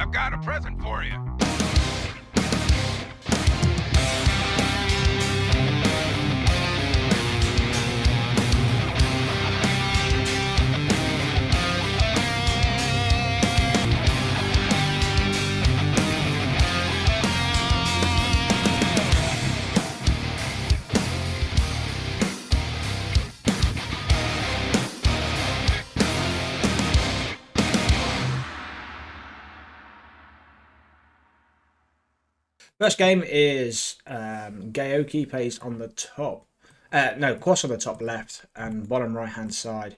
I've got a present for you. First game is Gaoke plays on the top. No, Kwos on the top left, and bottom right hand side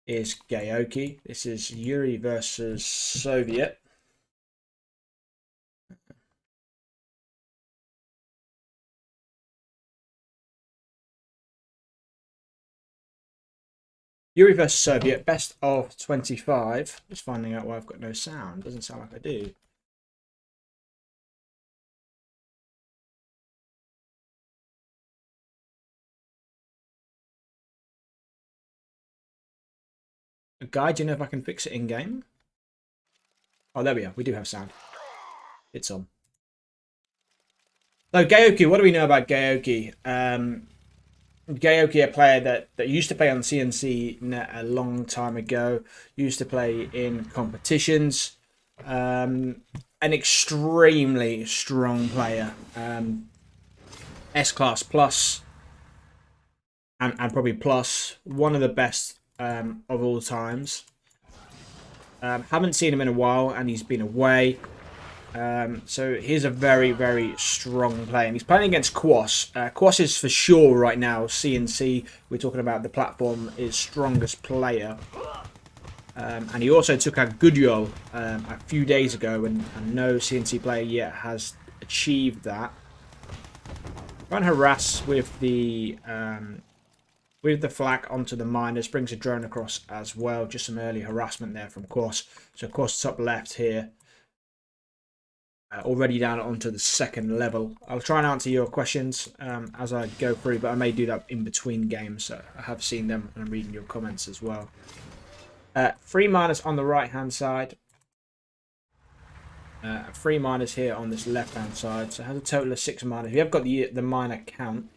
is Gaoke. This is Yuri versus Soviet. Yuri versus Soviet, best of 25. Just finding out why I've got no sound. Doesn't sound like I do. A guide, do you know if I can fix it in game? Oh, there we are. We do have sound. It's on. So Gaoke, what do we know about Gaoke? Gaoke, a player that used to play on CNC Net a long time ago, used to play in competitions, an extremely strong player, S-Class Plus, and probably Plus, one of the best of all times. Haven't seen him in a while, and he's been away. So he's a very, very strong player. And he's playing against Kwos. Kwos is for sure right now CNC. We're talking about the platform is strongest player. And he also took out Goodyo a few days ago, and no CNC player yet has achieved that. Try and harass with the flak onto the miners, brings a drone across as well. Just some early harassment there from Kwos. So Kwos top left here. Already down onto the second level. I'll try and answer your questions as I go through, but I may do that in between games. So I have seen them and I'm reading your comments as well. 3 miners on the right hand side. 3 miners here on this left hand side. So it has a total of 6 miners. We have got the miner count,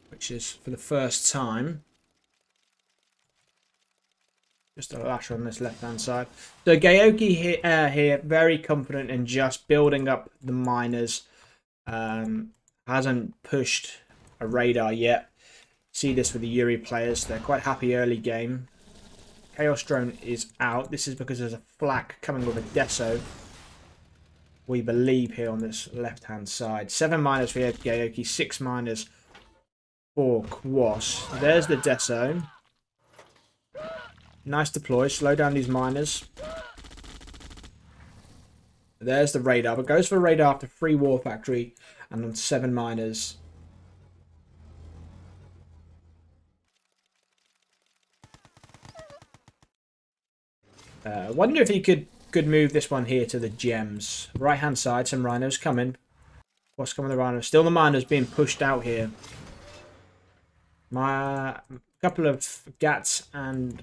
which is for the first time. Just a lash on this left-hand side. So Gaoke here, very confident in just building up the miners. Hasn't pushed a radar yet. See this with the Yuri players. They're quite happy early game. Chaos drone is out. This is because there's a flak coming with a deso. We believe here on this left-hand side. 7 miners for Gaoke, 6 miners for Kwos. There's the deso. Nice deploy. Slow down these miners. There's the radar. But goes for radar after 3 War Factory and on 7 miners. I wonder if he could move this one here to the gems. Right hand side, some rhinos coming. What's coming the rhinos? Still the miners being pushed out here. My couple of gats and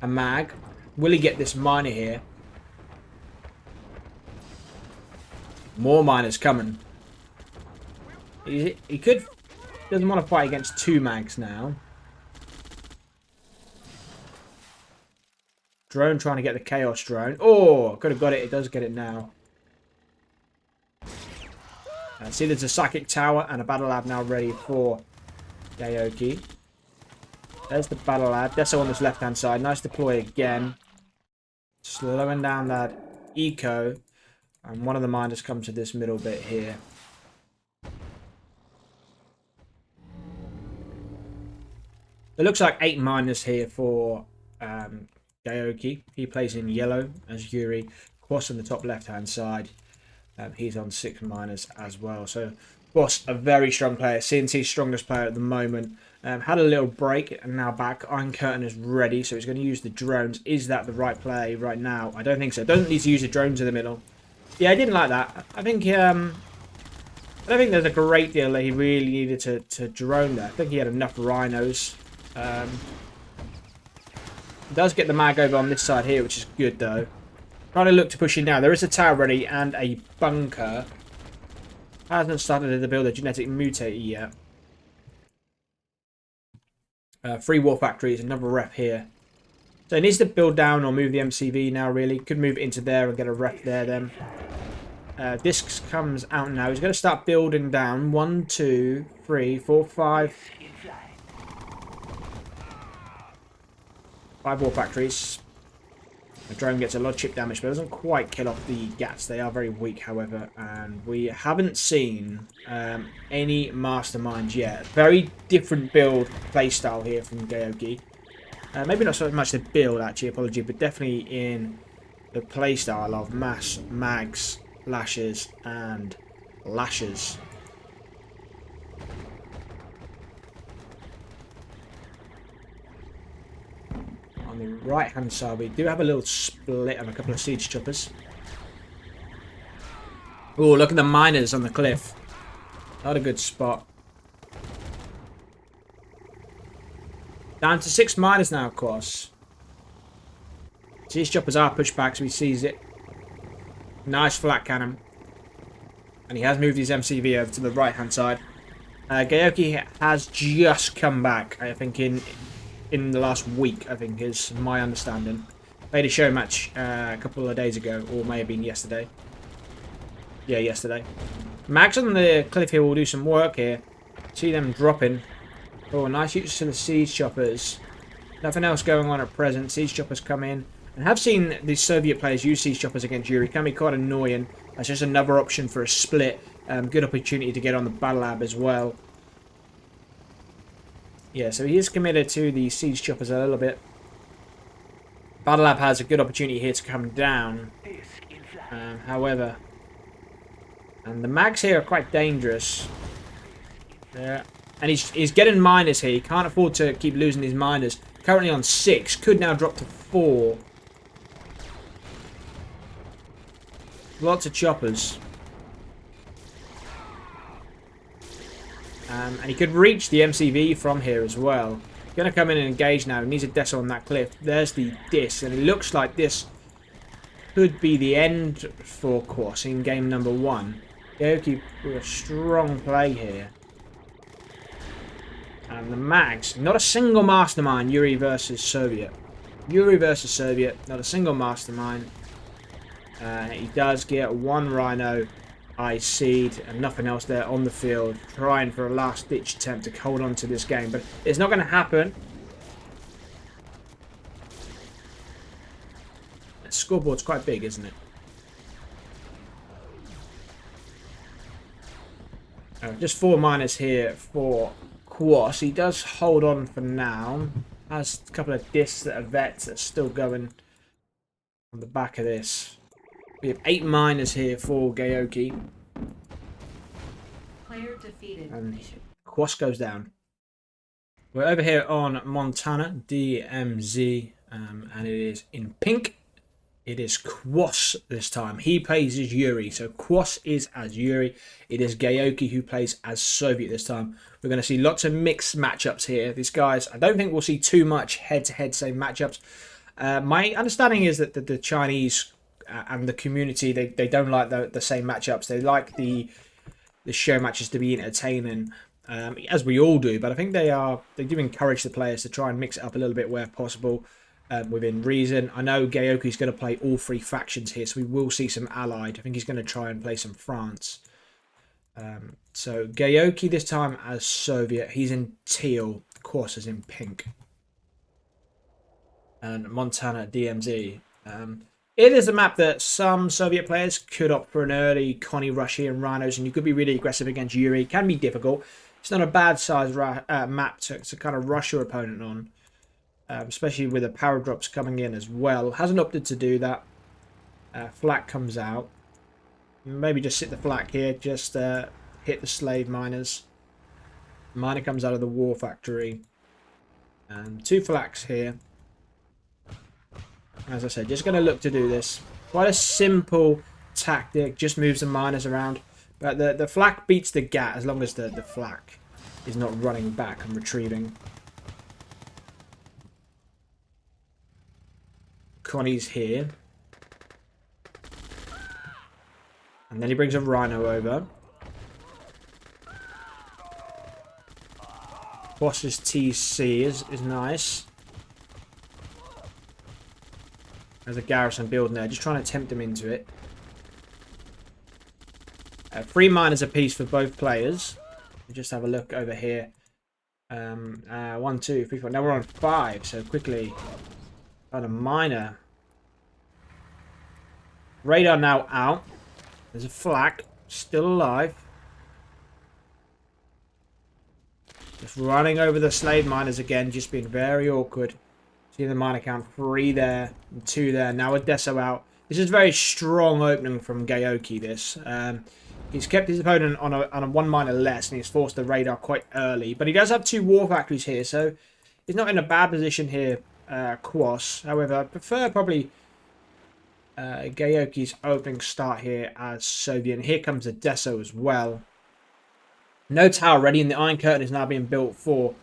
a mag. Will he get this miner here? More miners coming. He could. Doesn't want to fight against 2 mags now. Drone trying to get the chaos drone. Oh, could have got it. It does get it now. See, there's a psychic tower and a battle lab now ready for Gaoke. There's the battle lab. Deso on this left-hand side. Nice deploy again. Slowing down that eco. And one of the miners come to this middle bit here. It looks like 8 miners here for Gaoke. He plays in yellow as Yuri. Kwos on the top left-hand side. He's on 6 miners as well. So Kwos, a very strong player. CNC's strongest player at the moment. Had a little break and now back. Iron Curtain is ready, so he's going to use the drones. Is that the right play right now? I don't think so. Doesn't need to use the drones in the middle. Yeah, I didn't like that. I think I don't think there's a great deal that he really needed to drone there. I think he had enough rhinos. It does get the mag over on this side here, which is good though. Trying to look to push in now. There is a tower ready and a bunker. Hasn't started to build a genetic mutator yet. 3 war factories, another rep here. So it needs to build down or move the MCV now, really. Could move it into there and get a rep there then. This comes out now. He's going to start building down. 1, 2, 3, 4, 5. 5 war factories. The drone gets a lot of chip damage, but doesn't quite kill off the Gats. They are very weak, however. And we haven't seen any masterminds yet. Very different build playstyle here from Gaoke. Maybe not so much the build, actually, apology, but definitely in the playstyle of mass, mags, lashes, and lashes. On the right-hand side, we do have a little split on a couple of siege choppers. Oh, look at the miners on the cliff. Not a good spot. Down to 6 miners now, Kwos. Siege choppers are pushed back, so he sees it. Nice flat cannon. And he has moved his MCV over to the right-hand side. Gaoke has just come back, I think, in the last week, I think, is my understanding. Played a show match a couple of days ago, or may have been yesterday. Yeah, yesterday. Mags on the cliff here will do some work here. See them dropping. Oh, nice use to the siege choppers. Nothing else going on at present. Siege choppers come in. And have seen the Soviet players use siege choppers against Yuri. Can be quite annoying. That's just another option for a split. Good opportunity to get on the battle lab as well. Yeah, so he is committed to the siege choppers a little bit. Battle lab has a good opportunity here to come down. However, and the mags here are quite dangerous. Yeah. And he's getting miners here. He can't afford to keep losing his miners. Currently on 6. Could now drop to 4. Lots of choppers. And he could reach the MCV from here as well. Going to come in and engage now. He needs a Deso on that cliff. There's the Dis. And it looks like this could be the end for Kwos in game number 1. Gaoke with a strong play here. And the mags, not a single mastermind. Yuri versus Soviet. Yuri versus Soviet, not a single mastermind. He does get 1 Rhino IC'd and nothing else there on the field. Trying for a last ditch attempt to hold on to this game. But it's not going to happen. The scoreboard's quite big, isn't it? Just 4 miners here for Kwos. He does hold on for now. Has a couple of discs that are vets that are still going on the back of this. We have 8 miners here for Gaoke. Player defeated. And Kwos goes down. We're over here on Montana, DMZ, and it is in pink. It is Kwos this time. He plays as Yuri. So Kwos is as Yuri. It is Gaoke who plays as Soviet this time. We're going to see lots of mixed matchups here. These guys, I don't think we'll see too much head-to-head same matchups. My understanding is that the Chinese and the community, they don't like the same matchups. They like the show matches to be entertaining, as we all do. But I think they do encourage the players to try and mix it up a little bit where possible. Within reason. I know Gaoke's going to play all 3 factions here, so we will see some allied. I think he's going to try and play some France. So Gaoke this time as Soviet. He's in teal. Kwos is in pink. And Montana DMZ. It is a map that some Soviet players could opt for an early Connie rush here in Rhinos, and you could be really aggressive against Yuri. It can be difficult. It's not a bad size map to kind of rush your opponent on. Especially with the power drops coming in as well. Hasn't opted to do that. Flak comes out. Maybe just sit the flak here. Just hit the slave miners. Miner comes out of the war factory. And 2 flaks here. As I said, just going to look to do this. Quite a simple tactic. Just moves the miners around. But the flak beats the Gat as long as the flak is not running back and retrieving. Connie's here. And then he brings a Rhino over. Kwos' TC is nice. There's a garrison building there, just trying to tempt him into it. 3 miners apiece for both players. Just have a look over here. 1, 2, 3, 4. Now we're on 5, so quickly. On a miner. Radar now out. There's a flak, still alive. Just running over the slave miners again, just being very awkward. See the miner count, 3 there, and 2 there. Now a Deso out. This is a very strong opening from Gaoke, this. He's kept his opponent on a 1 miner less, and he's forced the radar quite early. But he does have 2 war factories here, so he's not in a bad position here, Kwos. However, I prefer probably Gaoke's opening start here as Soviet. And here comes the Deso as well. No tower ready, and the Iron Curtain is now being built for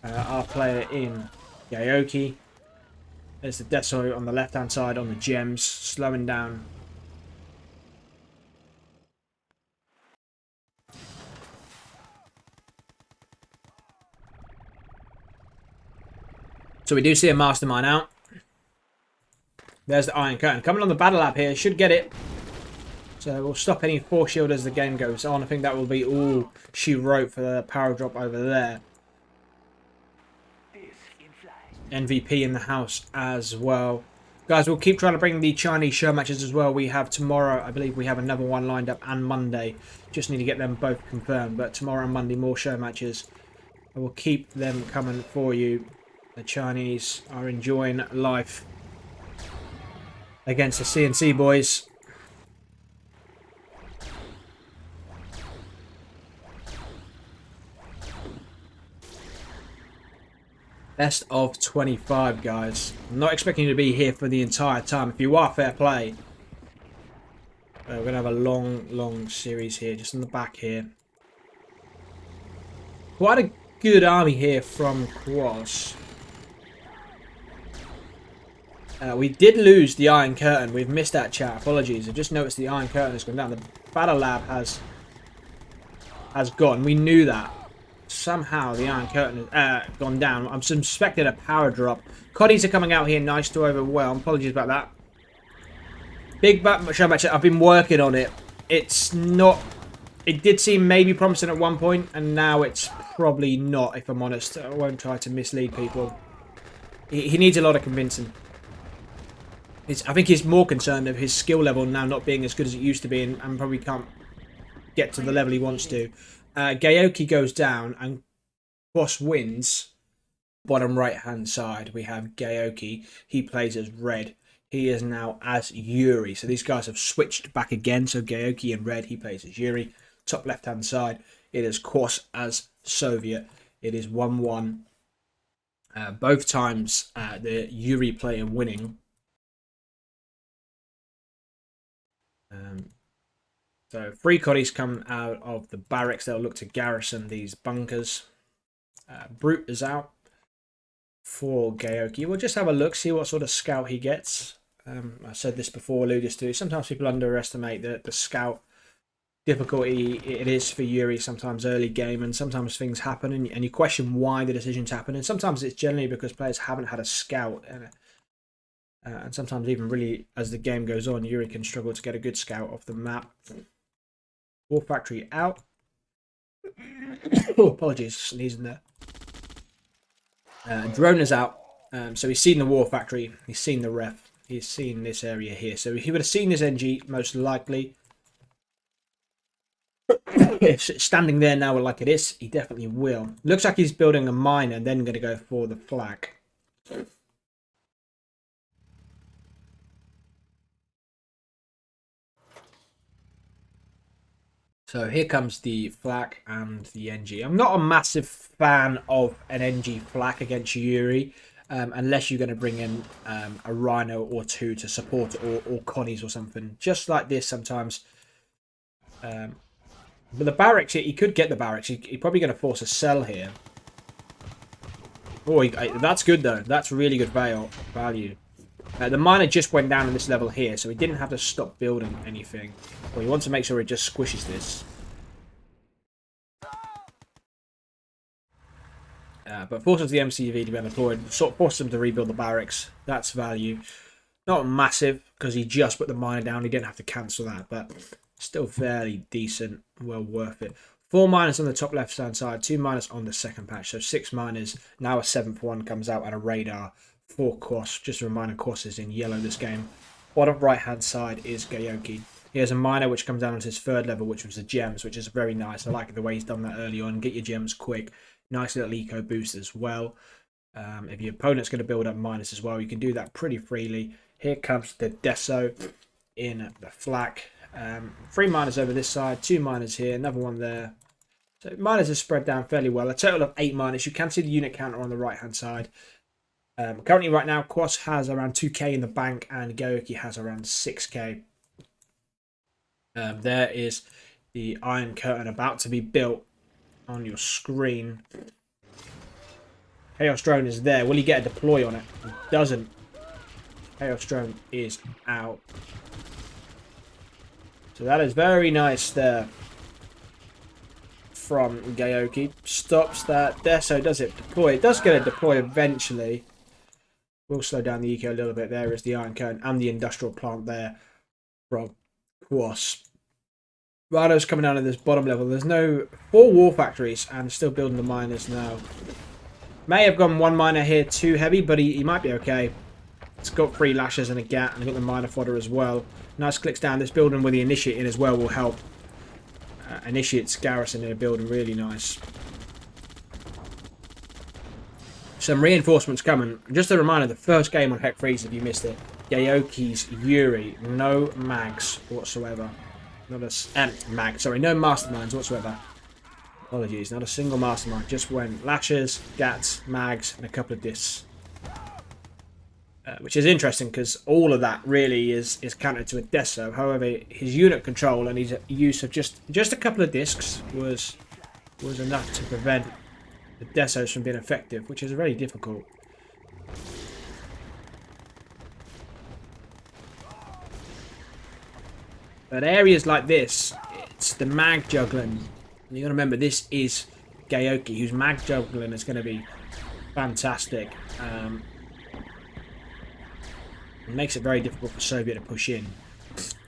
our player in Gaoke. There's the Deso on the left-hand side on the gems, slowing down. So we do see a Mastermind out. There's the Iron Curtain. Coming on the Battle Lab here. Should get it. So we'll stop any force shield as the game goes on. I think that will be all she wrote for the power drop over there. MVP in the house as well. Guys, we'll keep trying to bring the Chinese show matches as well. We have tomorrow, I believe we have another one lined up, and Monday. Just need to get them both confirmed. But tomorrow and Monday, more show matches. I will keep them coming for you. The Chinese are enjoying life against the CNC boys. Best of 25, guys. I'm not expecting you to be here for the entire time. If you are, fair play. We're going to have a long series here, just in the back here. Quite a good army here from Kwos. We did lose the Iron Curtain. We've missed that, chat. Apologies. I just noticed the Iron Curtain has gone down. The Battle Lab has gone. We knew that. Somehow the Iron Curtain has gone down. I'm suspecting a power drop. Coddies are coming out here. Nice to overwhelm. Apologies about that. Big show match. I've been working on it. It's not... It did seem maybe promising at one point, and now it's probably not, if I'm honest. I won't try to mislead people. He needs a lot of convincing. I think he's more concerned of his skill level now not being as good as it used to be, and probably can't get to the level he wants to. Gaoke goes down, and Kwos wins. Bottom right-hand side, we have Gaoke. He plays as red. He is now as Yuri. So these guys have switched back again. So Gaoke in red, he plays as Yuri. Top left-hand side, it is Kwos as Soviet. It is 1-1. Both times the Yuri player winning. So 3 Coddies come out of the barracks. They'll look to garrison these bunkers. Brute is out for Gaoke. We'll just have a look, see what sort of scout he gets. I said this before, alluded to. Sometimes people underestimate the scout difficulty it is for Yuri sometimes early game, and sometimes things happen and you question why the decisions happen, and sometimes it's generally because players haven't had a scout, and sometimes even really as the game goes on, Yuri can struggle to get a good scout off the map. War factory out. Oh, apologies, sneezing there. Drone is out. So he's seen the war factory, he's seen the ref, he's seen this area here. So he would have seen this NG most likely. If it's standing there now like it is, he definitely will. Looks like he's building a mine and then going to go for the flak. So here comes the flak and the NG. I'm not a massive fan of an NG flak against Yuri, unless you're going to bring in a Rhino or 2 to support it, or Connies or something. Just like this sometimes. But the barracks, he could get the barracks. He's probably going to force a sell here. Oh, that's good though. That's really good value. The miner just went down on this level here, so he didn't have to stop building anything. Well, you want to make sure it just squishes this. But forces the MCV to be deployed, sort of forces him to rebuild the barracks. That's value. Not massive, because he just put the miner down. He didn't have to cancel that, but still fairly decent. Well worth it. 4 miners on the top left-hand side, 2 miners on the second patch. So 6 miners. Now a 7th one comes out and a radar for Kwos. Just a reminder, Kwos is in yellow this game. Bottom right-hand side is Gaoke. He has a miner which comes down to his 3rd level, which was the gems, which is very nice. I like the way he's done that early on. Get your gems quick. Nice little eco boost as well. If your opponent's going to build up miners as well, you can do that pretty freely. Here comes the Deso in the flak. 3 miners over this side, 2 miners here, another one there. So miners are spread down fairly well. A total of 8 miners. You can see the unit counter on the right-hand side. Currently, right now, Kwos has around 2k in the bank, and Gaoke has around 6k. There is the Iron Curtain about to be built on your screen. Chaos Drone is there. Will he get a deploy on it? He doesn't. Chaos Drone is out. So that is very nice there from Gaoke. Stops that. Deso does it deploy. It does get a deploy eventually. We'll slow down the eco a little bit. There is the Iron Curtain and the industrial plant there from Kwos. Rado's coming down at this bottom level. There's no 4 war factories and still building the miners now. May have gone 1 miner here too heavy, but he might be okay. It's got 3 lashes and a gat, and got the miner fodder as well. Nice clicks down. This building with the initiate in as well will help. Initiate's garrison in a building, really nice. Some reinforcements coming. Just a reminder, the first game on Heck Freeze, if you missed it, Gaoke's Yuri, no mags whatsoever. Not a no masterminds whatsoever. Apologies, not a single mastermind. Just went lashes, gats, mags, and a couple of discs. Which is interesting because all of that really is countered to a Deso. However, his unit control and his use of just a couple of discs was enough to prevent the Desos from being effective, which is very difficult. But areas like this, it's the mag juggling. And you got to remember, this is Gaoke, whose mag juggling is going to be fantastic. It makes it very difficult for Soviet to push in.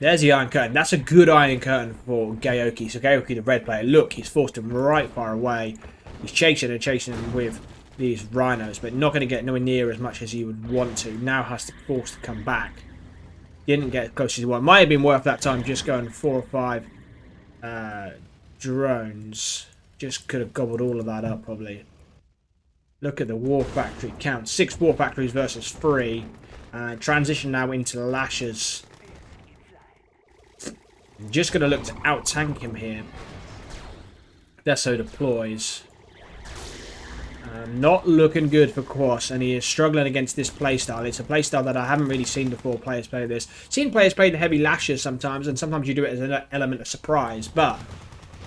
There's the Iron Curtain. That's a good Iron Curtain for Gaoke. So Gaoke, the red player, look, he's forced him right far away. He's chasing him with these rhinos, but not going to get nowhere near as much as he would want to. Now has to force to come back. Didn't get close as he wanted. Might have been worth that time just going 4 or 5 drones. Just could have gobbled all of that up, probably. Look at the war factory count. 6 war factories versus 3. Transition now into lashes. I'm just going to look to out-tank him here. Deso deploys. Not looking good for Kwos, and he is struggling against this playstyle. It's a playstyle that I haven't really seen before players play this. Seen players play the heavy lashes sometimes, and sometimes you do it as an element of surprise. But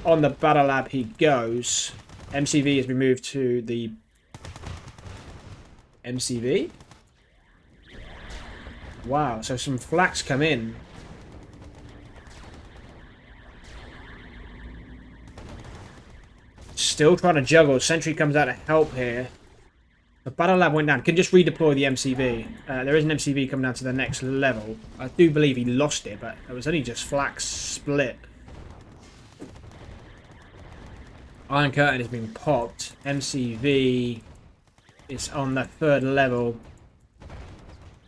on the battle lab he goes. MCV has been moved to the MCV. Wow, so some flaks come in. Still trying to juggle. Sentry comes out to help here. The battle lab went down. Can just redeploy the MCV. There is an MCV coming down to the next level. I do believe he lost it, but it was only just flaks split. Iron Curtain has been popped. MCV is on the 3rd level.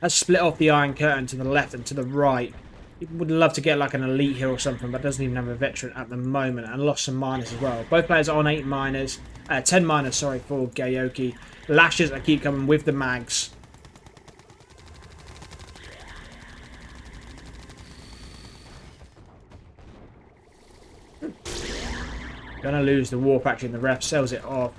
Has split off the Iron Curtain to the left and to the right. He would love to get like an elite here or something, but doesn't even have a veteran at the moment, and lost some miners as well. Both players are on 8 miners. 10 miners, sorry, for Gaoke. Lashes that keep coming with the mags. Gonna lose the war factory, and the ref sells it off.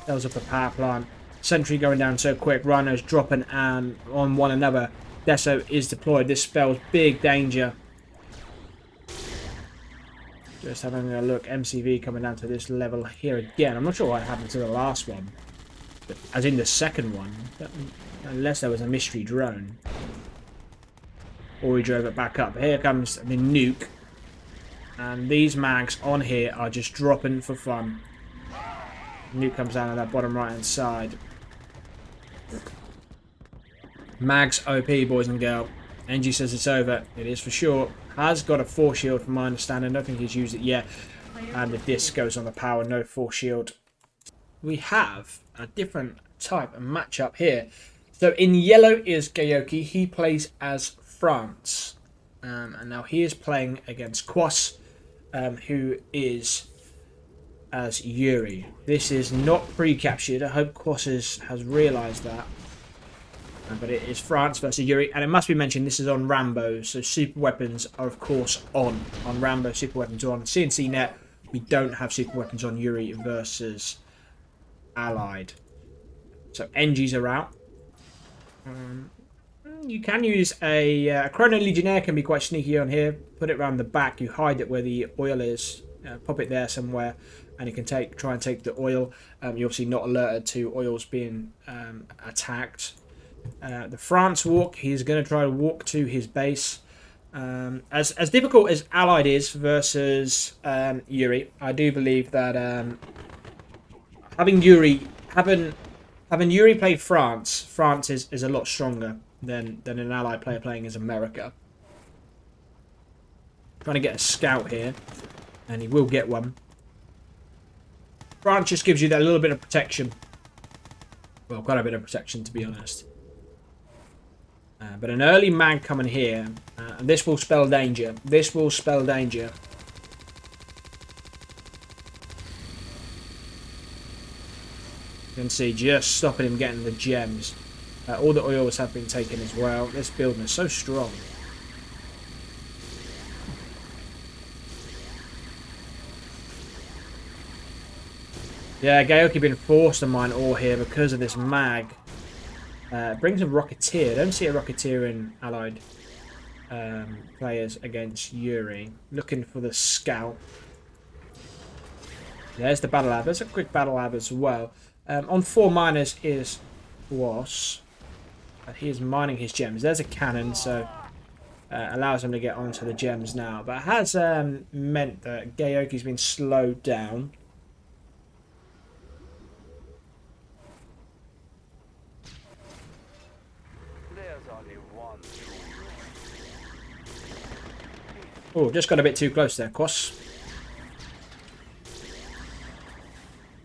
Sells up the power plant. Sentry going down so quick. Rhinos dropping and on one another. Deso is deployed. This spells big danger. Just having a look. MCV coming down to this level here again. I'm not sure what happened to the last one. As in the second one. Unless there was a mystery drone. Or he drove it back up. Here comes the nuke. And these mags on here are just dropping for fun. Nuke comes down on that bottom right hand side. Mags OP, boys and girls. NG says it's over. It is for sure. Has got a force shield from my understanding. I don't think he's used it yet. And the disc goes on the power. No force shield. We have a different type of matchup here. So in yellow is Gaoke. He plays as France. And now he is playing against Kwos, who is as Yuri. This is not pre-captured. I hope Kwos has realised that. But it is France versus Yuri. And it must be mentioned this is on Rambo. So super weapons are of course on. On Rambo, super weapons are on. CNC net, we don't have super weapons on Yuri versus Allied. So NGs are out. You can use a Chrono Legionnaire, can be quite sneaky on here. Put it around the back, you hide it where the oil is, pop it there somewhere, and you can try and take the oil. You're obviously not alerted to oils being attacked. The France walk, he's going to try to walk to his base. As difficult as Allied is versus Yuri, I do believe that having Yuri play France is a lot stronger than an Allied player playing as America. Trying to get a scout here, and he will get one. France just gives you that little bit of protection. Well, quite a bit of protection, to be honest. But an early mag coming here, and this will spell danger. This will spell danger. You can see just stopping him getting the gems. All the oils have been taken as well. This building is so strong. Yeah, Gaoke been forced to mine ore here because of this mag. Brings a Rocketeer. I don't see a Rocketeer in Allied players against Yuri. Looking for the scout. There's the battle lab. There's a quick battle lab as well. On 4 miners is Kwos. He is mining his gems. There's a cannon, so allows him to get onto the gems now. But it has meant that Gaoke's been slowed down. Oh, just got a bit too close there, Kwos.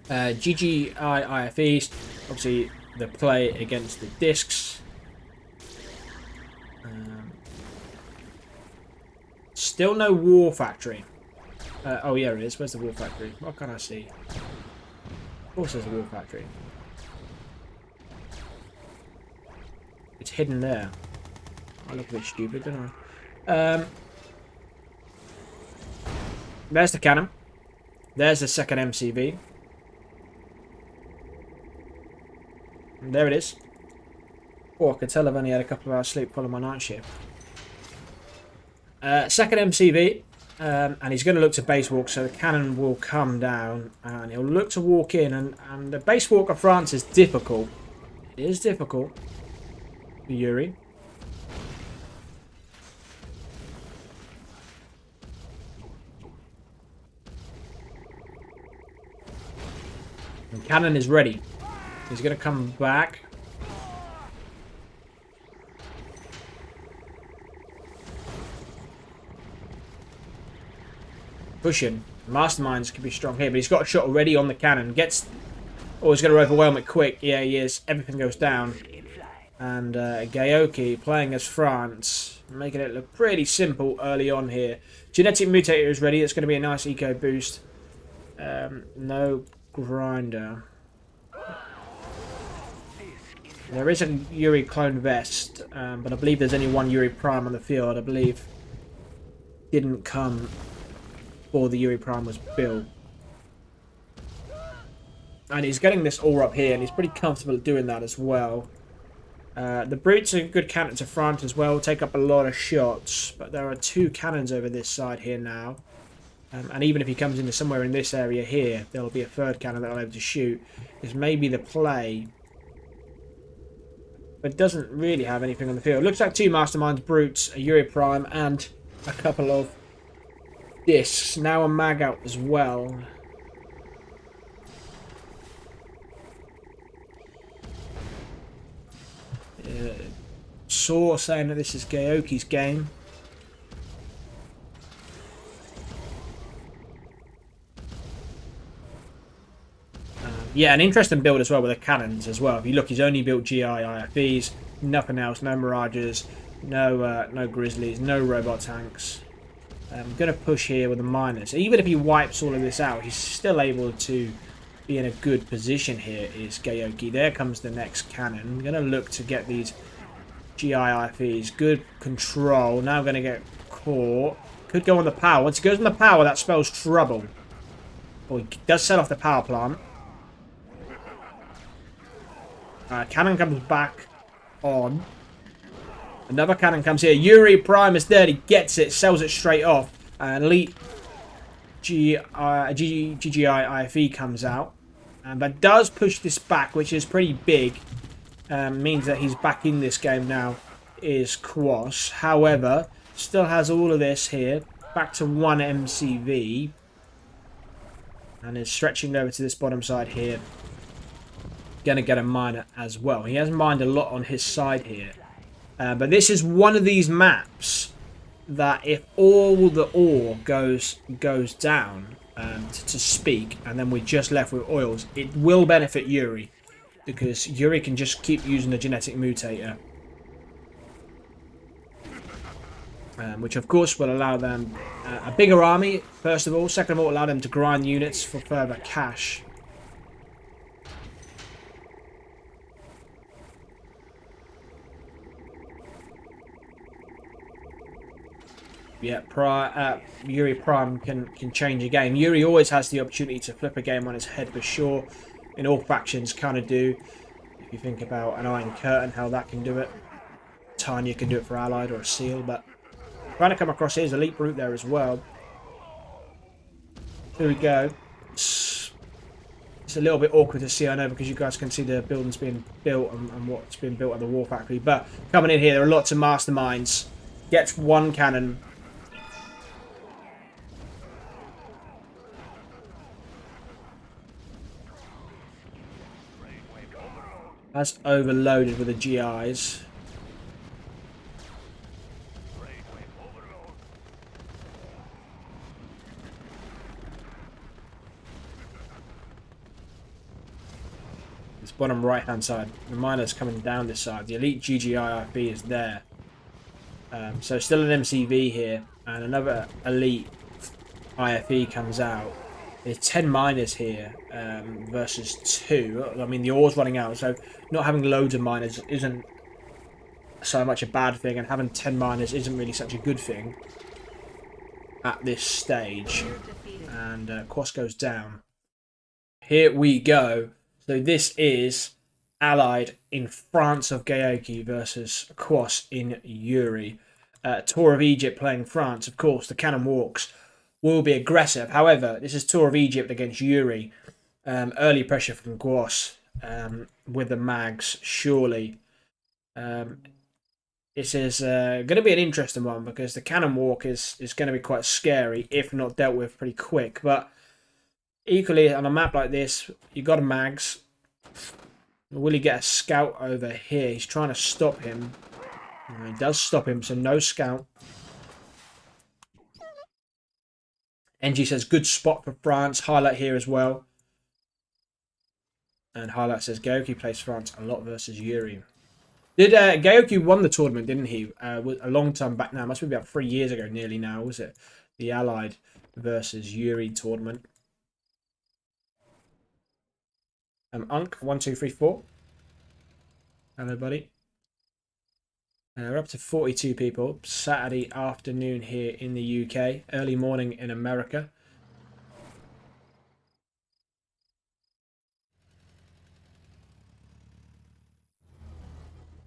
GGIFEs, obviously the play against the discs. Still no war factory. Oh yeah, it is. Where's the war factory? What can I see? Of course there's a war factory. It's hidden there. I look a bit stupid, don't I? There's the cannon. There's the second MCV. And there it is. Oh, I could tell I've only had a couple of hours sleep following my night shift. Second MCV. And he's going to look to base walk, so the cannon will come down. And he'll look to walk in. And the base walk of France is difficult. It is difficult for Yuri. And cannon is ready. He's going to come back. Pushing. Masterminds can be strong here, but he's got a shot already on the cannon. Oh, he's going to overwhelm it quick. Yeah, he is. Everything goes down. And Gaoke playing as France, making it look pretty simple early on here. Genetic Mutator is ready. It's going to be a nice eco boost. No grinder. There is a Yuri clone vest, but I believe there's only one Yuri Prime on the field. I believe didn't come before the Yuri Prime was built. And he's getting this ore up here, and he's pretty comfortable doing that as well. The Brute's a good counter to France as well. Take up a lot of shots, but there are 2 cannons over this side here now. And even if he comes into somewhere in this area here, there'll be a third cannon that I'll be able to shoot. Is maybe the play, but doesn't really have anything on the field. Looks like 2 Masterminds, Brutes, a Yuri Prime, and a couple of discs. Now a mag out as well. Saw saying that this is Gaoke's game. Yeah, an interesting build as well with the cannons as well. If you look, he's only built GI IFVs, nothing else, no Mirages, no Grizzlies, no robot tanks. I'm going to push here with the miners. Even if he wipes all of this out, he's still able to be in a good position here, is Gaoke. There comes the next cannon. I'm going to look to get these GI IFVs. Good control. Now going to get caught. Could go on the power. Once he goes on the power, that spells trouble. Oh, he does set off the power plant. Cannon comes back on. Another cannon comes here. Yuri Prime is there. He gets it. Sells it straight off. And Elite GGI IFE comes out. And that does push this back, which is pretty big. Means that he's back in this game now, is Kwos. However, still has all of this here. Back to 1 MCV. And is stretching over to this bottom side here. Gonna get a miner as well. He has mined a lot on his side here. But this is one of these maps that if all the ore goes down, to speak, and then we're just left with oils, it will benefit Yuri. Because Yuri can just keep using the genetic mutator. Which of course will allow them a bigger army, first of all. Second of all, allow them to grind units for further cash. Yeah, Yuri Prime can change a game. Yuri always has the opportunity to flip a game on his head for sure. In all factions kind of do. If you think about an Iron Curtain, how that can do it. Tanya can do it for Allied or a Seal, but trying to come across his Elite Brute there as well. Here we go. It's a little bit awkward to see, I know, because you guys can see the buildings being built and what's been built at the War Factory. But coming in here, there are lots of Masterminds. Gets 1 cannon. That's overloaded with the GIs. This bottom right hand side. The miner's coming down this side. The Elite GGIFB is there. So still an MCV here. And another Elite IFE comes out. There's 10 miners here versus 2. I mean, the ore's running out, so not having loads of miners isn't so much a bad thing, and having 10 miners isn't really such a good thing at this stage. And Kwos goes down. Here we go. So this is Allied in France of Gaoke versus Kwos in Yuri. Tour of Egypt playing France. Of course, the cannon walks will be aggressive. However, this is Tour of Egypt against Yuri. Early pressure from Kwos with the mags, surely. This is going to be an interesting one because the cannon walk is going to be quite scary if not dealt with pretty quick. But equally, on a map like this, you've got a mags. Will he get a scout over here? He's trying to stop him. He does stop him, so no scout. NG says, good spot for France. Highlight here as well. And Highlight says, Gaoke plays France a lot versus Yuri. Did Gaoke won the tournament, didn't he? A long time back now. Must be about 3 years ago nearly now, was it? The Allied versus Yuri tournament. Unk1234. Hello, buddy. We're up to 42 people. Saturday afternoon here in the UK. Early morning in America.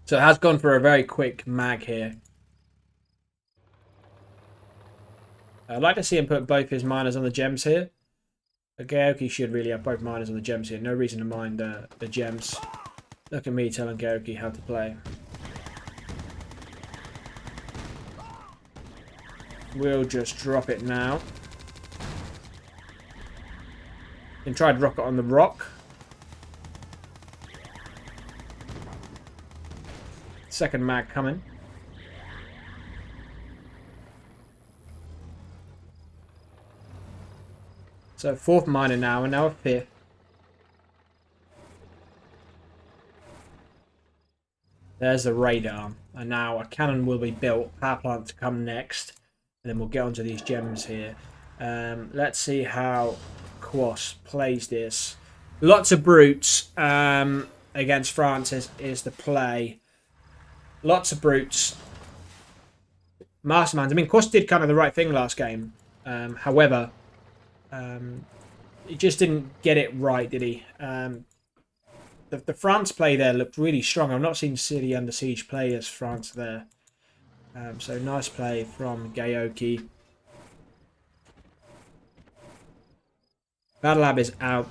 So it has gone for a very quick mag here. I'd like to see him put both his miners on the gems here. Gaoke should really have both miners on the gems here. No reason to mind the gems. Look at me telling Gaoke how to play. We'll just drop it now. Can try to rocket on the rock. Second mag coming. So fourth miner now, and now a fifth. There's the radar. And now a cannon will be built. Power plant to come next. And then we'll get onto these gems here. Let's see how Kwos plays this. Lots of brutes against France is the play. Lots of brutes. Masterminds. I mean, Kwos did kind of the right thing last game. However, he just didn't get it right, did he? The France play there looked really strong. I've not seen City Under Siege play as France there. So nice play from Gaoke. Battle Lab is out.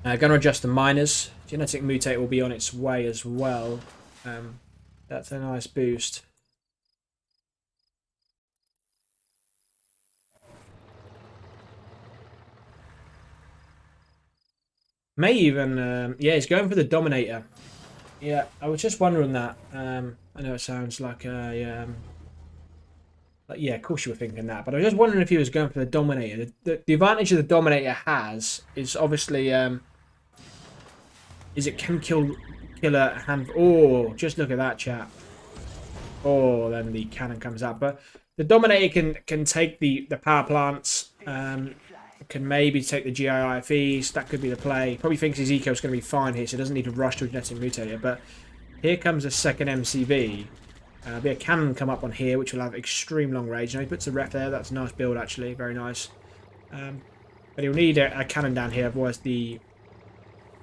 Going to adjust the miners. Genetic Mutate will be on its way as well. That's a nice boost. May even... yeah, he's going for the Dominator. Yeah, I was just wondering that. I know it sounds like a... yeah, of course you were thinking that. But I was just wondering if he was going for the Dominator. The advantage that the Dominator has is obviously... is it can kill a hand... Oh, just look at that, chat. Oh, then the cannon comes out. But the Dominator can take the power plants. Can maybe take the GIIFEs. That could be the play. Probably thinks his eco is going to be fine here, so doesn't need to rush to a genetic mutator. But here comes a second MCV. There'll be a cannon come up on here, which will have extreme long range. Now he puts a ref there. That's a nice build, actually. Very nice. But he'll need a cannon down here, otherwise the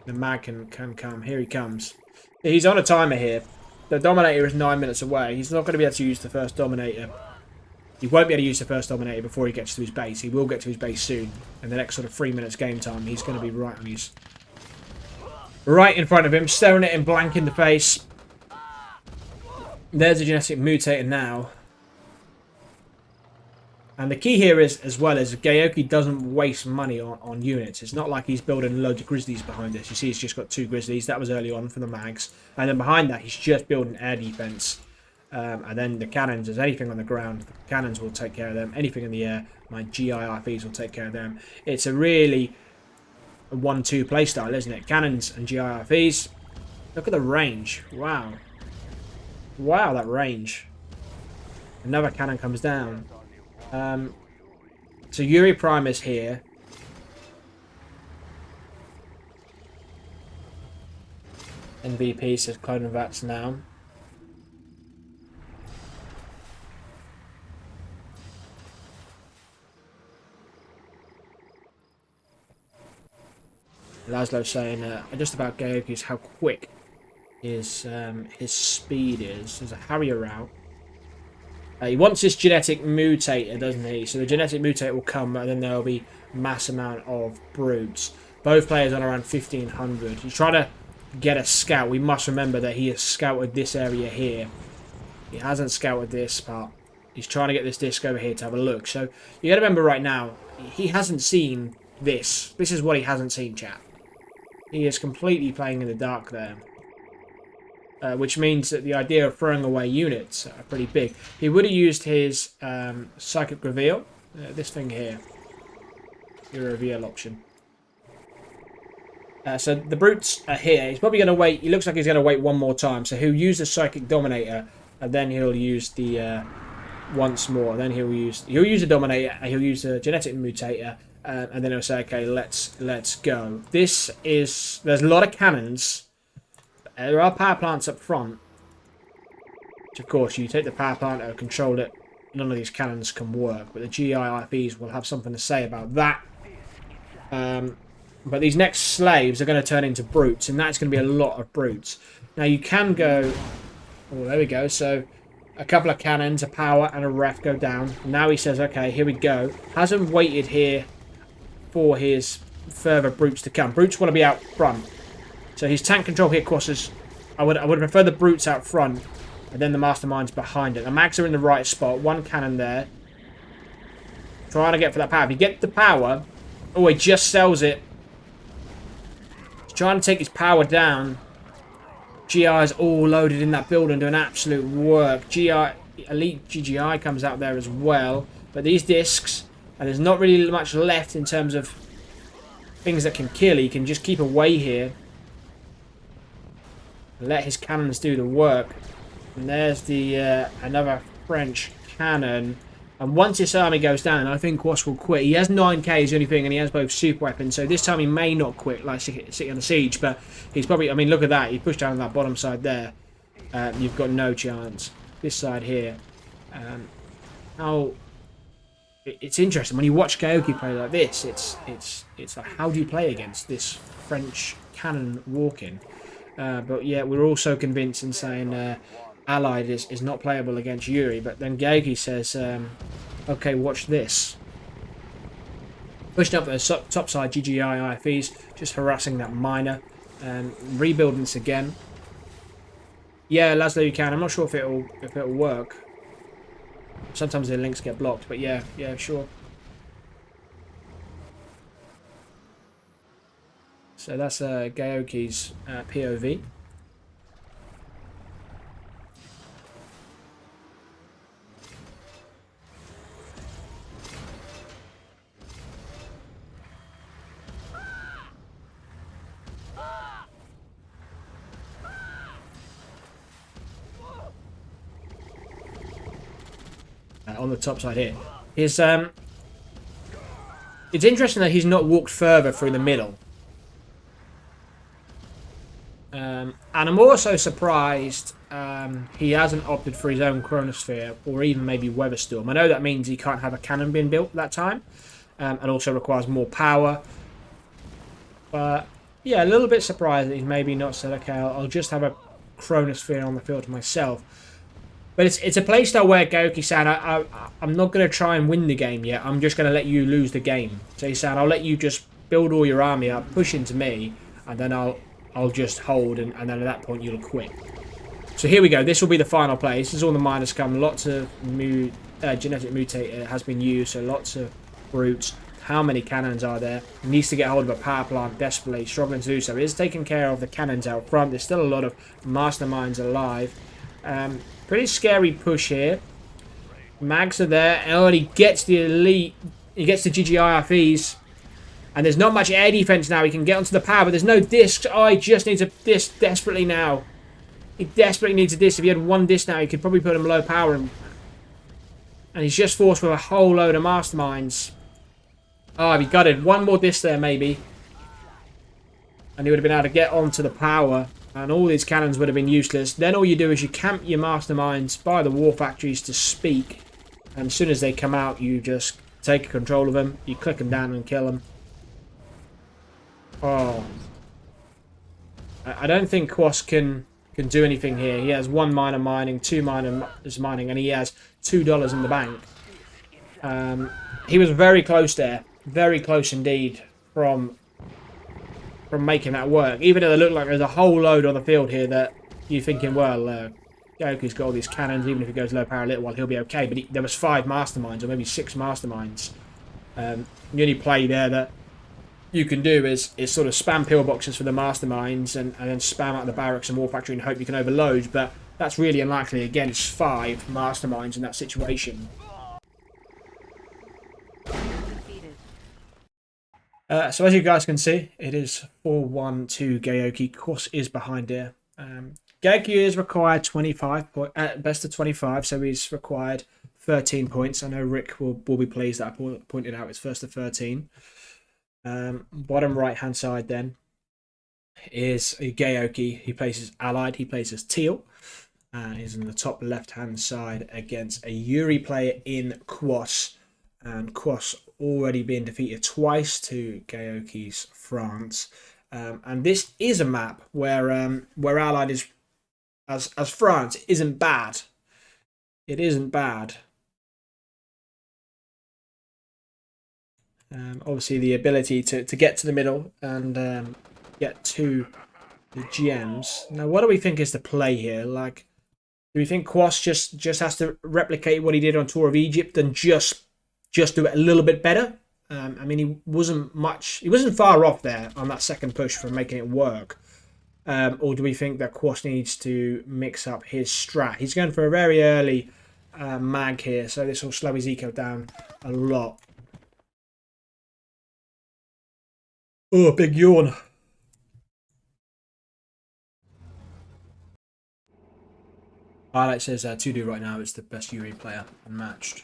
mag can come. Here he comes. He's on a timer here. The Dominator is 9 minutes away. He's not going to be able to use the first Dominator. He won't be able to use the first Dominator before he gets to his base. He will get to his base soon. In the next sort of 3 minutes game time, he's going to be right on his... right in front of him, staring at him blank in the face. There's a genetic mutator now. And the key here is, as well, is Gaoke doesn't waste money on units. It's not like he's building loads of Grizzlies behind this. You see he's just got 2 Grizzlies. That was early on for the mags. And then behind that, he's just building air defense. And then the cannons, there's anything on the ground, the cannons will take care of them. Anything in the air, my GIIFEs will take care of them. It's a really 1-2 playstyle, isn't it? Cannons and GIIFEs. Look at the range. Wow. Wow, that range. Another cannon comes down. So Yuri Prime is here. MVP says Clone Vats now. Laszlo saying just about Gaoke is how quick his speed is. There's a Harrier out. He wants this genetic mutator, doesn't he? So the genetic mutator will come, and then there will be mass amount of brutes. Both players on around 1500. He's trying to get a scout. We must remember that he has scouted this area here. He hasn't scouted this part. He's trying to get this disc over here to have a look. So you got to remember right now, he hasn't seen this. This is what he hasn't seen, chat. He is completely playing in the dark there. Which means that the idea of throwing away units are pretty big. He would have used his Psychic Reveal. This thing here. Your reveal option. So the brutes are here. He's probably going to wait. He looks like he's going to wait one more time. So he'll use the Psychic Dominator. And then he'll use the... once more. Then he'll use the Dominator. He'll use the Genetic Mutator. And then he'll say, okay, let's go. This is... There's a lot of cannons. There are power plants up front. Which, of course, you take the power plant or control it. None of these cannons can work. But the GIIFEs will have something to say about that. But these next slaves are going to turn into brutes. And that's going to be a lot of brutes. Now, you can go... Oh, there we go. So, a couple of cannons, a power, and a ref go down. Now he says, okay, here we go. Hasn't waited here for his further brutes to come. Brutes want to be out front. So his tank control here, Kwos, I would prefer the brutes out front, and then the masterminds behind it. The mags are in the right spot. One cannon there. Trying to get for that power. If you get the power... Oh, he just sells it. He's trying to take his power down. GI is all loaded in that building, doing absolute work. Elite GGI comes out there as well. But these discs, and there's not really much left in terms of things that can kill. He can just keep away here. Let his cannons do the work. And there's the another French cannon. And once this army goes down, I think Kwos will quit. He has 9k is the only thing, and he has both super weapons. So this time he may not quit like City on the Siege. But he's probably... I mean, look at that. He pushed down that bottom side there. You've got no chance. This side here. It's interesting. When you watch Gaoke play like this, it's like, how do you play against this French cannon walking? But yeah, we're also convinced in saying... Allied is not playable against Yuri, but then Gaoke says, okay, watch this. Pushing up the top side, GGI IFEs, just harassing that miner, rebuilding this again. Yeah, Laszlo, you can. I'm not sure if it'll work. Sometimes the links get blocked, but yeah, sure. So that's Gaoke's POV. On the top side here. It's interesting that he's not walked further through the middle. And I'm also surprised he hasn't opted for his own Chronosphere or even maybe Weatherstorm. I know that means he can't have a cannon being built at that time, and also requires more power. But yeah, a little bit surprised that he's maybe not said, okay, I'll just have a Chronosphere on the field myself. But it's a playstyle where Gaoke said, I'm not going to try and win the game yet. I'm just going to let you lose the game. So he said, I'll let you just build all your army up, push into me, and then I'll just hold, and then at that point you'll quit. So here we go. This will be the final play. This is all the miners come. Lots of genetic mutate has been used, so lots of brutes. How many cannons are there? He needs to get hold of a power plant desperately, struggling to do so. He is taking care of the cannons out front. There's still a lot of masterminds alive. Pretty scary push here. Mags are there. Oh, and he gets the elite. He gets the GGIFEs. And there's not much air defense now. He can get onto the power, but there's no discs. Oh, he just needs a disc desperately now. He desperately needs a disc. If he had one disc now, he could probably put him low power. And he's just forced with a whole load of masterminds. Oh, he gutted. One more disc there, maybe. And he would have been able to get onto the power. And all these cannons would have been useless. Then all you do is you camp your masterminds by the war factories to speak. And as soon as they come out, you just take control of them. You click them down and kill them. Oh. I don't think Kwos can do anything here. He has one miner mining, two miners mining, and he has $2 in the bank. He was very close there. Very close indeed from making that work. Even though it looked like there's a whole load on the field here that you're thinking, well, Gaoke's got all these cannons. Even if he goes low power a little while, he'll be okay. But there was 5 masterminds, or maybe 6 masterminds. The only play there that you can do is sort of spam pillboxes for the masterminds and then spam out the barracks and war factory and hope you can overload. But that's really unlikely. Again, it's 5 masterminds in that situation. So as you guys can see, it is 4-1 to Gaoke. Kwos is behind here. Gaoke is required 25 points, best of 25, so he's required 13 points. I know Rick will be pleased that I pointed out his first to 13. Bottom right hand side then is Gaoke. He places Allied. He places Teal. He's in the top left hand side against a Yuri player in Kwos. And Kwos already been defeated twice to Gaoke's France. And this is a map where Allied is, as France, isn't bad. it isn't bad. Obviously, the ability to get to the middle and get to the gems. Now, what do we think is the play here? Like, do we think Kwos just has to replicate what he did on Tour of Egypt and just do it a little bit better? I mean, he wasn't far off there on that second push from making it work. Or do we think that Kwos needs to mix up his strat? He's going for a very early mag here, so this will slow his eco down a lot. Oh, big yawn. Highlight says Tudu right now is the best Yuri player unmatched.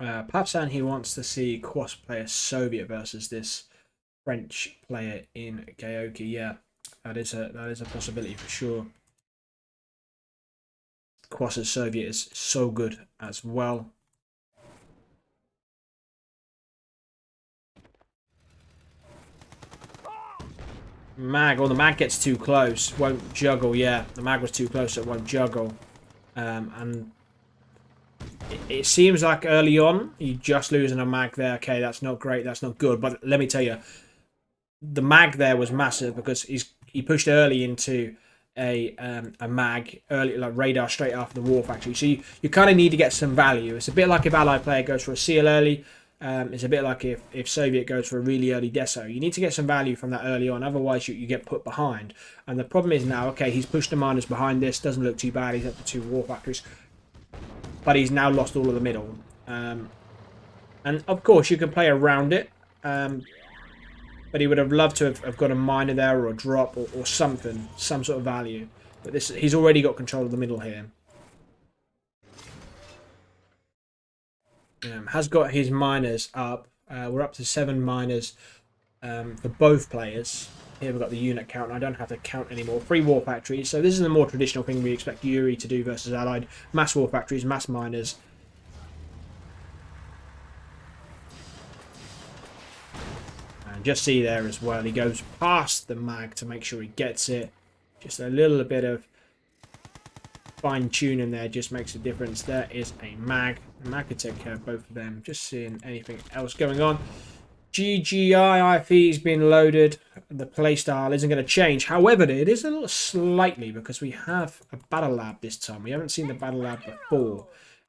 Papsan, he wants to see Kwos play a Soviet versus this French player in Gaoke. Yeah, that is a possibility for sure. Kwos's Soviet is so good as well. Mag, well, the mag gets too close, won't juggle. Yeah, the mag was too close, so it won't juggle. And it seems like early on, you're just losing a mag there. Okay, that's not great, that's not good. But let me tell you, the mag there was massive because he pushed early into a mag early, like radar straight after the war factory. So you kind of need to get some value. It's a bit like if allied player goes for a seal early. It's a bit like if Soviet goes for a really early deso. You need to get some value from that early on, otherwise you get put behind. And the problem is now, okay, he's pushed the miners behind this, doesn't look too bad, he's up to 2 war factories. But he's now lost all of the middle. And of course you can play around it. But he would have loved to have got a miner there or a drop or something, some sort of value. But he's already got control of the middle here. Has got his miners up. We're up to 7 miners for both players. Here we've got the unit count. I don't have to count anymore. 3 war factories. So this is a more traditional thing we expect Yuri to do versus Allied. Mass war factories, mass miners. And just see there as well. He goes past the mag to make sure he gets it. Just a little bit of fine tuning there just makes a difference. There is a mag. The mag could take care of both of them. Just seeing anything else going on. GGI IFE's been loaded. The playstyle isn't going to change. However, it is a little slightly because we have a battle lab this time. We haven't seen the battle lab before.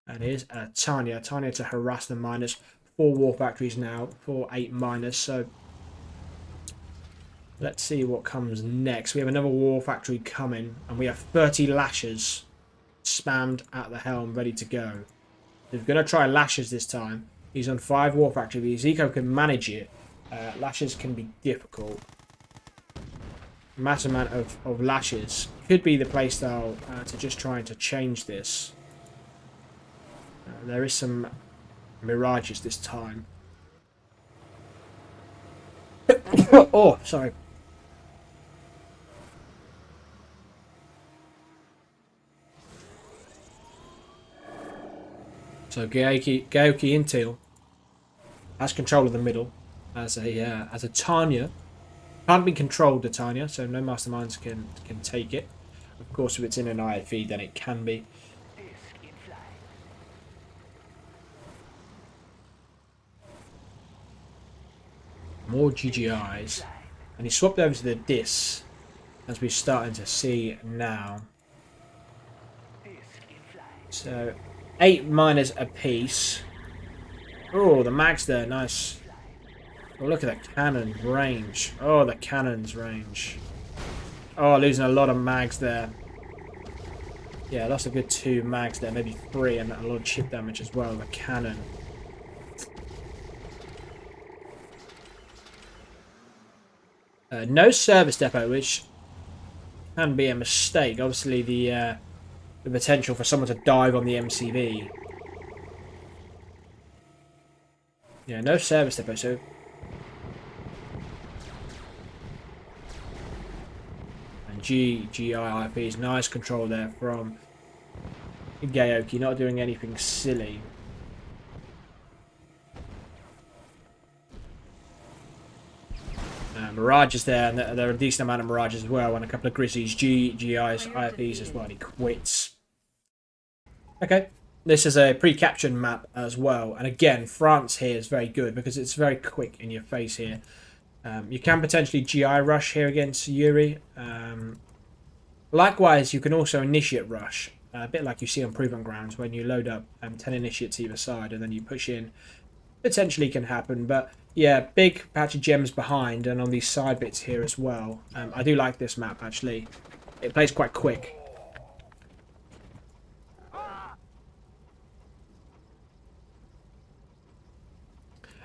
And here's Tanya. Tanya to harass the miners. 4 war factories now. 8 miners. So let's see what comes next. We have another war factory coming. And we have 30 lashes spammed at the helm, ready to go. We're going to try lashes this time. He's on 5 war factories. Eco can manage it. Lashes can be difficult. Mass amount of lashes could be the playstyle to just trying to change this. There is some mirages this time. Oh, sorry. So Gaoke Intel has control of the middle as a Tanya. Can't be controlled, the Tanya, so no masterminds can take it. Of course, if it's in an IFE, then it can be. More GGIs. And he swapped over to the Dis, as we're starting to see now. So 8 miners apiece. Oh, the mag's there, nice. Oh, look at the cannon range. Oh, the cannon's range. Oh, losing a lot of mags there. Yeah, lost a good 2 mags there, maybe 3, and a lot of chip damage as well. The cannon. No service depot, which can be a mistake. Obviously, the potential for someone to dive on the MCV. Yeah, no service depot, so... And GIIP's nice control there from Gaoke, not doing anything silly. Mirage is there, and there are a decent amount of Mirages as well, and a couple of Grizzlies, GIs, IFEs as well, and he quits. Okay, this is a pre-captured map as well, and again, France here is very good because it's very quick in your face here. You can potentially GI rush here against Yuri. Likewise, you can also initiate rush, a bit like you see on Proving Grounds when you load up 10 initiates either side and then you push in. Potentially can happen, but yeah, big patch of gems behind and on these side bits here as well. I do like this map actually. It plays quite quick.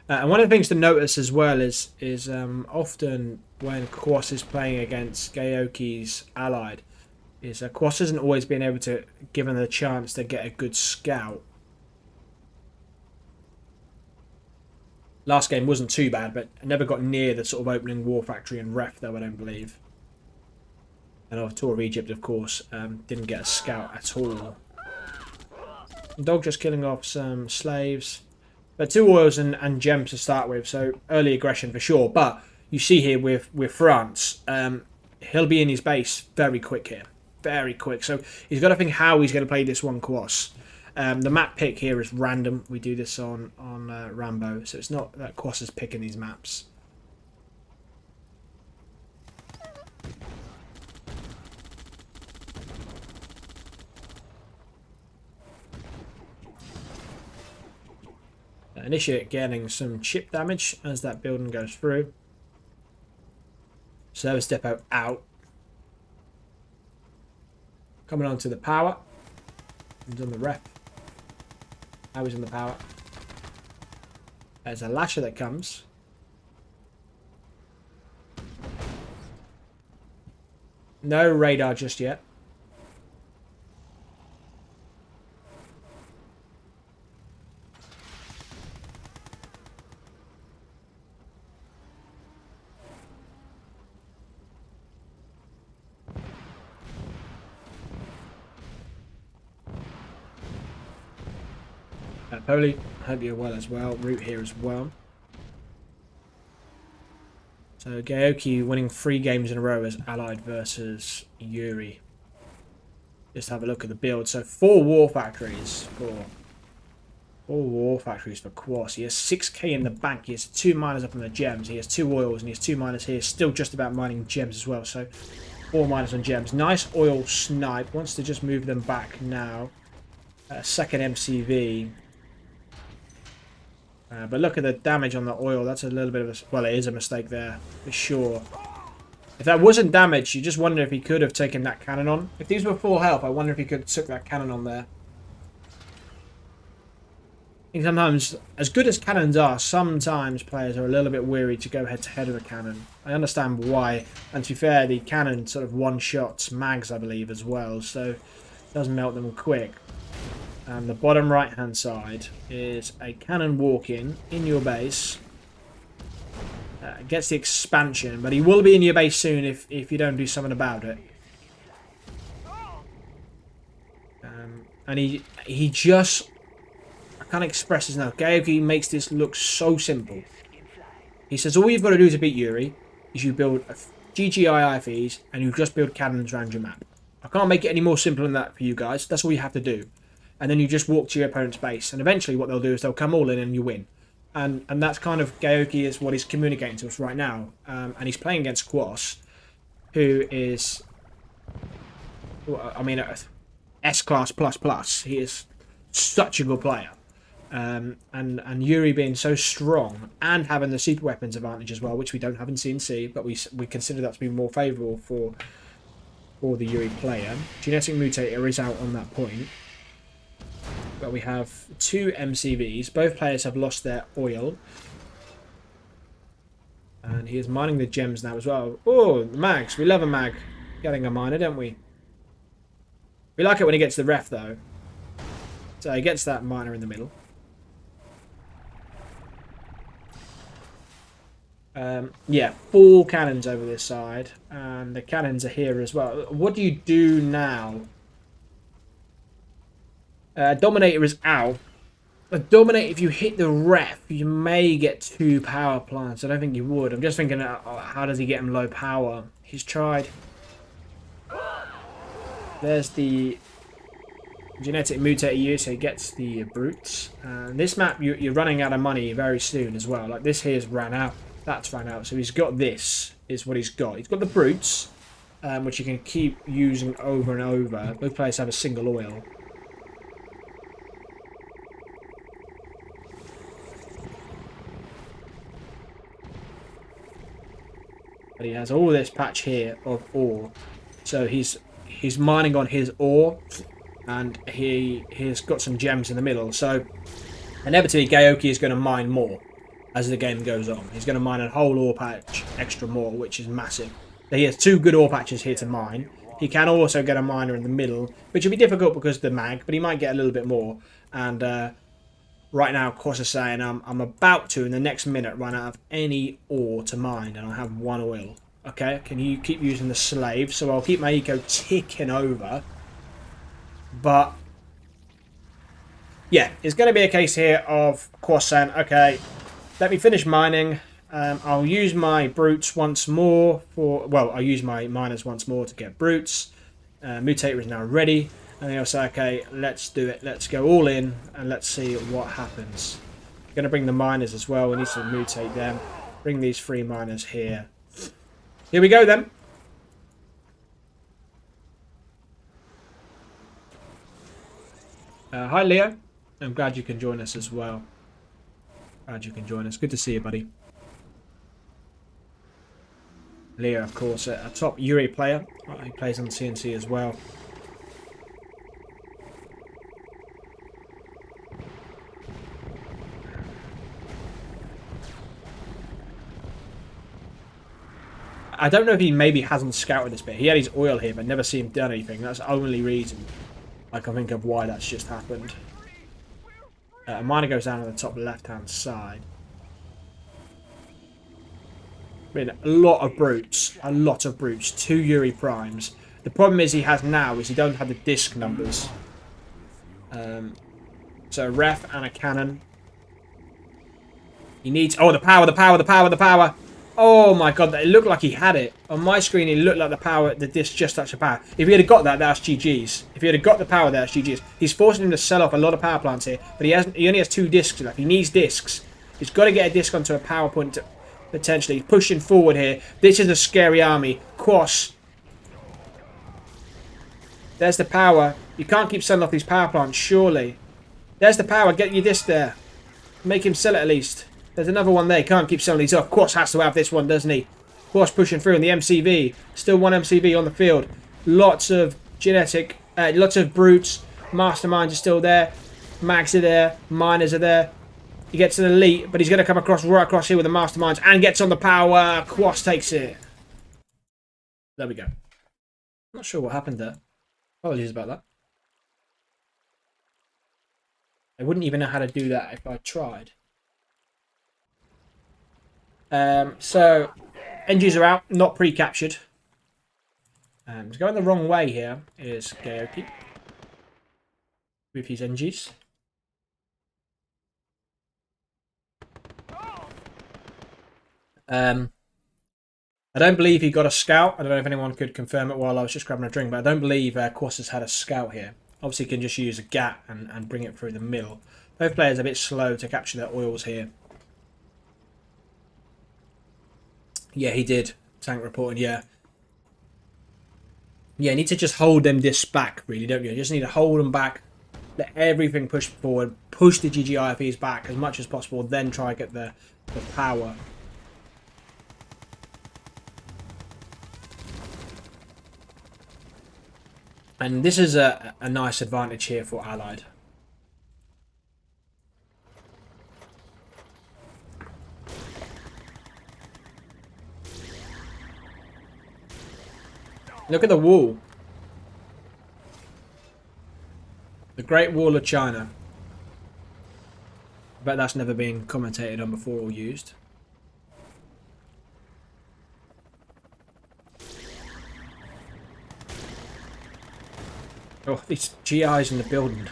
And one of the things to notice as well is often when Kwos is playing against Gaoke's allied, is Kwos hasn't always been able to give him the chance to get a good scout. Last game wasn't too bad, but I never got near the sort of opening War Factory and Ref, though, I don't believe. And on Tour of Egypt, of course, didn't get a scout at all. Dog just killing off some slaves. But 2 oils and gems to start with, so early aggression for sure. But you see here with France, he'll be in his base very quick here. Very quick. So he's got to think how he's going to play this one Kwos. The map pick here is random. We do this on Rambo, so it's not that Kwos is picking these maps. Initiate getting some chip damage as that building goes through. Service depot out. Coming on to the power. He's on the ref. Now he's in the power. There's a lasher that comes. No radar just yet. Poli, hope you're well as well. Root here as well. So Gaoke winning 3 games in a row as allied versus Yuri. Just have a look at the build. So 4 war factories for Kwos. He has 6k in the bank. He has 2 miners up on the gems. He has 2 oils and he has 2 miners here. Still just about mining gems as well. So 4 miners on gems. Nice oil snipe. Wants to just move them back now. Second MCV. But look at the damage on the oil. That's a little bit of a... Well, it is a mistake there, for sure. If that wasn't damage, you just wonder if he could have taken that cannon on. If these were full health, I wonder if he could have took that cannon on there. I think sometimes, as good as cannons are, sometimes players are a little bit weary to go head-to-head with a cannon. I understand why. And to be fair, the cannon sort of one-shots mags, I believe, as well. So it does melt them quick. And the bottom right-hand side is a cannon walk-in in your base. Gets the expansion, but he will be in your base soon if you don't do something about it. And he just... I can't express this now. Gaoke makes this look so simple. He says all you've got to do to beat Yuri is you build GGI IFEs and you just build cannons around your map. I can't make it any more simple than that for you guys. That's all you have to do. And then you just walk to your opponent's base. And eventually what they'll do is they'll come all in and you win. And that's kind of Gaoke is what he's communicating to us right now. And he's playing against Kwos, who is, I mean, S-class plus. He is such a good player. And Yuri being so strong and having the super weapons advantage as well, which we don't have in CNC, but we consider that to be more favourable for the Yuri player. Genetic Mutator is out on that point. But we have 2 MCVs. Both players have lost their oil. And he is mining the gems now as well. Oh, the mags. We love a mag getting a miner, don't we? We like it when he gets the ref, though. So he gets that miner in the middle. Yeah, 4 cannons over this side. And the cannons are here as well. What do you do now? Dominator is out. Dominate, if you hit the ref, you may get 2 power plants. I don't think you would. I'm just thinking, how does he get him low power? He's tried. There's the genetic mutator you, so he gets the brutes. This map, you're running out of money very soon as well. Like, this here's ran out. That's ran out. So he's got this, is what he's got. He's got the brutes, which you can keep using over and over. Both players have a single oil. But he has all this patch here of ore. So he's mining on his ore, and he's got some gems in the middle. So inevitably Gaoke is going to mine more as the game goes on. He's going to mine a whole ore patch extra more, which is massive. So he has 2 good ore patches here to mine. He can also get a miner in the middle, which will be difficult because of the mag, but he might get a little bit more. And right now, Kwos is saying I'm about to, in the next minute, run out of any ore to mine, and I have 1 oil. Okay, can you keep using the slave? So I'll keep my eco ticking over. But yeah, it's going to be a case here of Kwos saying, okay, let me finish mining. I'll use my brutes once more for, well, I'll use my miners once more to get brutes. Mutator is now ready. And then I'll say, okay, let's do it. Let's go all in and let's see what happens. I'm going to bring the miners as well. We need to mutate them. Bring these 3 miners here. Here we go then. Hi Leo. I'm glad you can join us as well. Glad you can join us. Good to see you, buddy. Leo, of course, a top Yuri player. He plays on CNC as well. I don't know if he maybe hasn't scouted this bit. He had his oil here, but never seen him done anything. That's the only reason I can think of why that's just happened. A miner goes down on the top left-hand side. I mean, a lot of brutes. A lot of brutes. 2 Yuri primes. The problem is he has now is he don't have the disc numbers. So a ref and a cannon. He needs... Oh, the power, the power, the power, the power. Oh my god, it looked like he had it. On my screen, it looked like the power, the disc just touched the power. If he had got that, that's GG's. If he had got the power, that's GG's. He's forcing him to sell off a lot of power plants here, but he only has 2 discs left. He needs discs. He's got to get a disc onto a power point, potentially. He's pushing forward here. This is a scary army. Kwos. There's the power. You can't keep selling off these power plants, surely. There's the power. Get your disc there. Make him sell it at least. There's another one there. Can't keep selling these off. Kwos has to have this one, doesn't he? Kwos pushing through in the MCV. Still 1 MCV on the field. Lots of genetic, lots of brutes. Masterminds are still there. Mags are there. Miners are there. He gets an elite, but he's going to come across right across here with the masterminds and gets on the power. Kwos takes it. There we go. Not sure what happened there. Apologies about that. I wouldn't even know how to do that if I tried. So, NGs are out, not pre-captured. He's going the wrong way here, is Gaoke. With his NGs. I don't believe he got a scout. I don't know if anyone could confirm it while I was just grabbing a drink, but I don't believe Kwos has had a scout here. Obviously, he can just use a gap and bring it through the middle. Both players are a bit slow to capture their oils here. Yeah, he did. Tank reporting, yeah. Yeah, you need to just hold them this back, really, don't you? You just need to hold them back, let everything push forward, push the GGIFEs back as much as possible, then try to get the power. And this is a nice advantage here for Allied. Look at the wall. The Great Wall of China. I bet that's never been commentated on before or used. Oh, these GIs in the building.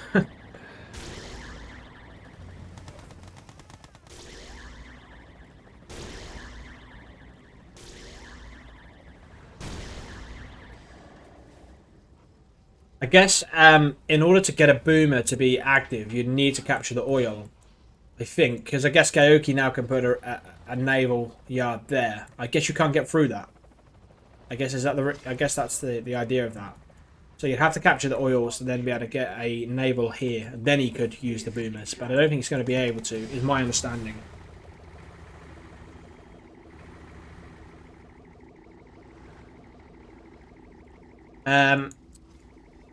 I guess in order to get a boomer to be active, you'd need to capture the oil. I think, because I guess Gaoke now can put a naval yard there. I guess you can't get through that. I guess I guess that's the idea of that. So you'd have to capture the oils to then be able to get a naval here, and then he could use the boomers. But I don't think he's going to be able to, is my understanding.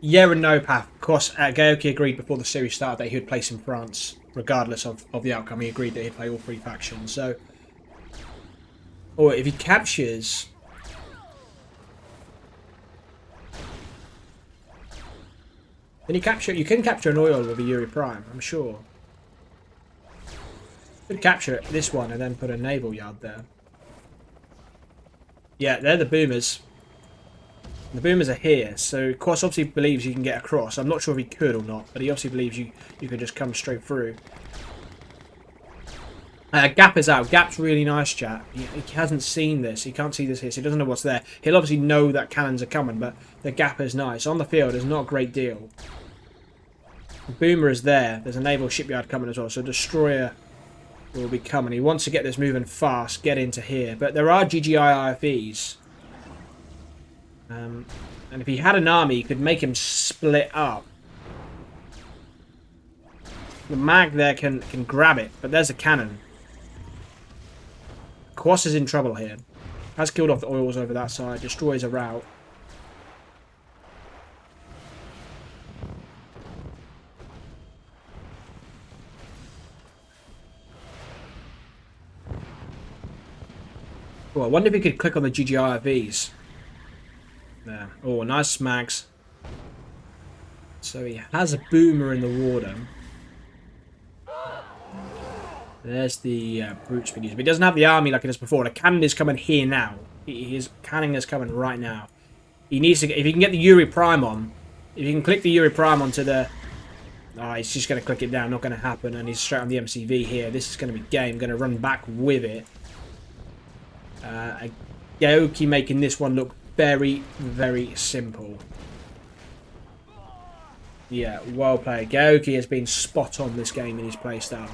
Yeah and no, Path. Of course, Gaoke agreed before the series started that he would place in France, regardless of the outcome. He agreed that he'd play all three factions. So, or if he captures, then you can capture an oil with a Yuri Prime. I'm sure. You could capture this one and then put a naval yard there. Yeah, they're the boomers. The boomers are here, so Kwos obviously believes you can get across. I'm not sure if he could or not, but he obviously believes you could just come straight through. Gap is out. Gap's really nice, chat. He hasn't seen this. He can't see this here, so he doesn't know what's there. He'll obviously know that cannons are coming, but the gap is nice. On the field, there's not a great deal. The boomer is there. There's a naval shipyard coming as well, so destroyer will be coming. He wants to get this moving fast, get into here, but there are GGI IFVs. And if he had an army, he could make him split up. The mag there can grab it, but there's a cannon. Kwos is in trouble here. Has killed off the oils over that side. Destroys a route. Oh, I wonder if he could click on the GGIVs. There. Oh, nice smags. So he has a boomer in the water. There's the brute speed user. But he doesn't have the army like it is before. The cannon is coming here now. His cannon is coming right now. He needs to get, if he can get the Yuri Prime on, if he can click the Yuri Prime onto the... Oh, he's just going to click it down. Not going to happen. And he's straight on the MCV here. This is going to be game. Going to run back with it. Gaoke making this one look very, very simple. Yeah, well played. Gaoke has been spot on this game in his playstyle.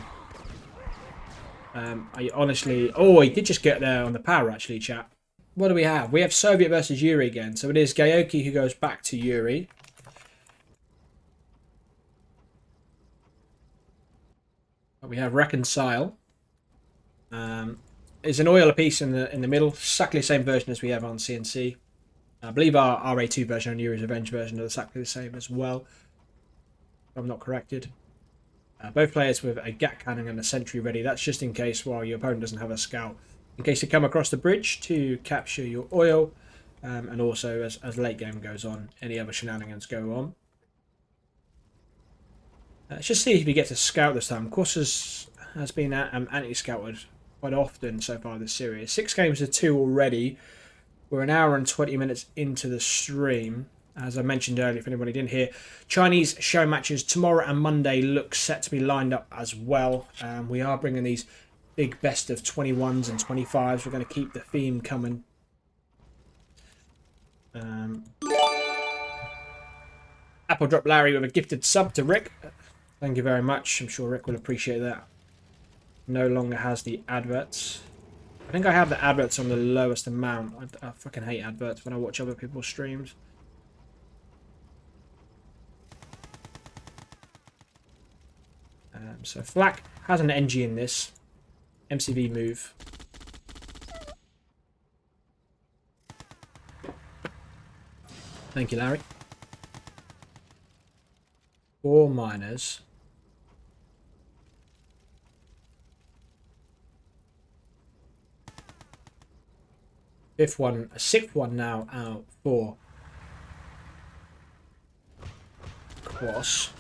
I honestly... Oh, he did just get there on the power, actually, chat. What do we have? We have Soviet versus Yuri again. So it is Gaoke who goes back to Yuri. We have Reconcile. There's an oil apiece in the middle. Exactly the same version as we have on CNC. I believe our RA2 version and Yuri's Revenge version are exactly the same as well. If I'm not corrected. Both players with a Gat cannon and a sentry ready. That's just in case while your opponent doesn't have a scout. In case you come across the bridge to capture your oil. And also as late game goes on, any other shenanigans go on. Let's just see if he gets a scout this time. Kwos has been anti-scouted quite often so far this series. 6 games to 2 already. We're an hour and 20 minutes into the stream. As I mentioned earlier, if anybody didn't hear, Chinese show matches tomorrow and Monday look set to be lined up as well. We are bringing these big best of 21s and 25s. We're going to keep the theme coming. Apple Drop Larry with a gifted sub to Rick. Thank you very much. I'm sure Rick will appreciate that. No longer has the adverts. I think I have the adverts on the lowest amount. I fucking hate adverts when I watch other people's streams. So Flak has an NG in this. MCV move. Thank you, Larry. 4 miners. Fifth one, a 6th one now out for Kwos.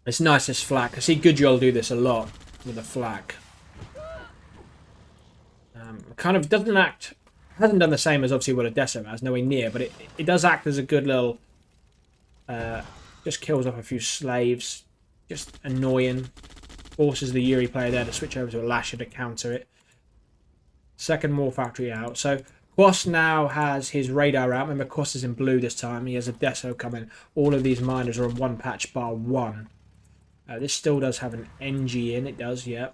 It's nice this flak. I see Goodjol do this a lot with the flak. Kind of doesn't act, hasn't done the same as obviously what Odessa has, nowhere near, but it does act as a good little, just kills off a few slaves, just annoying. Forces the Yuri player there to switch over to a Lasher to counter it. Second War Factory out. So Kwos now has his radar out. Remember, Kwos is in blue this time. He has a Deso coming. All of these miners are on one patch bar one. This still does have an NG in. It does, yeah.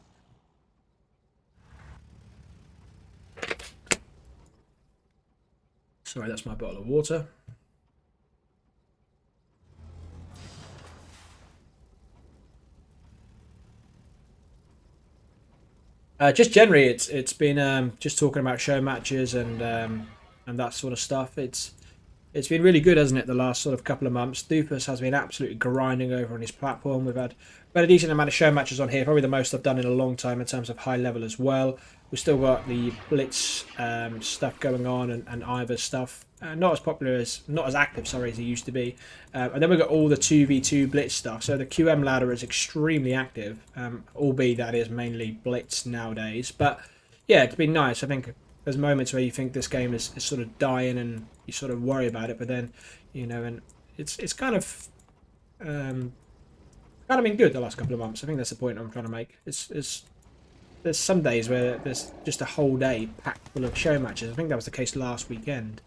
Sorry, that's my bottle of water. Just generally, it's been just talking about show matches and that sort of stuff. It's been really good, hasn't it, the last sort of couple of months. Doofus has been absolutely grinding over on his platform. We've had a decent amount of show matches on here, probably the most I've done in a long time in terms of high level as well. We've still got the Blitz stuff going on and Ivor stuff. Not as popular as, not as active, sorry, as it used to be. And then we've got all the 2v2 Blitz stuff. So the QM ladder is extremely active, albeit that is mainly Blitz nowadays. But yeah, it's been nice. I think there's moments where you think this game is sort of dying and you sort of worry about it, but then, you know, and it's kind of been good the last couple of months. I think that's the point I'm trying to make. There's some days where there's just a whole day packed full of show matches. I think that was the case last weekend.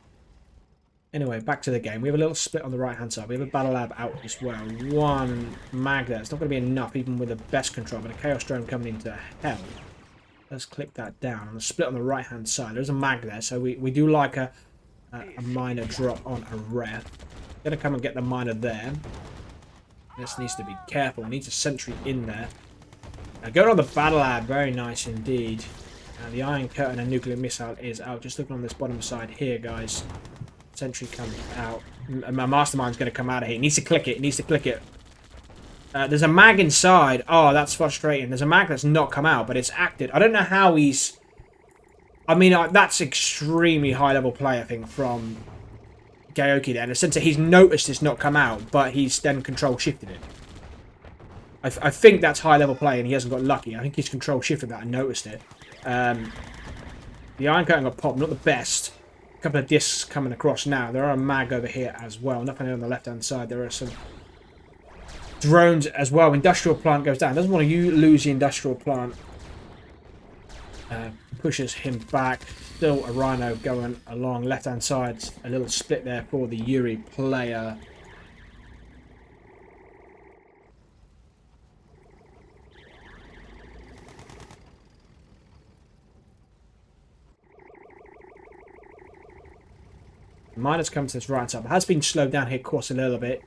Anyway, back to the game. We have a little split on the right-hand side. We have a Battle Lab out as well. One mag there. It's not going to be enough, even with the best control, but a Chaos Drone coming into hell. Let's click that down. On the split on the right-hand side, there's a mag there, so we do like a miner drop on a ref. Going to come and get the miner there. This needs to be careful. Needs a sentry in there. Going on the Battle Lab, very nice indeed. The Iron Curtain and Nuclear Missile is out. Just looking on this bottom side here, guys. Sentry comes out. My Mastermind's going to come out of here. He needs to click it. He needs to click it. There's a mag inside. Oh, that's frustrating. There's a mag that's not come out, but it's acted. I don't know how he's... I mean, that's extremely high-level play, I think, from Gaoke there. In the sense that he's noticed it's not come out, but he's then control-shifted it. I think that's high-level play, and he hasn't got lucky. I think he's control-shifted that and noticed it. The Iron Curtain got popped. Not the best. A couple of discs coming across now. There are a mag over here as well. Nothing on the left-hand side. There are some drones as well. Industrial plant goes down. Doesn't want to lose the industrial plant. Pushes him back. Still a Rhino going along left-hand side. A little split there for the Yuri player. Miners come to this right side. It has been slowed down here, Kwos, a little bit.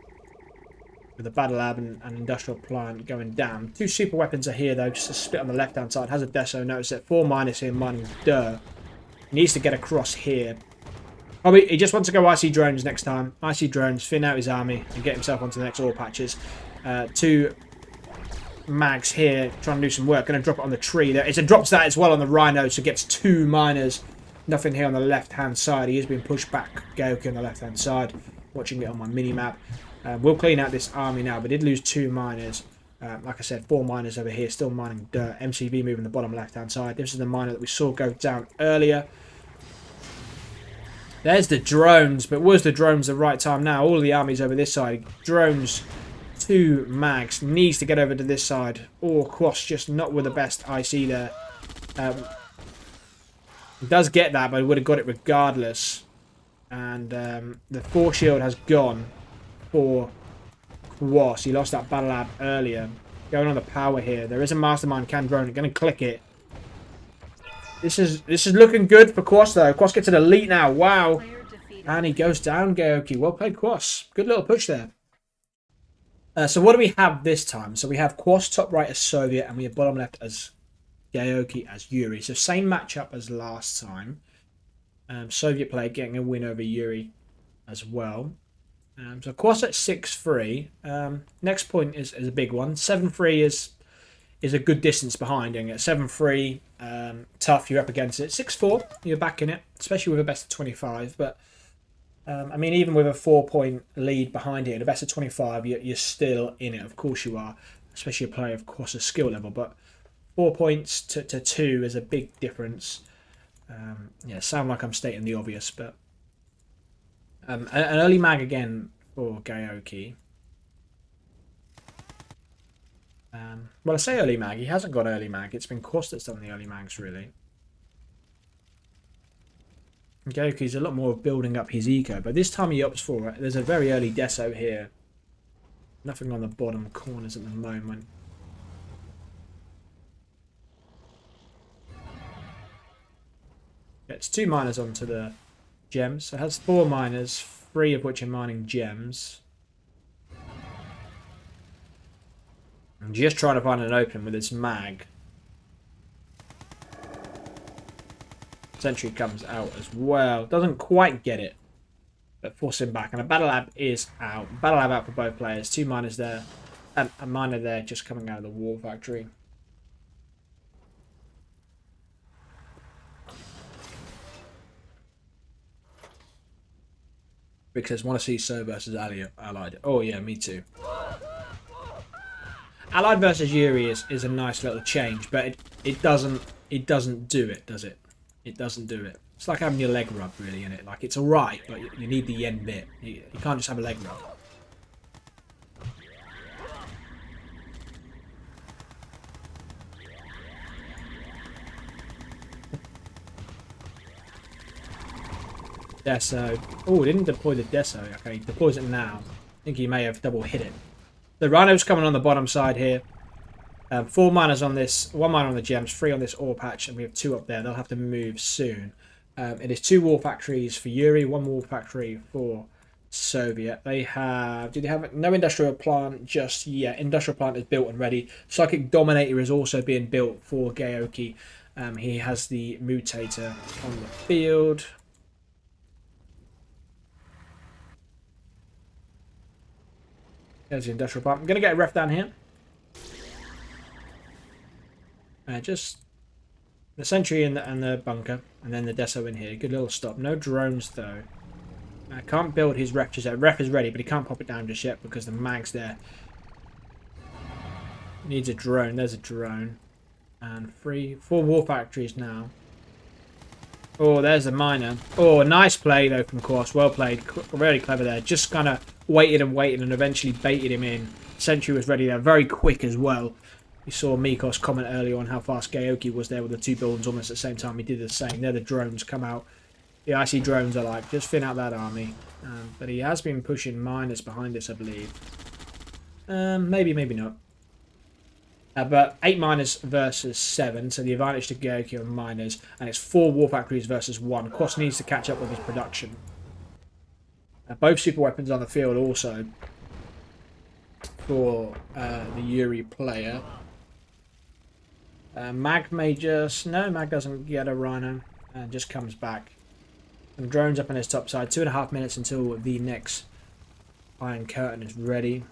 With the Battle Lab and Industrial Plant going down. Two super weapons are here, though. Just a split on the left-hand side. Has a Deso. Notice that 4 miners here mining dirt. Needs to get across here. Probably he just wants to go IC drones next time. IC drones, thin out his army, and get himself onto the next ore patches. 2 mags here, trying to do some work. Going to drop it on the tree. There, it's a drops that as well on the Rhino, so gets 2 miners. Nothing here on the left-hand side. He is being pushed back. Gaoke on the left-hand side. Watching it on my mini-map. We'll clean out this army now, but did lose 2 miners. Like I said, 4 miners over here, still mining dirt. MCV moving the bottom left-hand side. This is the miner that we saw go down earlier. There's the drones, but was the drones the right time now? All of the armies over this side. Drones, 2 mags. Needs to get over to this side. Or Kwos just not with the best IC there. Does get that, but he would have got it regardless. And the 4 shield has gone for Kwos. He lost that Battle Lab earlier. Going on the power here. There is a Mastermind can drone. Going to click it. This is looking good for Kwos, though. Kwos gets an elite now. Wow. And he goes down, Gaoke. Well played, Kwos. Good little push there. So what do we have this time? So we have Kwos top right as Soviet, and we have bottom left as Gaoke as Yuri. So same matchup as last time. Soviet player getting a win over Yuri as well. So Kwos at 6-3. Next point is a big one. 7-3 is a good distance behind. And at 7-3, tough, you're up against it. 6-4, you're back in it, especially with a best of 25. But, I mean, even with a 4-point lead behind it, a best of 25, you're still in it. Of course you are, especially a player of Kwos' skill level. But 4 points to 2 is a big difference. Yeah, sound like I'm stating the obvious, but an early mag again for Gaoke. Well, I say early mag. He hasn't got early mag. It's been Kwos that's done the early mags, really. Gaoke's a lot more of building up his eco, but this time he opts for it. There's a very early deso here. Nothing on the bottom corners at the moment. Gets 2 miners onto the gems. So it has 4 miners, 3 of which are mining gems. I'm just trying to find an opening with this mag. Sentry comes out as well. Doesn't quite get it, but force him back. And a battle lab is out. Battle lab out for both players. 2 miners there. And a miner there just coming out of the war factory. Because I want to see So versus Allied. Oh yeah, me too. Allied versus Yuri is a nice little change, but it doesn't do it, does it? It doesn't do it. It's like having your leg rub, really, isn't it? Like, it's alright, but you need the end bit. You can't just have a leg rub. Deso. Oh, didn't deploy the Deso. Okay, he deploys it now. I think he may have double hit it. The Rhino's coming on the bottom side here. 4 miners on this, 1 miner on the gems, 3 on this ore patch, and we have 2 up there. They'll have to move soon. It is 2 war factories for Yuri, 1 war factory for Soviet. They have, do they have no industrial plant just yet? Industrial plant is built and ready. Psychic Dominator is also being built for Gaoke. He has the mutator on the field. There's the industrial plant. I'm going to get a ref down here. Just the sentry and the bunker, and then the deso in here. Good little stop. No drones though. I can't build his ref just yet. Ref is ready, but he can't pop it down just yet because the mag's there. Needs a drone. There's a drone. And 4 war factories now. Oh, there's the miner. Oh, nice play though from Kwos. Well played. Very clever there. Just kind of waited and eventually baited him in. Sentry was ready there. Very quick as well. We saw Mikos comment earlier on how fast Gaoke was there with the 2 buildings almost at the same time. He did the same. There the drones come out. The icy drones are like, just thin out that army. But he has been pushing miners behind us, I believe. Maybe, maybe not. But 8 miners versus 7, so the advantage to Gaoke on miners. And it's 4 war factories versus 1. Kwos needs to catch up with his production. Both super weapons on the field also for the Yuri player. Mag may just... No, Mag doesn't get a Rhino. And just comes back. Some drones up on his top side. 2.5 minutes until the next Iron Curtain is ready.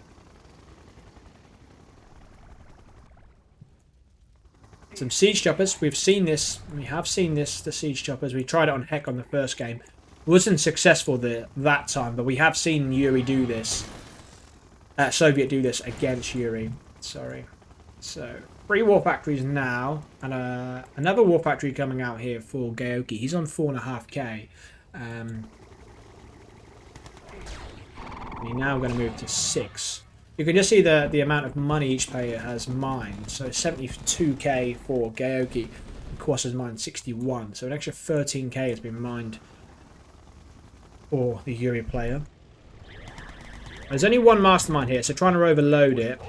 Some siege choppers. We've seen this. We have seen this, the siege choppers. We tried it on Heck on the first game. Wasn't successful that time, but we have seen Yuri do this. Soviet do this against Yuri. Sorry. So, 3 war factories now. And another war factory coming out here for Gaoke. He's on 4.5k. We're now going to move to 6. You can just see the amount of money each player has mined. So 72k for Gaoke. Kwos has mined 61. So an extra 13k has been mined for the Yuri player. There's only 1 mastermind here, so trying to overload it.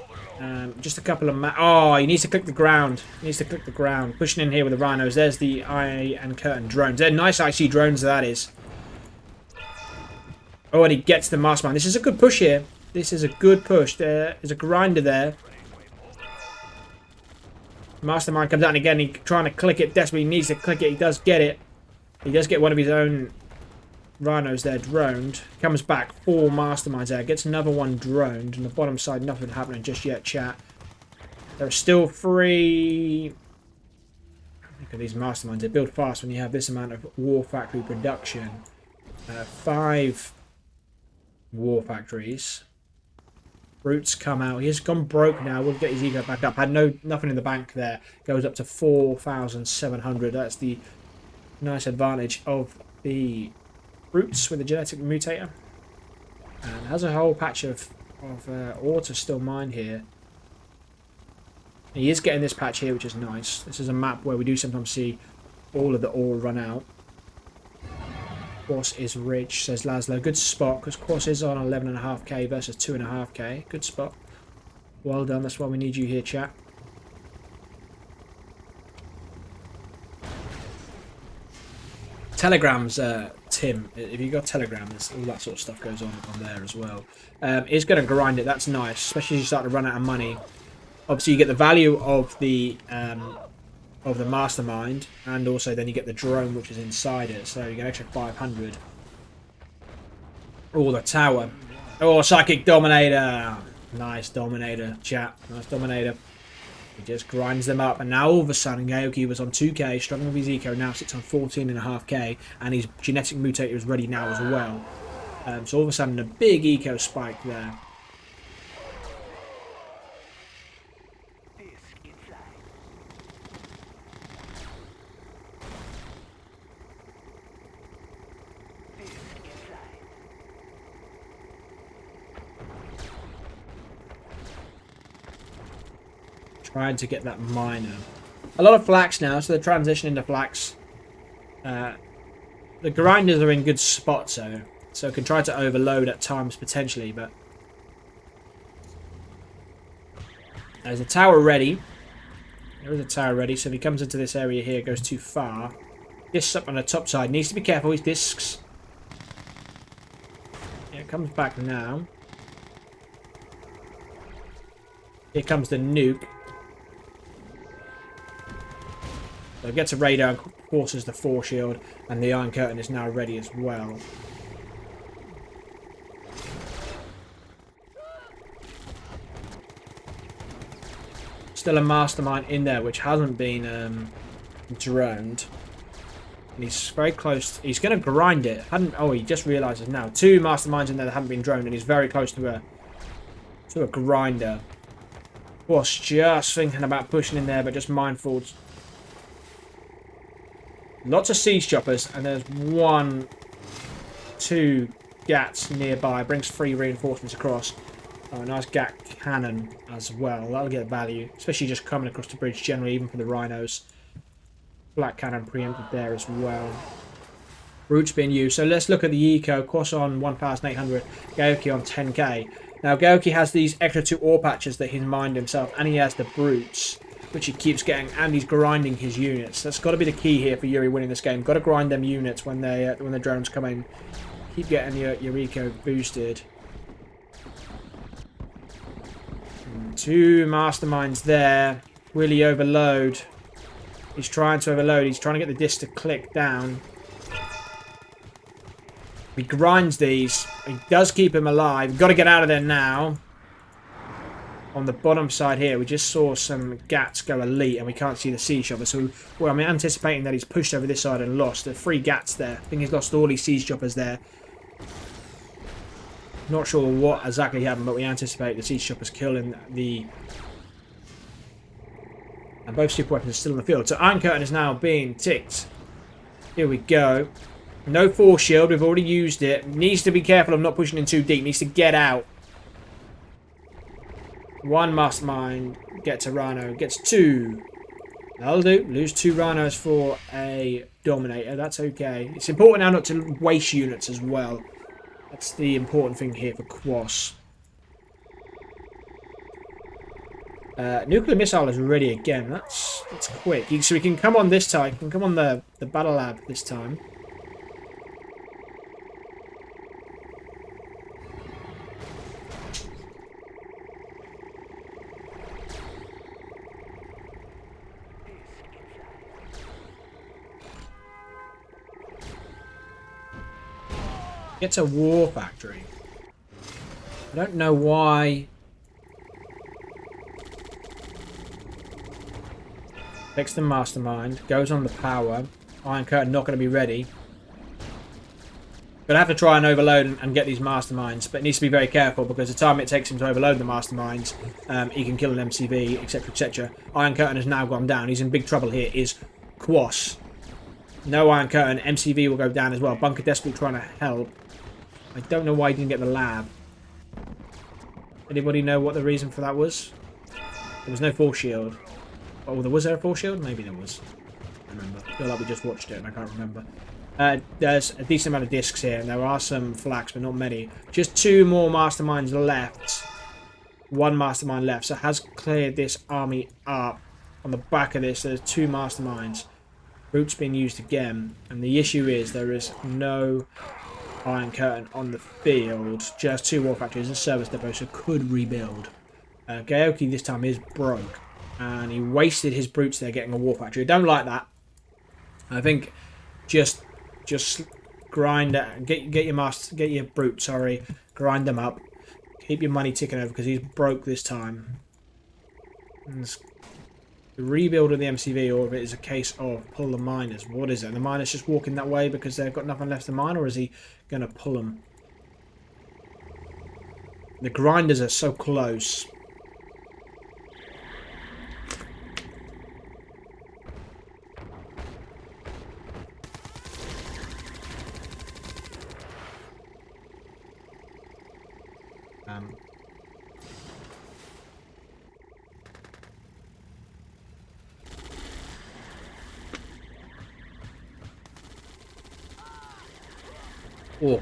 Just a couple of... Oh, he needs to click the ground. He needs to click the ground. Pushing in here with the rhinos. There's the Iron Curtain drones. They're nice IC drones, that is. Oh, and he gets the mastermind. This is a good push here. This is a good push. There is a grinder there. Mastermind comes out, and again, he's trying to click it. Desperately needs to click it. He does get it. He does get one of his own rhinos there droned. Comes back. 4 masterminds there. Gets another one droned. On the bottom side, nothing happening just yet, chat. There are still 3... Look at these masterminds. They build fast when you have this amount of war factory production. 5 war factories. Brutes come out. He's gone broke now. We'll get his ego back up. Had nothing in the bank there. Goes up to 4,700. That's the nice advantage of the Brutes with the genetic mutator. And has a whole patch of ore to still mine here. He is getting this patch here, which is nice. This is a map where we do sometimes see all of the ore run out. Kwos is rich, says Laszlo. Good spot, because Kwos is on 11.5k versus 2.5k. Good spot. Well done, that's why we need you here, chat. Telegrams, Tim. If you got Telegrams, all that sort of stuff goes on there as well. It's going to grind it. That's nice, especially as you start to run out of money. Obviously, you get the value of the mastermind, and also then you get the drone which is inside it. So you get an extra 500. Oh, the tower. Oh, psychic dominator. Nice dominator, chat. Nice dominator. He just grinds them up, and now all of a sudden Gaoke was on 2k, struggling with his eco, now sits on 14.5k, and his genetic mutator is ready now as well. So all of a sudden a big eco spike there. Trying to get that miner. A lot of flax now, so they're transitioning to flax. The grinders are in good spots, so can try to overload at times potentially, but there's a tower ready. There is a tower ready, so if he comes into this area here, it goes too far. Discs up on the top side. Needs to be careful, his discs. Yeah, it comes back now. Here comes the nuke. So it gets a radar and forces the 4 shield, and the Iron Curtain is now ready as well. Still a mastermind in there which hasn't been droned. And he's very close. He's going to grind it. Oh, he just realises now. 2 masterminds in there that haven't been droned, and he's very close to a grinder. Kwos just thinking about pushing in there, but just mindful. Lots of siege choppers, and there's 1, 2 gats nearby. Brings 3 reinforcements across. Oh, a nice gat cannon as well. That'll get value, especially just coming across the bridge generally, even for the rhinos. Black cannon preempted there as well. Routes being used. So let's look at the eco. Kwos on 1,800. Gaoke on 10k. Now Gaoke has these extra 2 ore patches that he's mined himself, and he has the brutes, which he keeps getting, and he's grinding his units. That's got to be the key here for Yuri winning this game. Got to grind them units when the drones come in. Keep getting your eco boosted. 2 masterminds there. Will he overload? He's trying to overload. He's trying to get the disc to click down. He grinds these. He does keep him alive. Got to get out of there now. On the bottom side here, we just saw some gats go elite, and we can't see the siege chopper. So, well, I'm anticipating that he's pushed over this side and lost. There are 3 gats there. I think he's lost all his siege choppers there. Not sure what exactly happened, but we anticipate the siege choppers killing the... And both super weapons are still in the field. So Iron Curtain is now being ticked. Here we go. No force shield. We've already used it. Needs to be careful of not pushing in too deep. Needs to get out. 1 mastermind. Gets a rhino. Gets 2. That'll do. Lose 2 rhinos for a dominator. That's okay. It's important now not to waste units as well. That's the important thing here for Kwos. Nuclear missile is ready again. That's quick. So we can come on this time. He can come on the battle lab this time. Gets a war factory. I don't know why. Takes the mastermind. Goes on the power. Iron Curtain not going to be ready. Gonna have to try and overload and get these masterminds, but it needs to be very careful because the time it takes him to overload the masterminds, he can kill an MCV, etc, etc. Iron Curtain has now gone down. He's in big trouble here. Is Kwos. No Iron Curtain. MCV will go down as well. Bunker desperately trying to help. I don't know why he didn't get the lab. Anybody know what the reason for that was? There was no force shield. Oh, was there a force shield? Maybe there was. I remember. I feel like we just watched it and I can't remember. There's a decent amount of discs here, and there are some flags, but not many. Just 2 more masterminds left. 1 mastermind left, so it has cleared this army up. On the back of this, there's 2 masterminds. Brutes being used again, and the issue is there is no Iron Curtain on the field. Just 2 war factories and service depots, so could rebuild. Gaoke this time is broke, and he wasted his brutes there getting a war factory. I don't like that. I think just grind it, get your brute, sorry, grind them up. Keep your money ticking over because he's broke this time. And the rebuild of the MCV, or if it is a case of pull the miners. What is it? The miners just walking that way because they've got nothing left to mine, or is he going to pull them? The grinders are so close.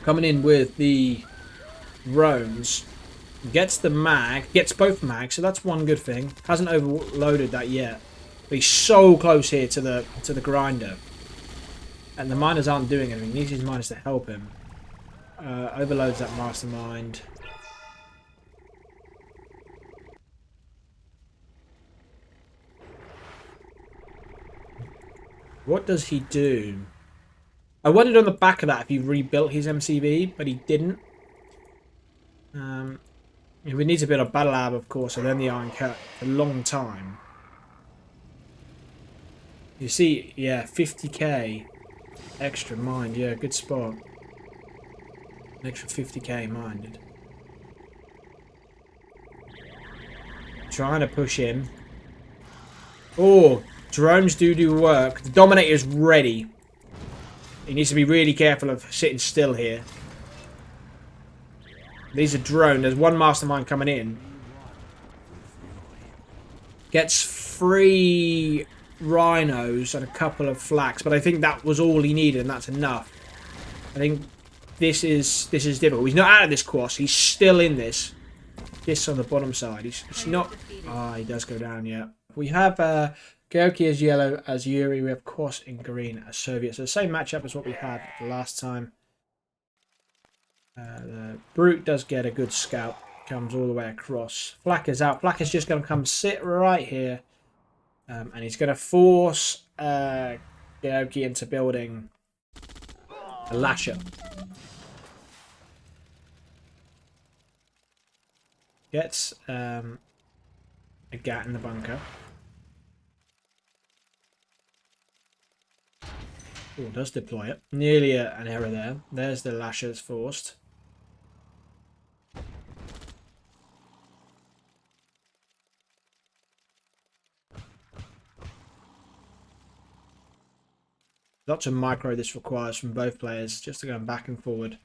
Coming in with the drones, gets the mag, gets both mags, so that's one good thing. Hasn't overloaded that yet, but he's so close here to the grinder, and the miners aren't doing anything. He needs his miners to help him. Overloads that mastermind. What does he do? I wondered on the back of that if he rebuilt his MCV, but he didn't. We need to build a battle lab, of course, and then the Iron Cut for a long time. You see, yeah, 50k extra mined. Yeah, good spot. An extra 50k minded. Trying to push in. Oh, drones do work. The Dominator's ready. He needs to be really careful of sitting still here. These are drone. There's 1 mastermind coming in. Gets 3 rhinos and a couple of flaks, but I think that was all he needed, and that's enough. I think this is difficult. He's not out of this Kwos. He's still in this. This on the bottom side. He's not. Ah, he does go down. Yeah. We have Gaoke as yellow as Yuri. We have Kwos in green as Soviet. So the same matchup as what we had last time. The Brute does get a good scout. Comes all the way across. Flak is out. Flak is just going to come sit right here. And he's going to force Gaoke into building a lasher. Gets a gat in the bunker. Oh, does deploy it. Nearly an error there. There's the lashers forced. Lots of micro this requires from both players, just to go back and forward.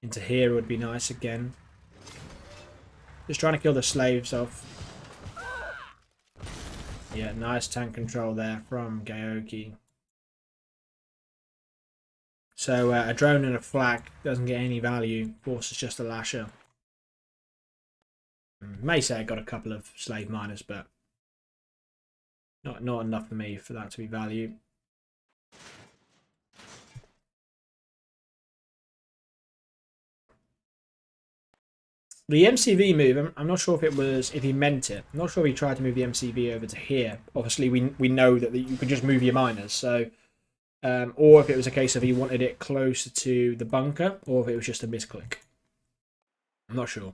Into here would be nice again. Just trying to kill the slaves off. Yeah, nice tank control there from Gaoke. So a drone and a flak doesn't get any value. Forces just a lasher. May say I got a couple of slave miners, but not enough for me for that to be value. The MCV move, I'm not sure if he meant it. I'm not sure if he tried to move the MCV over to here. Obviously, we know that you can just move your miners, so or if it was a case of he wanted it closer to the bunker, or if it was just a misclick. I'm not sure.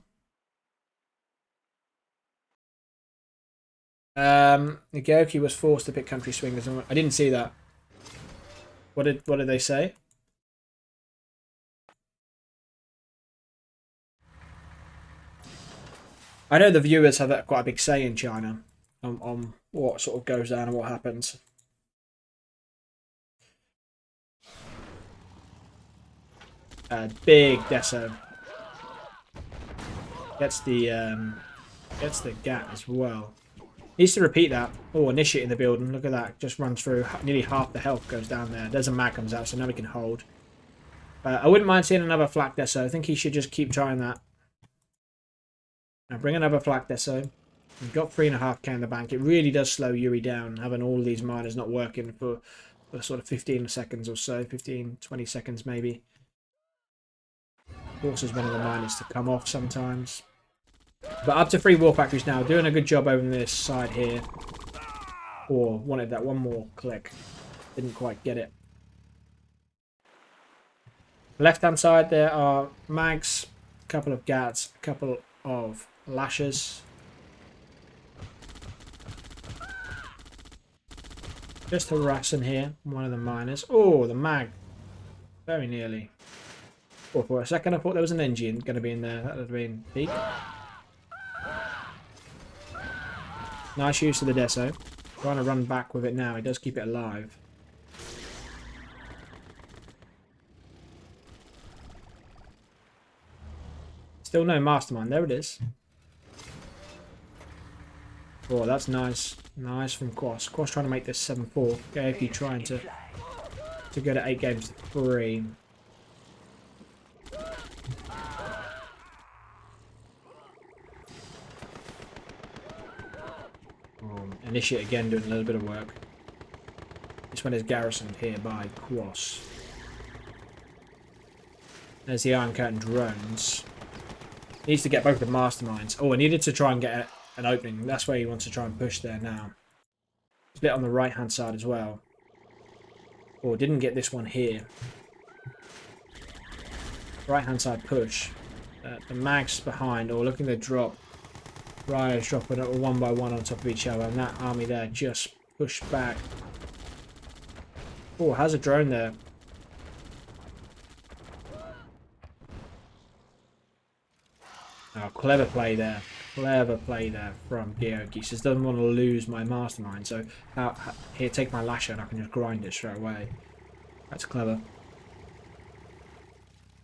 Gaoke was forced to pick country swingers. I didn't see that. What did they say? I know the viewers have quite a big say in China on what sort of goes down and what happens. Big Deso gets the gat as well. Needs to repeat that. Oh, initiate in the building. Look at that. Just runs through. Nearly half the health goes down there. There's a mag comes out, so now we can hold. I wouldn't mind seeing another flak deso. I think he should just keep trying that. Now bring another flak deso. We've got 3.5k in the bank. It really does slow Yuri down, having all these miners not working for sort of 15 seconds or so. 15, 20 seconds maybe. Forces one of the miners to come off sometimes. But up to 3 war factories now. Doing a good job over this side here. Or wanted that one more click. Didn't quite get it. Left hand side there are mags, a couple of gats, a couple of lashes. Just harassing here, one of the miners. Oh, the mag. Very nearly. Oh, for a second I thought there was an engine going to be in there. That would have been peak. Nice use of the deso. Trying to run back with it now. He does keep it alive. Still no mastermind. There it is. Oh, that's nice. Nice from Kwos. Kwos trying to make this 7-4. Gaoke trying to go to 8 games to 3. Initiate again, doing a little bit of work. This one is garrisoned here by Kwos. There's the Iron Curtain drones. Needs to get both the masterminds. Oh, I needed to try and get an opening. That's where he wants to try and push there now. Split on the right hand side as well. Oh, didn't get this one here. Right hand side push. The mags behind. Oh, looking to drop. Rio's dropping it one by one on top of each other. And that army there just pushed back. Oh, has a drone there. Oh, clever play there. Clever play there from Gaoke. He says, doesn't want to lose my mastermind. So, here, take my lasher and I can just grind it straight away. That's clever.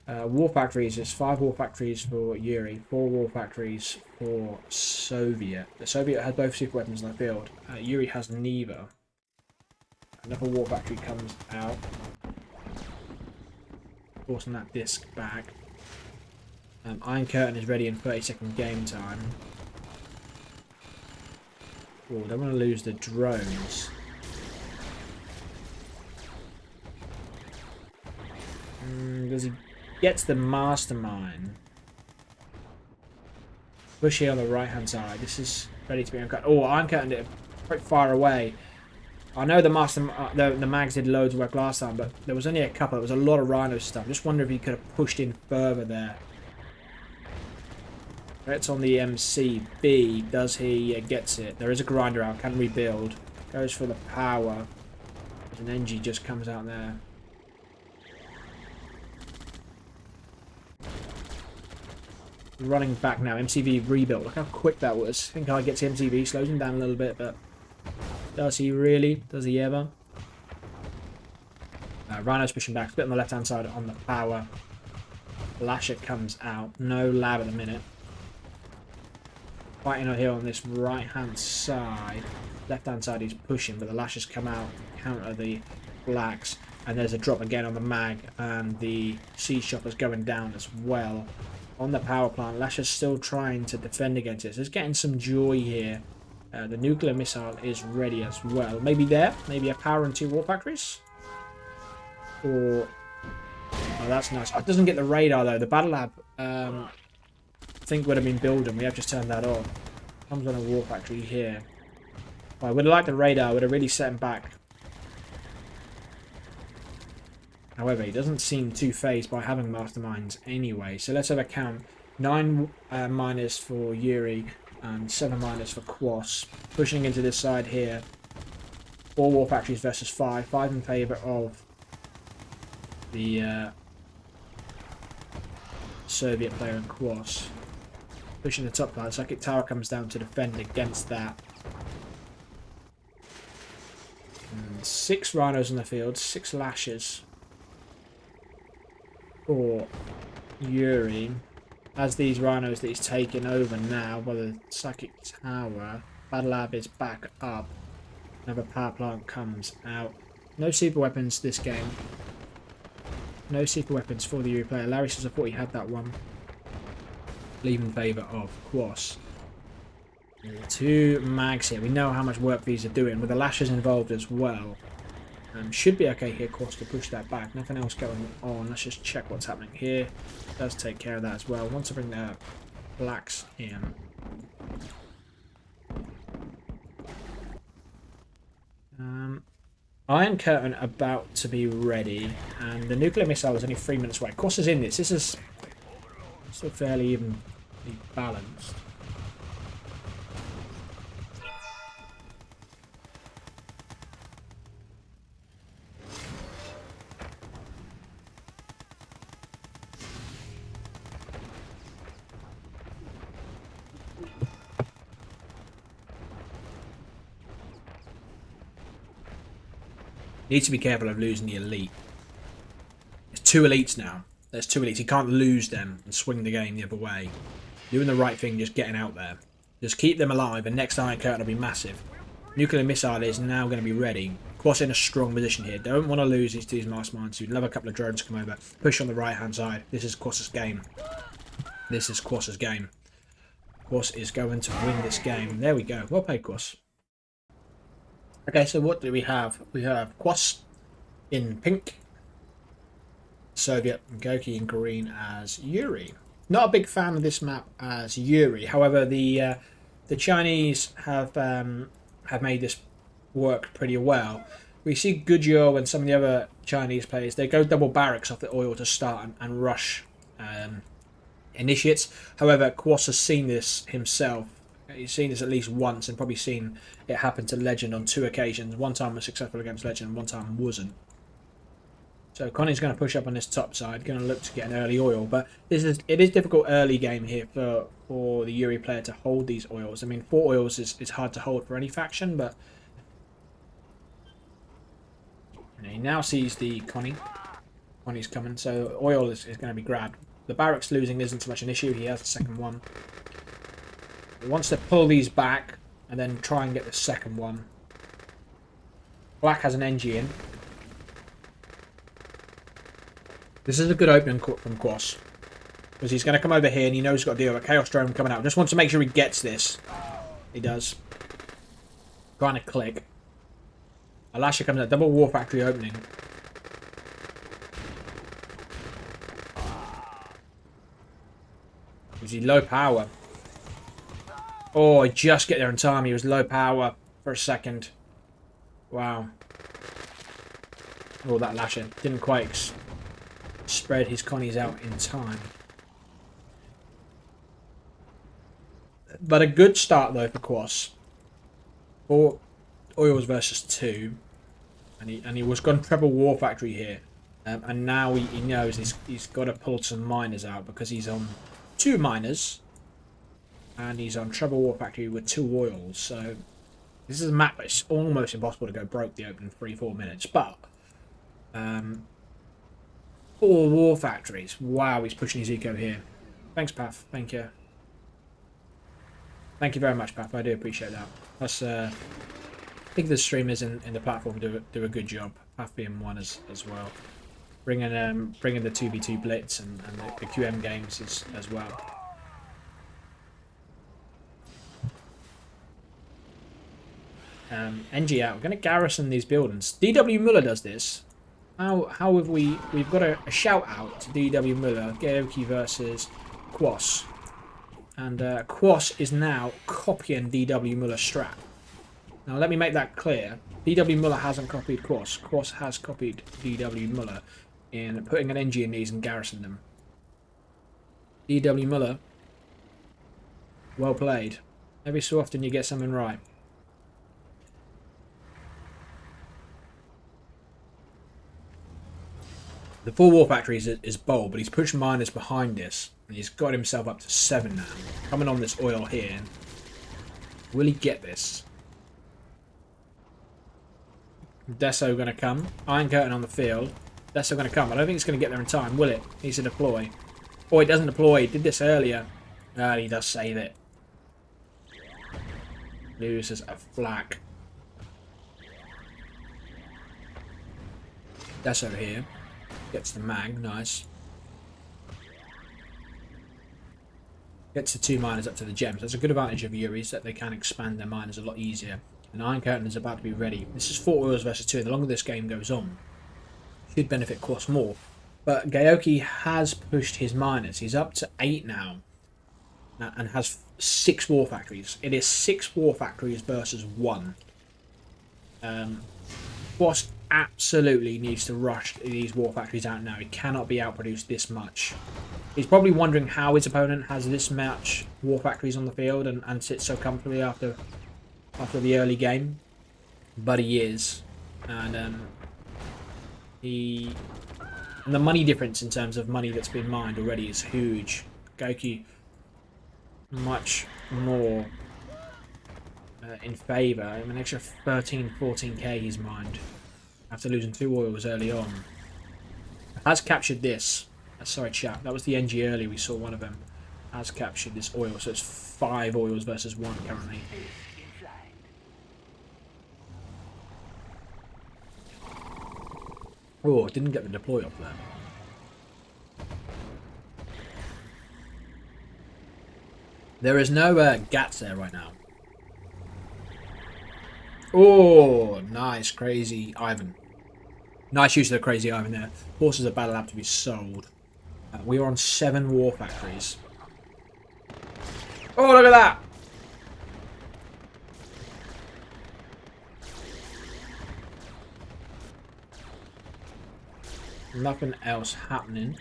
War factories. There's 5 war factories for Yuri. 4 war factories for Soviet. The Soviet had both super weapons in the field. Yuri has neither. Another war factory comes out. Forcing that disc back. Iron Curtain is ready in 30-second game time. Oh, don't want to lose the drones. Does he gets the mastermind? Push here on the right hand side. This is ready to be uncut. Oh, Iron Curtain it quite far away. I know the the mags did loads of work last time, but there was only a couple. There was a lot of Rhino stuff. Just wonder if he could have pushed in further there. It's on the MCB. Does he? Gets it. There is a grinder out. Can rebuild. Goes for the power. An NG just comes out there. Running back now. MCV rebuilt. Look how quick that was. I think I gets MCV. Slows him down a little bit, but does he really? Does he ever? Rhino's pushing back. Split on the left-hand side on the power. Lasher comes out. No lab at the minute. Fighting here on this right-hand side. Left-hand side he's pushing, but the Lashers come out to counter the blacks. And there's a drop again on the mag, and the Siege Chopper's going down as well. On the power plant, Lasher's still trying to defend against it. So it's getting some joy here. The nuclear missile is ready as well. Maybe there. Maybe a power and 2 war factories. Or... oh, that's nice. It doesn't get the radar, though. The battle lab... I think would have been building. We have just turned that off. Comes on a war factory here. I would have liked the radar. Would have really set him back. However, he doesn't seem too phased by having masterminds anyway. So let's have a count. 9 miners for Yuri and 7 miners for Kwos. Pushing into this side here. 4 war factories versus 5. 5 in favour of the Soviet player in Kwos. Pushing the top line. Psychic Tower comes down to defend against that. And 6 rhinos in the field. 6 lashes for Yuri. As these rhinos that he's taken over now by the Psychic Tower. Battle Lab is back up. Another power plant comes out. No super weapons this game. No super weapons for the Yuri player. Larry says I thought he had that one. Leave in favour of Kwos. 2 mags here. We know how much work these are doing with the lashes involved as well. Should be okay here, Kwos, to push that back. Nothing else going on. Let's just check what's happening here. Does take care of that as well. Once I bring the blacks in. Iron Curtain about to be ready, and the nuclear missile is only 3 minutes away. Kwos is in this. This is still fairly evenly balanced. Need to be careful of losing the elite. There's 2 elites now. There's 2 elites. You can't lose them and swing the game the other way. Doing the right thing, just getting out there. Just keep them alive, and next Iron Curtain will be massive. Nuclear missile is now going to be ready. Kwos in a strong position here. Don't want to lose these masterminds. We'd love a couple of drones to come over. Push on the right-hand side. This is Kwos's game. This is Kwos's game. Kwos is going to win this game. There we go. Well played, Kwos. Okay, so what do we have? We have Kwos in pink, Soviet and Gaoke in green as Yuri. Not a big fan of this map as Yuri. However, the Chinese have made this work pretty well. We see Gujio and some of the other Chinese players. They go double barracks off the oil to start and rush initiates. However, Kwos has seen this himself. He's seen this at least once and probably seen it happen to Legend on 2 occasions. One time was successful against Legend and one time wasn't. So Connie's going to push up on this top side, going to look to get an early oil. But it is difficult early game here for the Yuri player to hold these oils. I mean, 4 oils is hard to hold for any faction, but he now sees the Connie. Connie's coming, so oil is going to be grabbed. The barracks losing isn't so much an issue. He has the second one. He wants to pull these back and then try and get the second one. Black has an NG in. This is a good opening from Kwos, because he's going to come over here and he knows he's got to deal with a Chaos Drone coming out. Just wants to make sure he gets this. He does. Trying to click. Alasha comes out. Double War Factory opening. Is he low power? Oh, I just get there in time. He was low power for a second. Wow. Oh, that lashing. Didn't quite spread his Connies out in time. But a good start, though, for Kwos. 4 oils versus 2. And he was gone treble War Factory here. And now he knows he's got to pull some miners out, because he's on 2 miners. And he's on treble War Factory with 2 oils. So this is a map that's almost impossible to go broke the opening 3-4 minutes. But 4 War Factories. Wow, he's pushing his eco here. Thanks, Path. Thank you. Thank you very much, Path. I do appreciate that. That's I think the streamers in the platform do a good job. Path being one as well. Bringing the 2v2 blitz and the QM games as well. NG out. We're going to garrison these buildings. DW Muller does this. How have we've got a shout out to DW Muller. Gaoke versus Kwos. And Kwos is now copying DW Muller's strat. Now let me make that clear. DW Muller hasn't copied Kwos. Kwos has copied DW Muller in putting an NG in these and garrisoning them. DW Muller, well played. Every so often you get something right. The 4 War Factories is bold, but he's pushed miners behind this. And he's got himself up to 7 now. Coming on this oil here. Will he get this? Deso going to come. Iron Curtain on the field. Deso going to come. I don't think it's going to get there in time, will it? Needs to deploy. Oh, it doesn't deploy. He did this earlier. He does save it. Loses a flak. That's over here. Gets the mag, nice. Gets the 2 miners up to the gems. That's a good advantage of Yuri's, that they can expand their miners a lot easier. And Iron Curtain is about to be ready. This is 4 oils versus 2, and the longer this game goes on, should benefit Kwos more. But Gaoke has pushed his miners. He's up to 8 now. And has 6 war factories. It is 6 war factories versus 1. Kwos absolutely needs to rush these war factories out now. He cannot be outproduced this much. He's probably wondering how his opponent has this much war factories on the field and sits so comfortably after the early game. But he is. And the money difference in terms of money that's been mined already is huge. Gaoke much more in favour. I mean, an extra 13-14k he's mined after losing 2 oils early on. Has captured this. Sorry, chat. That was the NG early. We saw one of them. Has captured this oil, so it's 5 oils versus 1 currently. Oh, didn't get the deploy off there. There is no gats there right now. Oh, nice, crazy Ivan. Nice use of the crazy Ivan there. Horses of battle have to be sold. We are on 7 war factories. Oh, look at that! Nothing else happening.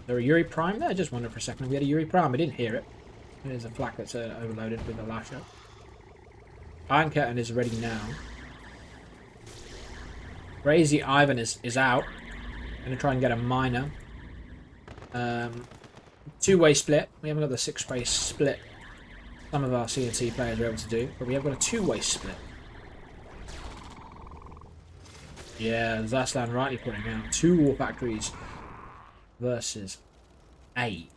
There a Yuri Prime there? I just wondered for a second if we had a Yuri Prime. I didn't hear it. There's a flak that's overloaded with a lasher. Iron Curtain is ready now. Crazy Ivan is out. Gonna try and get a miner. 2-way split. We haven't got the 6-way split some of our CNC players are able to do, but we have got a 2-way split. Yeah, Zaslan rightly putting out 2 war factories versus 8.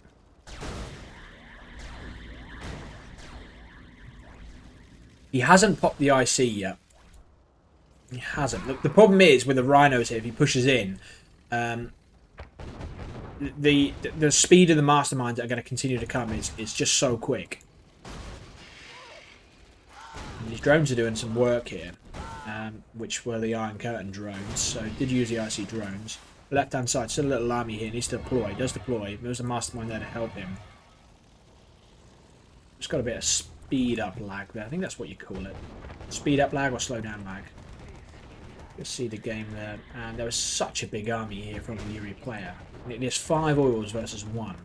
He hasn't popped the IC yet. He hasn't. Look, the problem is with the rhinos here, if he pushes in, the speed of the masterminds that are going to continue to come is just so quick. And these drones are doing some work here, which were the Iron Curtain drones. So he did use the IC drones. Left hand side, still a little army here. Needs to deploy. Does deploy. There's a mastermind there to help him. Just got a bit of speed up lag there. I think that's what you call it. Speed up lag or slow down lag. You'll see the game there. And there was such a big army here from the Yuri player. It is 5 oils versus 1.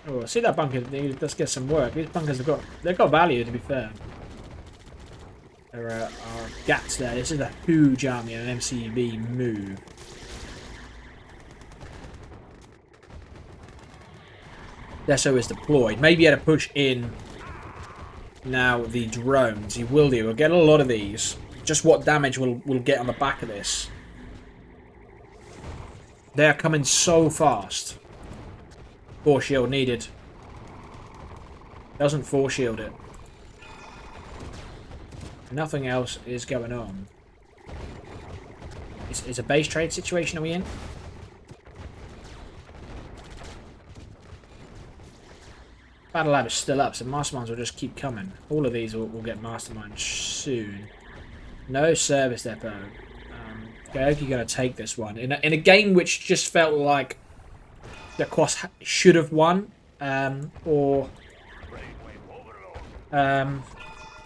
Oh, see that bunker? Let's get some work. These bunkers they've got value, to be fair. There are gats there. This is a huge army and an MCB move. Deso is deployed. Maybe he had to push in now the drones. He will do. We'll get a lot of these. Just what damage we'll get on the back of this. They are coming so fast. Force shield needed. Doesn't force shield it. Nothing else is going on. It's a base trade situation, are we in? Battle Lab is still up, so Masterminds will just keep coming. All of these will get Masterminds soon. No service depot. Gaoke going to take this one. In a game which just felt like the Kwos should have won. I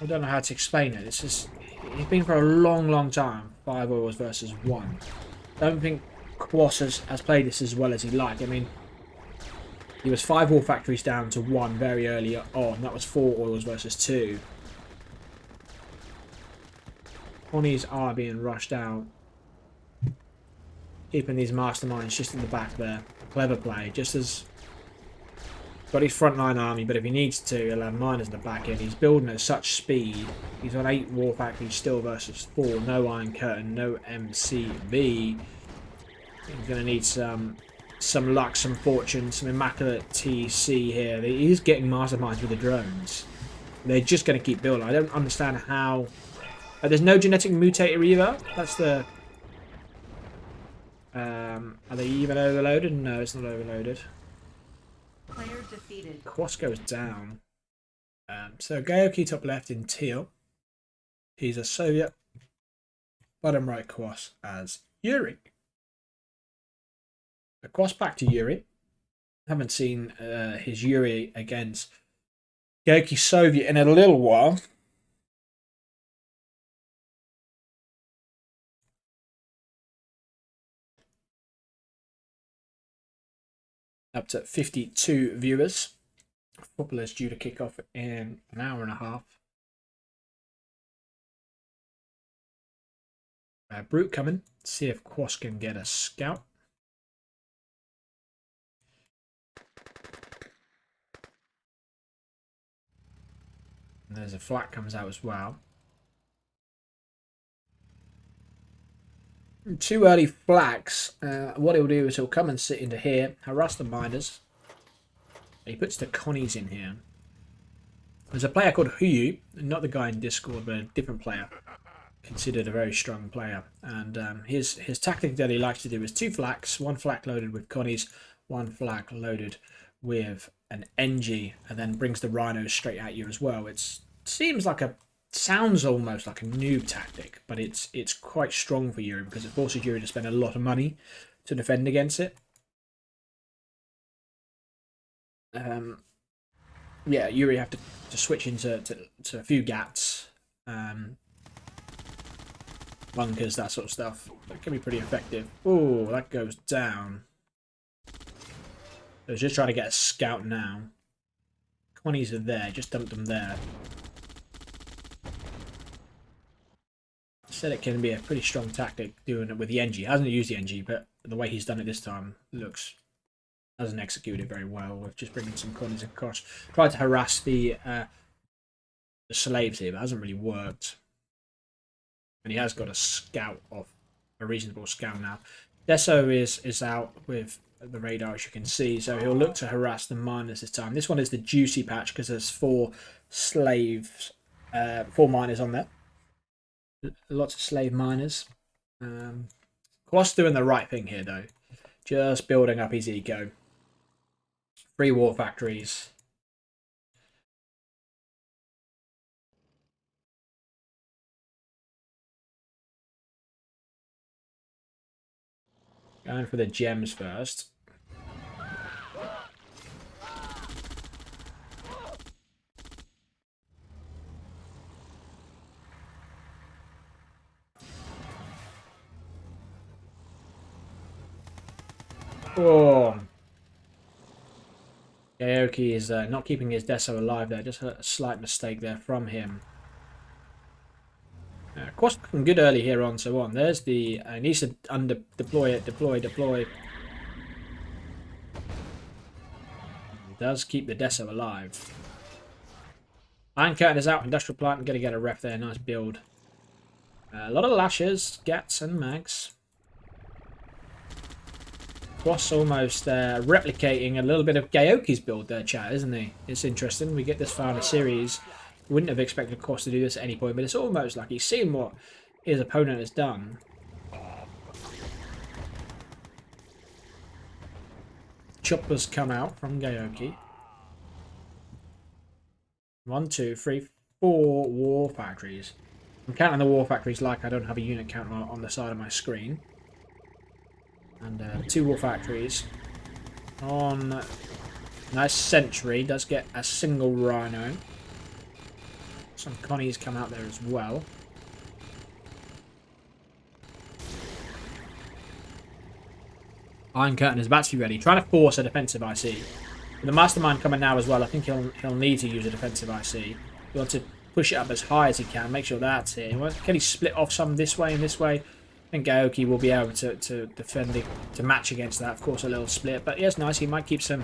don't know how to explain it. It's been for a long time. 5 oils versus 1. I don't think Kwos has played this as well as he'd like. I mean, he was 5 war factories down to 1 very early on. That was 4 oils versus 2. Connies are being rushed out. Keeping these masterminds just in the back there. Clever play. Just as... Got his frontline army, but if he needs to, he'll have miners in the back end. He's building at such speed. He's on 8 war factories still versus 4. No Iron Curtain, no MCB. He's going to need some some luck, some fortune, some immaculate TC here. He's getting masterminds with the drones. They're just going to keep building. I don't understand how... there's no genetic mutator either. That's the... are they even overloaded? No, it's not overloaded. Player defeated. Kwos goes down. So Gaoke top left in teal. He's a Soviet. Bottom right Kwos as Yuri. The Kwos back to Yuri. Haven't seen his Yuri against Gaoke Soviet in a little while. Up to 52 viewers. Football is due to kick off in an hour and a half. Brute coming. See if Kwos can get a scout. And there's a flak comes out as well. Two early flaks. What he'll do is he'll come and sit into here, harass the miners. He puts the Connies in here. There's a player called Huyu, not the guy in Discord, but a different player, considered a very strong player. And his tactic that he likes to do is two flaks, one flak loaded with Connies, one flak loaded with an NG, and then brings the rhinos straight at you as well. It sounds almost like a noob tactic, but it's quite strong for Yuri because it forces Yuri to spend a lot of money to defend against it. Yeah, Yuri have to switch into a few gats, bunkers, that sort of stuff. That can be pretty effective. Oh, that goes down. So he's just trying to get a scout now. 20s are there, just dumped them there. Said it can be a pretty strong tactic doing it with the NG. Hasn't used the NG, but the way he's done it this time hasn't executed very well with just bringing some Connies across. Tried to harass the slaves here, but hasn't really worked. And he has got a scout off, a reasonable scout now. Deso is out with the radar, as you can see, so he'll look to harass the miners this time. This one is the juicy patch because there's 4 slaves, 4 miners on there. Lots of slave miners. Kwos doing the right thing here, though. Just building up his ego. 3 war factories. Going for the gems first. Oh. Gaoke is not keeping his Deso alive there. Just a slight mistake there from him. Kwos looking good early here on, so on. There's the... he needs to deploy it. Deploy. He does keep the Deso alive. Iron Curtain is out. Industrial Plant. I'm going to get a ref there. Nice build. A lot of lashes, gats, and mags. Kwos almost replicating a little bit of Gaoke's build there, chat, isn't he? It's interesting. We get this far in the series. Wouldn't have expected Kwos to do this at any point, but it's almost like he's seen what his opponent has done. Choppers come out from Gaoke. 1, 2, 3, 4 war factories. I'm counting the war factories like I don't have a unit counter on the side of my screen. And 2 war factories. On nice sentry. Does get a single rhino. Some Connies come out there as well. Iron Curtain is about to be ready. Trying to force a defensive IC. With the Mastermind coming now as well, I think he'll need to use a defensive IC. He wants to push it up as high as he can. Make sure that's here. Can he split off some this way and this way? I think Gaoke will be able to defend to match against that. Of course, a little split. But yes, nice. He might keep some...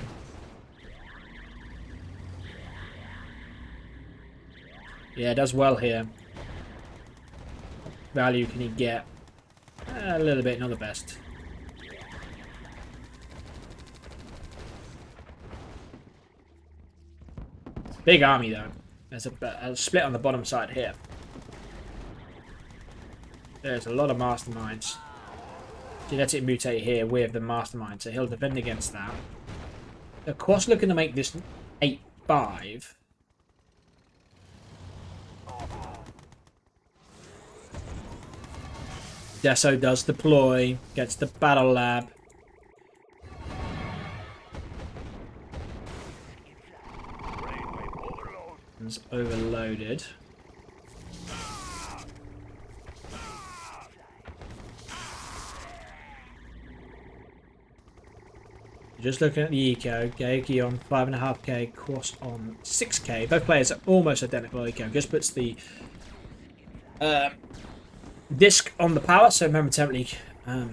Yeah, does well here. Value can he get? A little bit, not the best. Big army, though. There's a split on the bottom side here. There's a lot of masterminds. Genetic mutate here with the mastermind, so he'll defend against that. The Kwos looking to make this 8-5. Deso does deploy, gets the battle lab. It's overloaded. Just looking at the eco, Gaoke on 5.5k, Kwos on 6k. Both players are almost identical eco. Just puts the disc on the power, so momentarily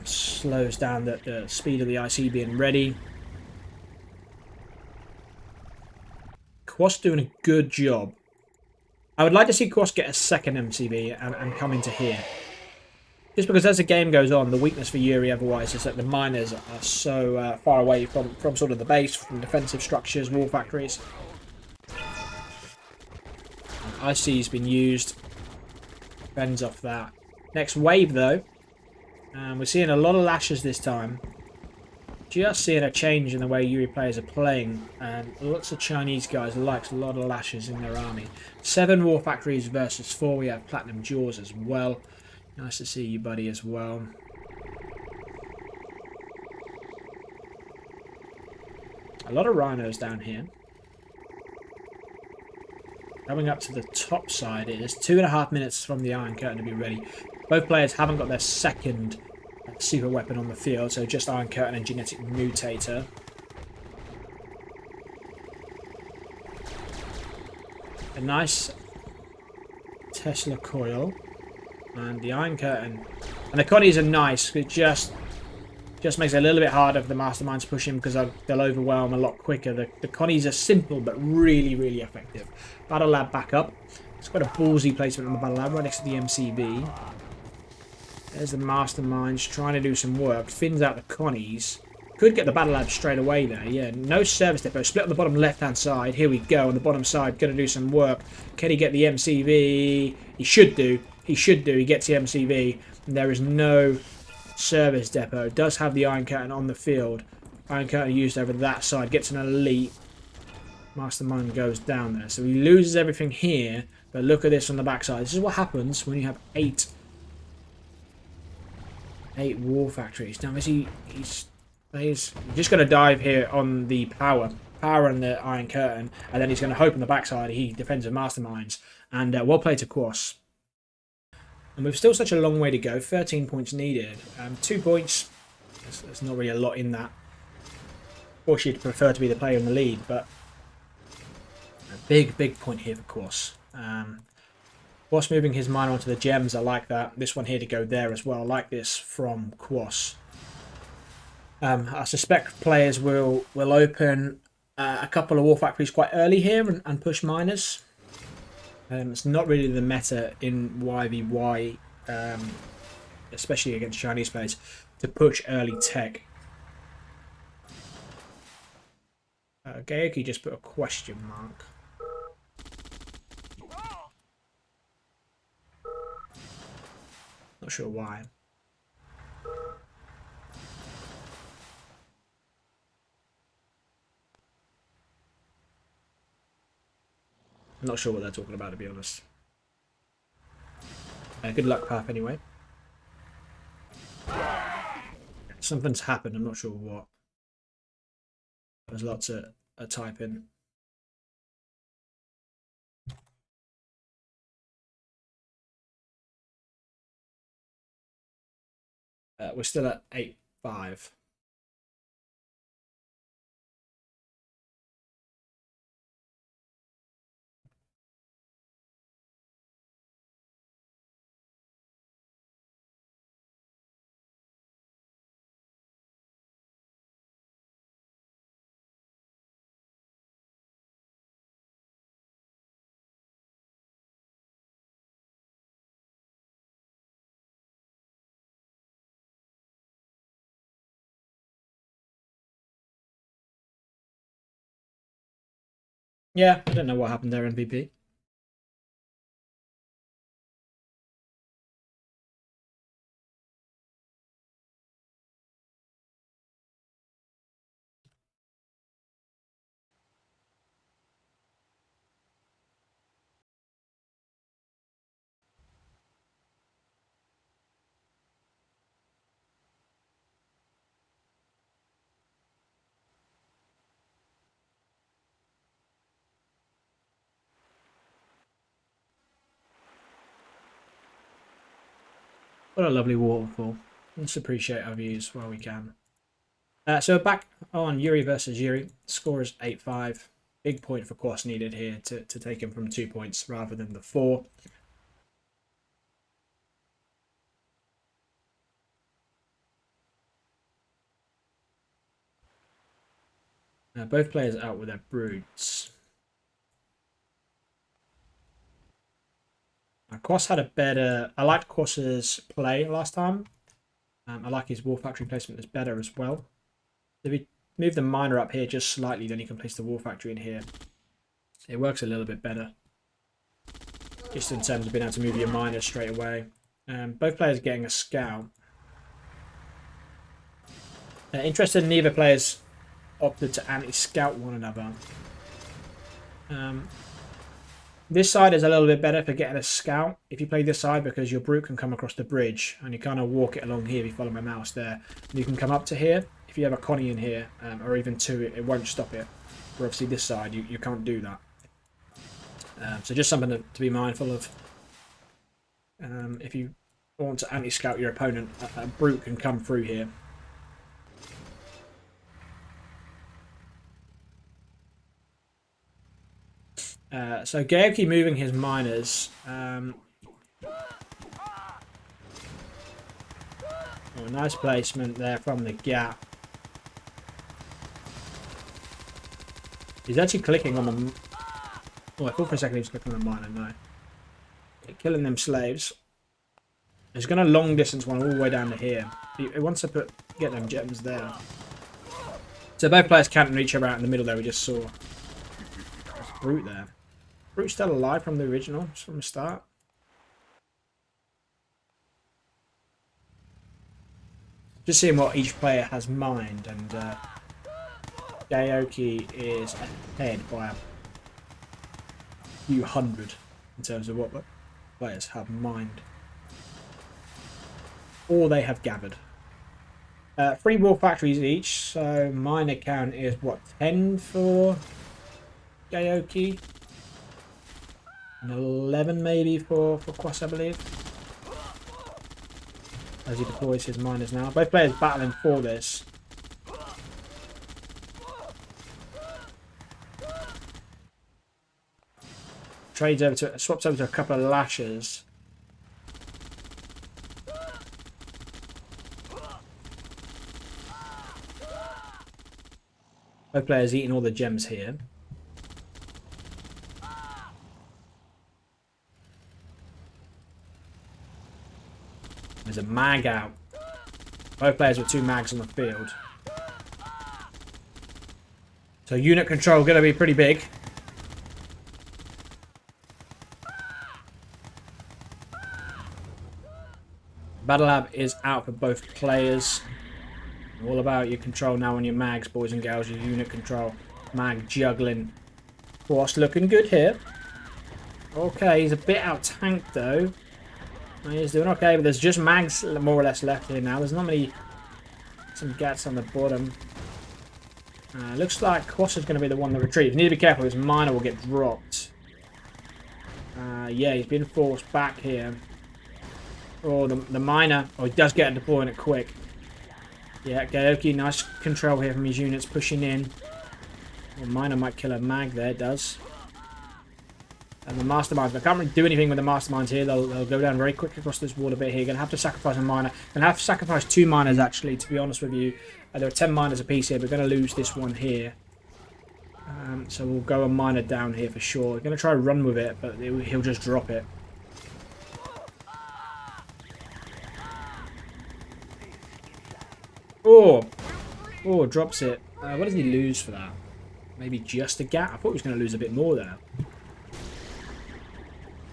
slows down the speed of the IC being ready. Kwos doing a good job. I would like to see Kwos get a second MCB and come into here. Just because as the game goes on, the weakness for Yuri otherwise is that the miners are so far away from sort of the base, from defensive structures, wall factories. And IC's been used. Fends off that. Next wave though. We're seeing a lot of lashes this time. Just seeing a change in the way Yuri players are playing. And lots of Chinese guys likes a lot of lashes in their army. 7 war factories versus 4. We have platinum jaws as well. Nice to see you, buddy, as well. A lot of rhinos down here. Coming up to the top side, it is 2.5 minutes from the Iron Curtain to be ready. Both players haven't got their second super weapon on the field, so just Iron Curtain and Genetic Mutator. A nice Tesla coil. And the Iron Curtain. And the Connies are nice. It just makes it a little bit harder for the Masterminds to push him because they'll overwhelm a lot quicker. The Connies are simple but really, really effective. Battle Lab back up. It's got a ballsy placement on the Battle Lab right next to the MCB. There's the Masterminds trying to do some work. Thins out the Connies. Could get the Battle Lab straight away there. Yeah, no service depot. Split on the bottom left-hand side. Here we go. On the bottom side, going to do some work. Can he get the MCV? He should do. He should do. He gets the MCV. And there is no service depot. Does have the Iron Curtain on the field. Iron Curtain used over that side. Gets an elite. Mastermind goes down there. So he loses everything here. But look at this on the backside. This is what happens when you have 8 war factories. Now, he's just going to dive here on the power and the Iron Curtain. And then he's going to hope on the backside he defends with Masterminds. And well played to Kwos. And we've still such a long way to go. 13 points needed. 2 points. There's not really a lot in that. Of course, you'd prefer to be the player in the lead, but a big point here for Kwos. Kwos moving his mine onto the gems. I like that. This one here to go there as well. I like this from Kwos. I suspect players will open a couple of war factories quite early here and push miners. It's not really the meta in YVY, especially against Chinese players, to push early tech. Gaoke just put a question mark. Not sure why. I'm not sure what they're talking about, to be honest. Good luck, Path, anyway. Something's happened, I'm not sure what. There's lots of typing. We're still at 8-5. Yeah, I don't know what happened there, MVP. What a lovely waterfall. Let's appreciate our views while we can. So back on Yuri versus Yuri. Score is 8-5. Big point for Kwos needed here to take him from 2 points rather than the 4. Both players out with their brutes. Kwos had a better... I liked Kwos's play last time. I like his War Factory placement is better as well. If we move the miner up here just slightly, then you can place the War Factory in here. It works a little bit better. Just in terms of being able to move your miners straight away. Both players getting a scout. Interested, neither players opted to anti-scout one another. This side is a little bit better for getting a scout if you play this side, because your brute can come across the bridge and you kind of walk it along here if you follow my mouse there. And you can come up to here. If you have a Connie in here, or even 2, it won't stop it. Where obviously this side, you can't do that. So just something to be mindful of. If you want to anti-scout your opponent, a brute can come through here. So Gaoke moving his miners. Nice placement there from the gap. He's actually clicking on the... Oh, I thought for a second he was clicking on the miner. No. Killing them slaves. He's going to long distance one all the way down to here. He wants to get them gems there. So both players can't each other out in the middle there. We just saw. There's Brute there. Brute's still alive from the original, from the start. Just seeing what each player has mined, and Gaoke is ahead by a few hundred in terms of what players have mined. Or they have gathered. 3 War Factories each, so mine account is what, 10 for Gaoke? And 11 maybe for Kwos, I believe. As he deploys his miners now. Both players battling for this. Swaps over to a couple of lashes. Both players eating all the gems here. There's a mag out. Both players with 2 mags on the field. So unit control going to be pretty big. Battle Lab is out for both players. All about your control now on your mags, boys and girls. Your unit control. Mag juggling. Kwos looking good here. Okay, he's a bit out-tanked though. He's doing okay, but there's just mags more or less left here now. There's not many... Some gats on the bottom. Looks like Kwos is going to be the one that retreats. You need to be careful, his miner will get dropped. Yeah, he's been forced back here. Oh, the miner. Oh, he does get a deploying it quick. Yeah, Gaoke, nice control here from his units pushing in. Well, miner might kill a mag there, it does. And the masterminds, I can't really do anything with the masterminds here. They'll go down very quickly across this wall a bit here. Going to have to sacrifice a miner. Going to have to sacrifice 2 miners, actually, to be honest with you. There are 10 miners apiece here. We're going to lose this one here. So we'll go a miner down here for sure. We're going to try to run with it, but he'll just drop it. Oh, drops it. What does he lose for that? Maybe just a Gat. I thought he was going to lose a bit more there.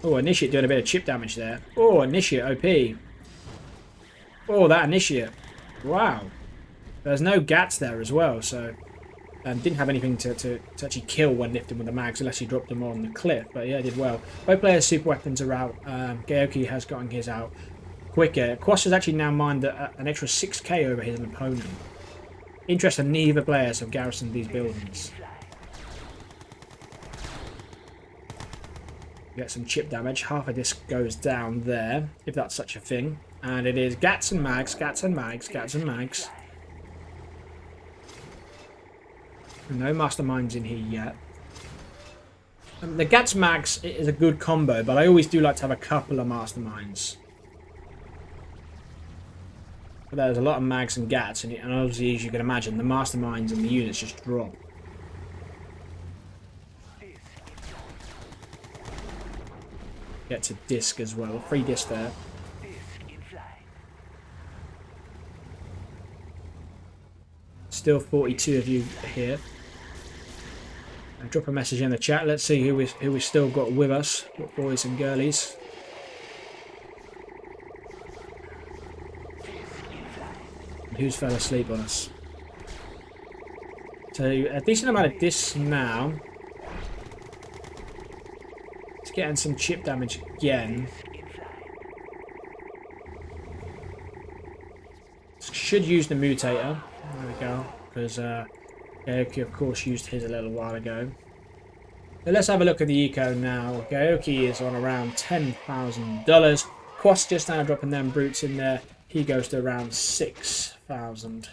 Oh, Initiate doing a bit of chip damage there. Oh, Initiate OP. Oh, that Initiate. Wow. There's no Gats there as well, so... didn't have anything to actually kill when lifting with the mags, unless he dropped them on the cliff. But yeah, did well. Both players' super weapons are out. Gaoke has gotten his out quicker. Kwos has actually now mined an extra 6k over his opponent. Interesting, neither players have garrisoned these buildings. Get some chip damage. Half of this goes down there, if that's such a thing. And it is Gats and Mags, Gats and Mags, Gats and Mags. No masterminds in here yet. The Gats Mags is a good combo, but I always do like to have a couple of masterminds. But there's a lot of Mags and Gats, and obviously, as you can imagine, the masterminds and the units just drop. Gets a disc as well. Free disc there. Still 42 of you here. And drop a message in the chat. Let's see who we still got with us, boys and girlies. And who's fell asleep on us? So a decent amount of discs now. It's getting some chip damage again. Should use the mutator. There we go. Because Gaoke, of course, used his a little while ago. So let's have a look at the eco now. Gaoke is on around $10,000. Kwos just now dropping them brutes in there. He goes to around 6,000.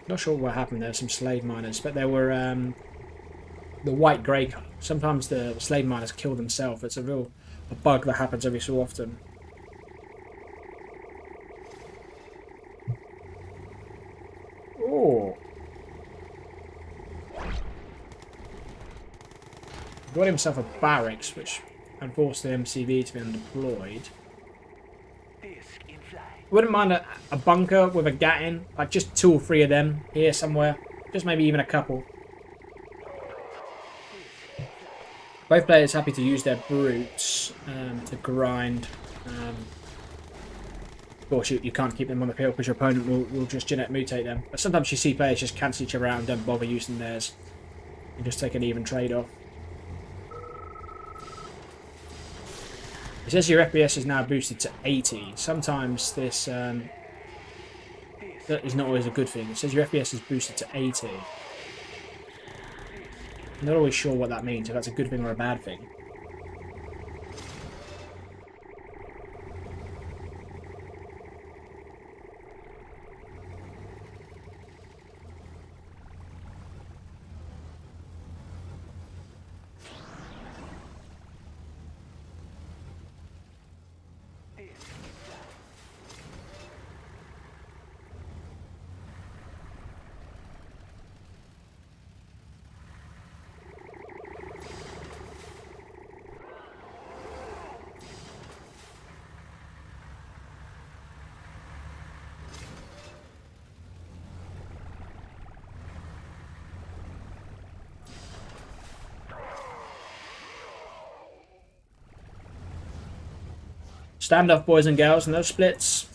Not sure what happened there. Some slave miners, but there were the white-grey colour. Sometimes the slave miners kill themselves. It's a bug that happens every so often. Oh. Got himself a barracks, which had forced the MCV to be undeployed. Wouldn't mind a bunker with a Gat in, like just 2 or 3 of them here somewhere. Just maybe even a couple. Both players happy to use their brutes to grind. Of course, you can't keep them on the field because your opponent will just genetic mutate them. But sometimes you see players just cancel each other out and don't bother using theirs. You just take an even trade-off. It says your FPS is now boosted to 80. Sometimes this that is not always a good thing. It says your FPS is boosted to 80. I'm not always sure what that means, if that's a good thing or a bad thing. Stand off, boys and girls, no splits.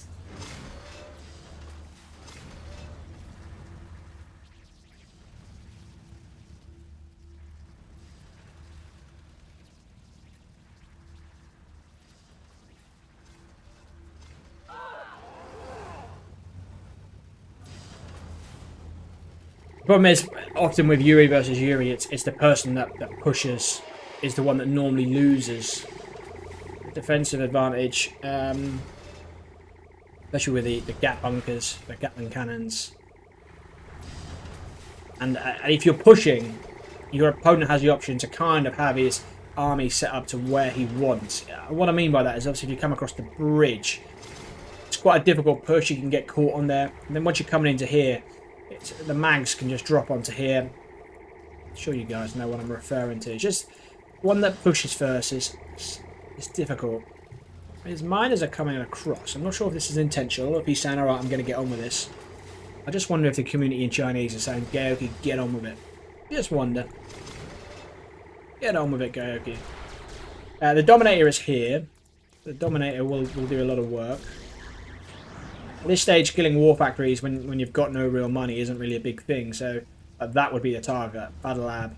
Problem is, often with Yuri versus Yuri, it's the person that pushes is the one that normally loses. Defensive advantage, especially with the Gat bunkers, the Gatling cannons. And if you're pushing, your opponent has the option to kind of have his army set up to where he wants. What I mean by that is obviously if you come across the bridge, it's quite a difficult push. You can get caught on there. And then once you're coming into here, the mags can just drop onto here. I'm sure you guys know what I'm referring to. Just one that pushes first is... It's difficult. His miners are coming across. I'm not sure if this is intentional or if he's saying, alright, I'm going to get on with this. I just wonder if the community in Chinese are saying, Gaoke, get on with it. Just wonder. Get on with it, Gaoke. The Dominator is here. The Dominator will do a lot of work. At this stage, killing war factories when you've got no real money isn't really a big thing, so that would be the target. Battle Lab,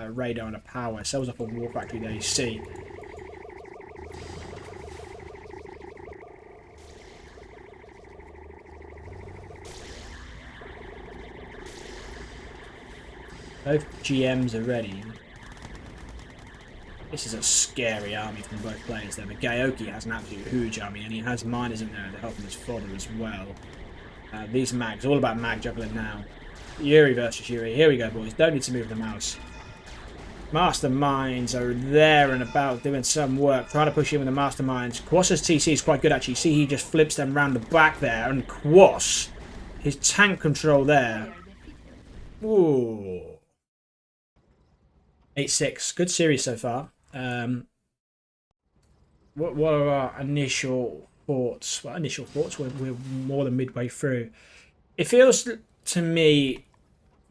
radar, and a power. Sells off a war factory there, you see. Both GMs are ready. This is a scary army from both players there, but Gaoke has an absolute huge army, and he has miners in there to help him as fodder as well. These mags, all about mag juggling now. Yuri versus Yuri. Here we go, boys. Don't need to move the mouse. Masterminds are there and about doing some work, trying to push in with the masterminds. Kwos' TC is quite good, actually. See, he just flips them round the back there, and Kwos, his tank control there. Ooh. 8-6. Good series so far. What are our initial thoughts? Well, initial thoughts, we're more than midway through. It feels to me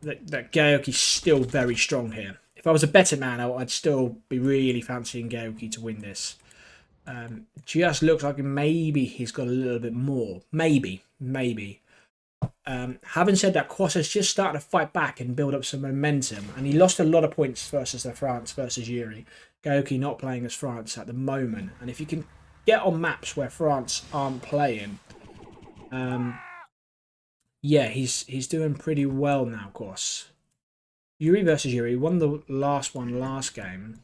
that Gaoke's still very strong here. If I was a betting man, I'd still be really fancying Gaoke to win this. Just looks like maybe he's got a little bit more. Maybe. Having said that, Kwos is just starting to fight back and build up some momentum. And he lost a lot of points versus the France versus Yuri. Gaoke not playing as France at the moment. And if you can get on maps where France aren't playing, yeah, he's doing pretty well now, Kwos. Yuri versus Yuri won the last game.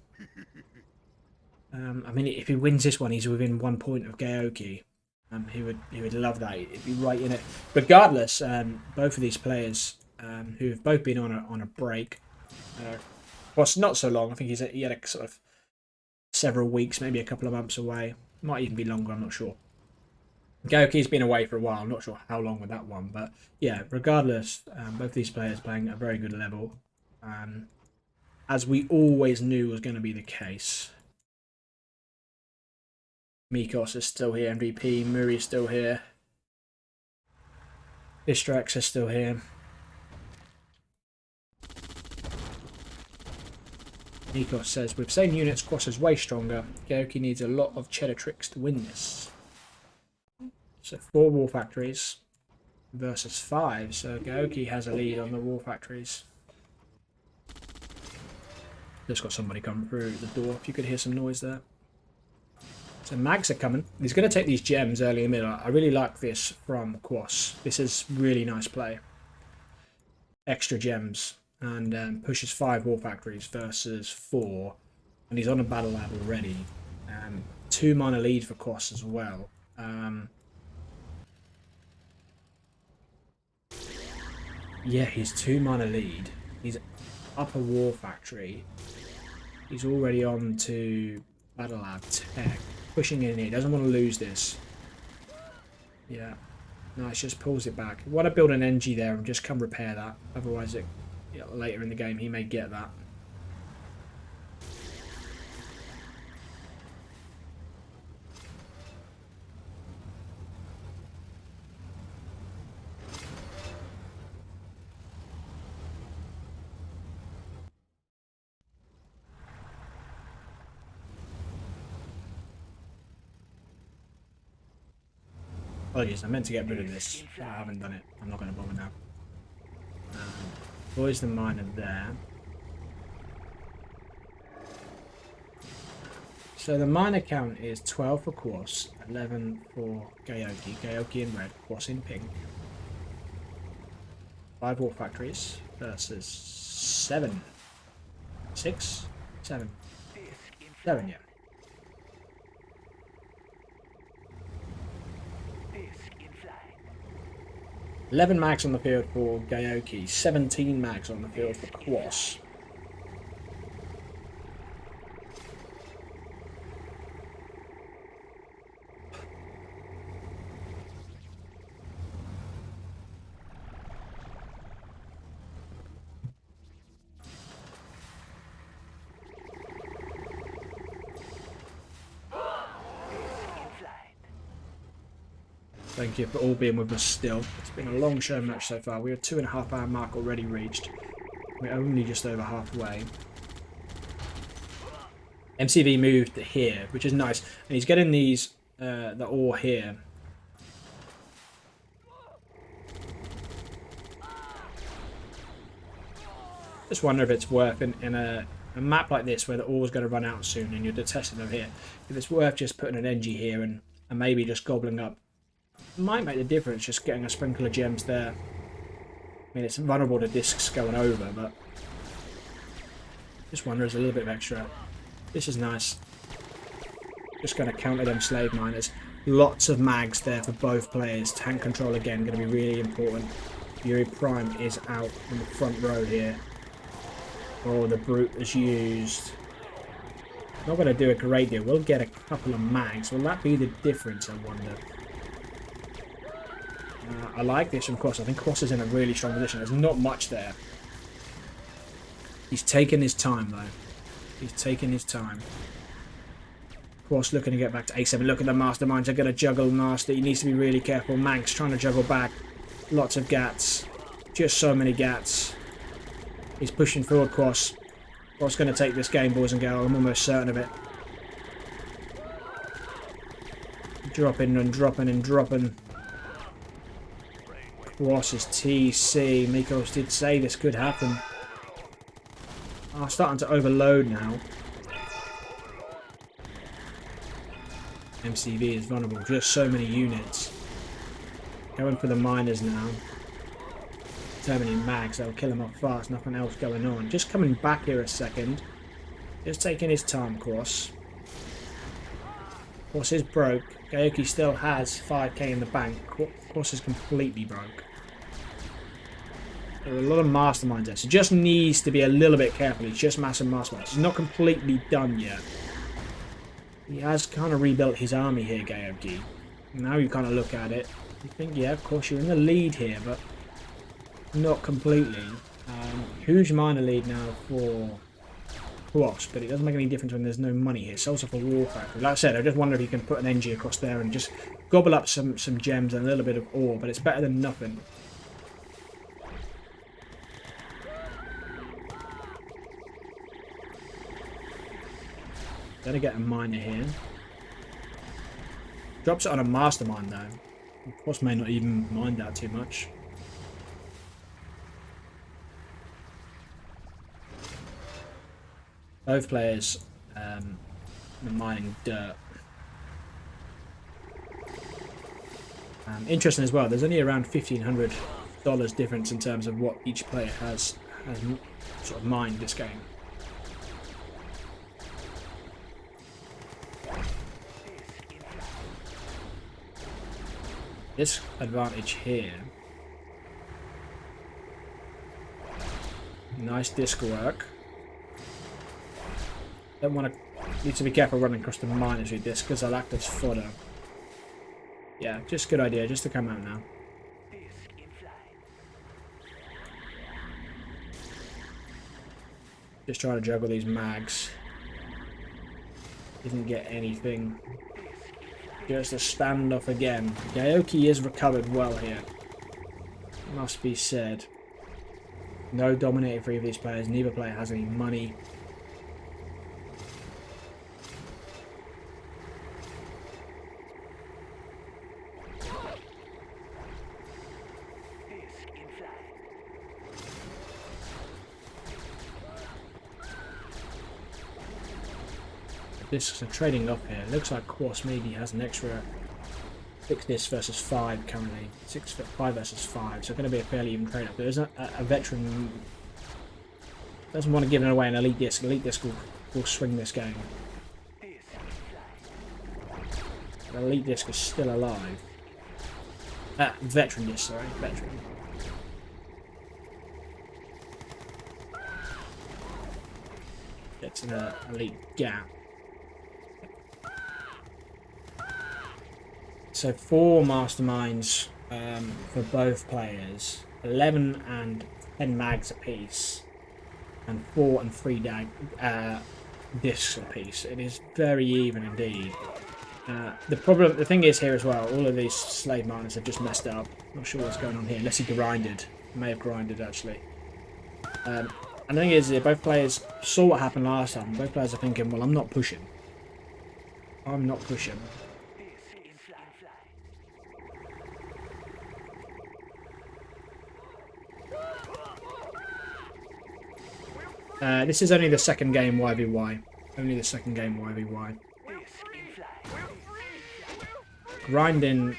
I mean, if he wins this one, he's within 1 point of Gaoke. He would love that. He'd be right in it. Regardless, both of these players who have both been on a break, well, not so long. I think he had a sort of several weeks, maybe a couple of months away. Might even be longer. I'm not sure. Gaoke's been away for a while. I'm not sure how long with that one, but yeah. Regardless, both these players playing at a very good level, as we always knew was going to be the case. Mikos is still here, MVP. Muri is still here. Distrax is still here. Mikos says, with same units, Kwos is way stronger. Gaoke needs a lot of cheddar tricks to win this. So 4 war factories versus 5. So Gaoke has a lead on the war factories. Just got somebody coming through the door. If you could hear some noise there. So mags are coming. He's going to take these gems early in the middle. I really like this from Kwos. This is really nice play. Extra gems. And pushes 5 war factories versus 4. And he's on a battle lab already. 2 mana lead for Kwos as well. Yeah, he's 2 mana lead. He's up a war factory. He's already on to battle lab tech. Pushing in here, doesn't want to lose this. Yeah, nice, just pulls it back. Want to build an NG there and just come repair that. Otherwise, later in the game, he may get that. Apologies, I meant to get rid of this. I haven't done it. I'm not going to bother now. Boys the miner there. So the miner count is 12 for Kwos, 11 for Gaoke. Gaoke in red, Kwos in pink. 5 war factories versus 7. 6? 7. 7, yeah. 11 mags on the field for Gaoke, 17 mags on the field for Kwos. Thank you for all being with us still. It's been a long show match so far. We're a 2.5 hour mark already reached. We're only just over halfway. MCV moved here, which is nice. And he's getting these, the ore here. Just wonder if it's worth in a map like this where the ore's going to run out soon and you're testing them here. If it's worth just putting an NG here and maybe just gobbling up. It might make the difference just getting a sprinkle of gems there. I mean, it's vulnerable to discs going over, but just wonder there's a little bit of extra. This is nice. Just going to counter them slave miners. Lots of mags there for both players. Tank control again, going to be really important. Yuri Prime is out in the front row here. Oh, the brute is used. Not going to do a great deal. We'll get a couple of mags. Will that be the difference, I wonder? I like this from Kwos. I think Kwos is in a really strong position. There's not much there. He's taking his time, though. He's taking his time. Kwos looking to get back to A7. Look at the masterminds. They're going to juggle master. He needs to be really careful. Manx trying to juggle back. Lots of gats. Just so many gats. He's pushing forward, Kwos. Kwos going to take this game, boys and girls. I'm almost certain of it. Dropping and dropping and dropping. Kwos is TC. Mikos did say this could happen. Oh, starting to overload now. MCV is vulnerable. Just so many units. Going for the miners now. So many mags. They'll kill him off fast. Nothing else going on. Just coming back here a second. Just taking his time, Kwos. Kwos is broke. Gaoke still has 5k in the bank. Kwos is completely broke. There are a lot of masterminds there. So just needs to be a little bit careful. He's just massive masterminds. He's not completely done yet. He has kind of rebuilt his army here, Gaoke. Now you kind of look at it. You think, yeah, of course you're in the lead here, but not completely. Huge minor lead now for Kwos, but it doesn't make any difference when there's no money here. Sells off a war factory. Like I said, I just wonder if you can put an NG across there and just gobble up some gems and a little bit of ore, but it's better than nothing. Gonna get a miner here. Drops it on a mastermind though. Kwos may not even mind that too much. Both players are mining dirt. Interesting as well, there's only around $1,500 difference in terms of what each player has sort of mined this game. This advantage here. Nice disc work. Don't want to. Need to be careful running across the miners with this because I'll act as fodder. Yeah, just good idea, just to come out now. Just trying to juggle these mags. Didn't get anything. Just a standoff again. Gaoke is recovered well here. Must be said. No dominating for either of these players. Neither player has any money. Discs are trading up here. Looks like Kwos maybe has an extra 6 discs versus 5 currently. 5 versus 5. So going to be a fairly even trade up. There's a veteran doesn't want to give it away an elite disc. Elite disc will swing this game. The elite disc is still alive. Veteran disc, sorry. Veteran. Gets an elite gap. So 4 masterminds for both players, 11 and 10 mags apiece, and 4 and 3 discs apiece. It is very even indeed. The thing is here as well, all of these slave miners have just messed up. Not sure what's going on here, unless he grinded. May have grinded, actually. And the thing is, both players saw what happened last time. Both players are thinking, well, I'm not pushing. I'm not pushing. This is only the second game 1v1. Only the second game 1v1. Grinding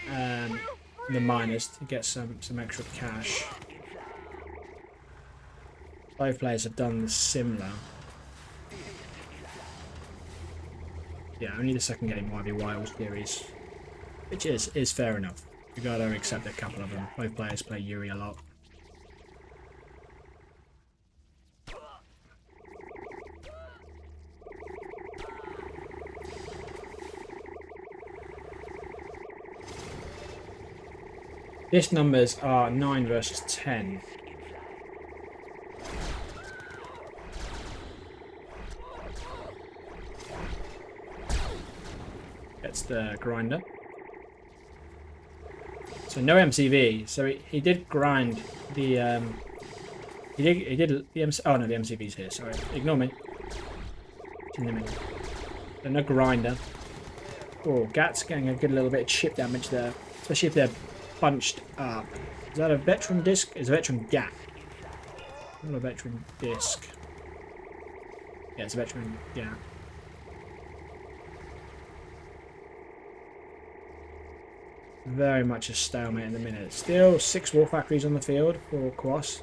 the miners to get some extra cash. Both players have done similar. Yeah, only the second game 1v1 all series, which is fair enough. You gotta accept a couple of them. Both players play Yuri a lot. This numbers are 9 versus 10. Gets the grinder. So no MCV. So he did grind the he did the MC. Oh no, the MCV's here. Sorry, ignore me. It's in the middle. So no grinder. Oh, Gat's getting a good little bit of chip damage there, especially if they're bunched up. Is that a veteran disc? It's a veteran Gat. Not a veteran disc. Yeah, it's a veteran Gat. Very much a stalemate in the minute. Still 6 war factories on the field for Kwos.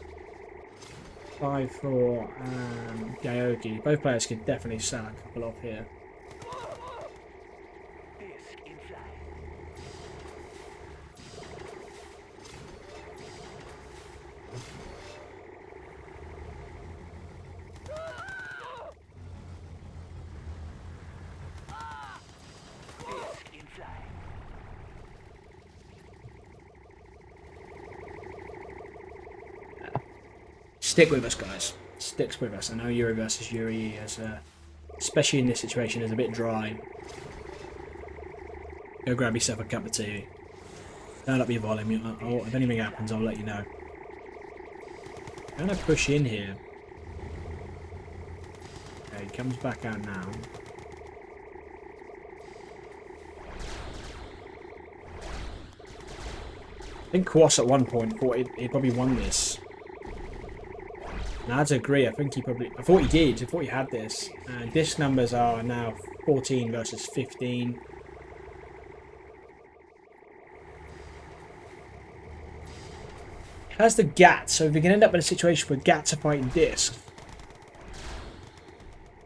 5 for Gaoke. Both players could definitely sell a couple off here. Stick with us, guys. Sticks with us. I know Yuri versus Yuri, especially in this situation, is a bit dry. Go grab yourself a cup of tea. Turn up your volume. If anything happens, I'll let you know. I'm going to push in here. Okay, he comes back out now. I think Kwos at one point thought he'd probably won this. And I had to agree. I thought he did. I thought he had this. And disc numbers are now 14 versus 15. Has the Gats, so we can end up in a situation where Gats are fighting discs.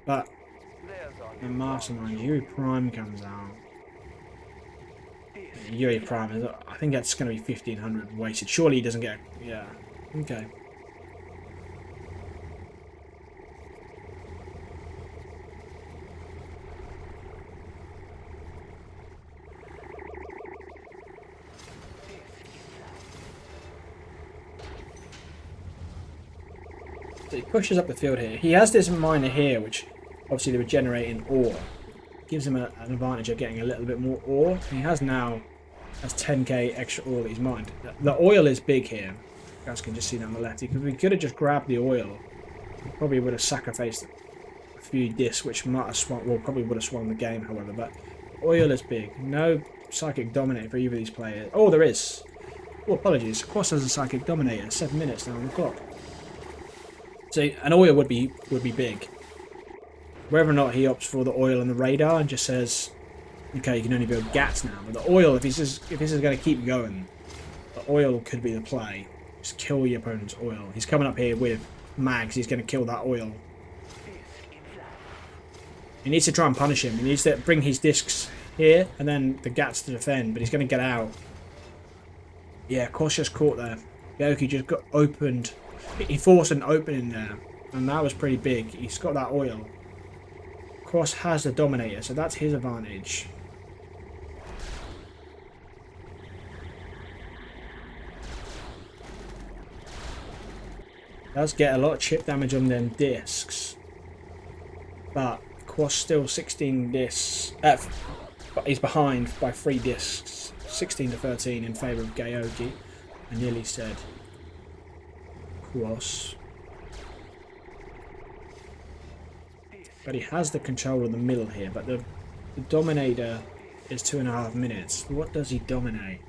But the Mastermind, Yuri Prime comes out. Yuri Prime, I think that's going to be 1500 wasted. Surely he doesn't get. Yeah. Okay. So he pushes up the field here. He has this miner here, which obviously they were generating ore. Gives him an advantage of getting a little bit more ore. And he has 10k extra ore that he's mined. The oil is big here. You guys can just see that on the left. Because we could have just grabbed the oil. We probably would have sacrificed a few discs, which might have swung. Well, probably would have swung the game, however. But oil is big. No psychic dominator for either of these players. Oh, there is. Oh, apologies. Kwos has a psychic dominator. 7 minutes now on the clock. So an oil would be big. Whether or not he opts for the oil and the radar and just says, okay, you can only build Gats now. But the oil, if this is going to keep going, the oil could be the play. Just kill your opponent's oil. He's coming up here with mags. He's going to kill that oil. He needs to try and punish him. He needs to bring his discs here and then the Gats to defend. But he's going to get out. Yeah, Kwos just caught there. Gaoke just got opened. He forced an opening there, and that was pretty big. He's got that oil. Kwos has the dominator, so that's his advantage. Does get a lot of chip damage on them discs, but Kwos still 16 discs. He's behind by 3 discs, 16 to 13 in favour of Gaoke. I nearly said Kwos. But he has the control of the middle here. But the Dominator is 2.5 minutes. What does he dominate?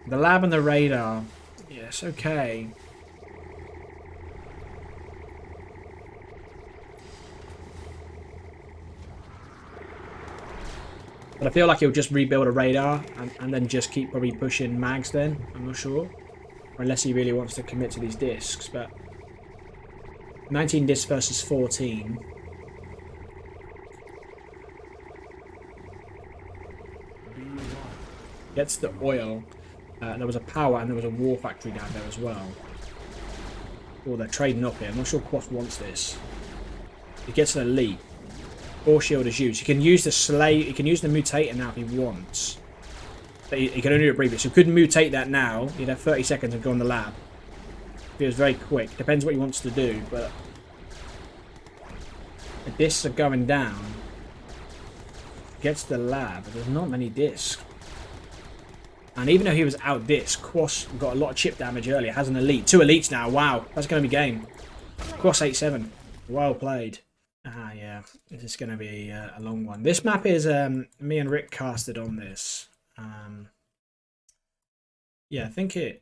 The lab and the radar. Yes, okay. But I feel like he'll just rebuild a radar and then just keep probably pushing mags then. I'm not sure. Or unless he really wants to commit to these discs. But 19 discs versus 14. Gets the oil. There was a power and there was a war factory down there as well. Oh, they're trading up here. I'm not sure Kwos wants this. He gets an elite. Or shield is used. He can use the slay. He can use the mutator now if he wants. But he can only do it briefly. So he couldn't mutate that now. He'd have 30 seconds and go on the lab. If he was very quick. Depends what he wants to do. But the discs are going down. Gets the lab. There's not many discs. And even though he was out disc, Kwos got a lot of chip damage earlier. Has an elite. 2 elites now. Wow. That's going to be game. Kwos 8-7. Well played. Ah, yeah. This is going to be a long one. This map is me and Rick casted on this. Yeah, I think it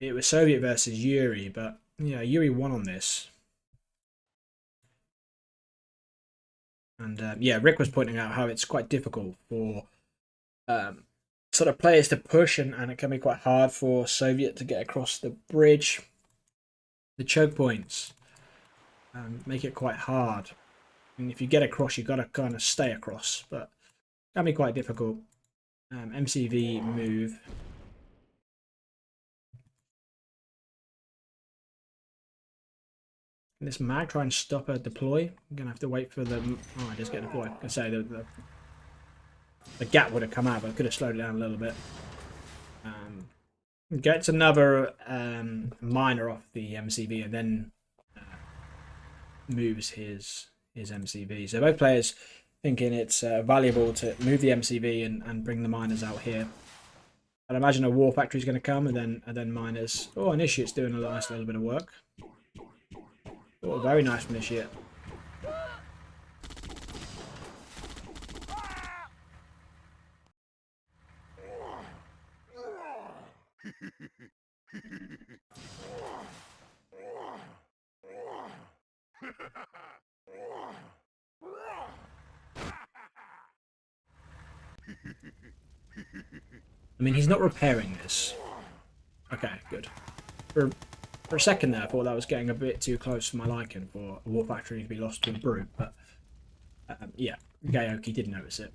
was Soviet versus Yuri, but yeah, Yuri won on this. And yeah, Rick was pointing out how it's quite difficult for sort of players to push, and it can be quite hard for Soviet to get across the bridge. The choke points make it quite hard. And if you get across, you've got to kind of stay across, but it can be quite difficult. MCV move. Can this mag try and stop a deploy? I'm going to have to wait for the... Oh, I just get deployed. I say the gap would have come out, but I could have slowed it down a little bit. Gets another miner off the MCV and then moves his MCV. So both players thinking it's valuable to move the MCV and bring the miners out here. I'd imagine a war factory is going to come and then miners. Oh, Initiate's doing a nice little bit of work. Oh, very nice from Initiate. I mean, he's not repairing this. Okay, good. For a second there, I thought that was getting a bit too close for my liking for a war factory to be lost to a brute, but yeah, Gaoke did notice it.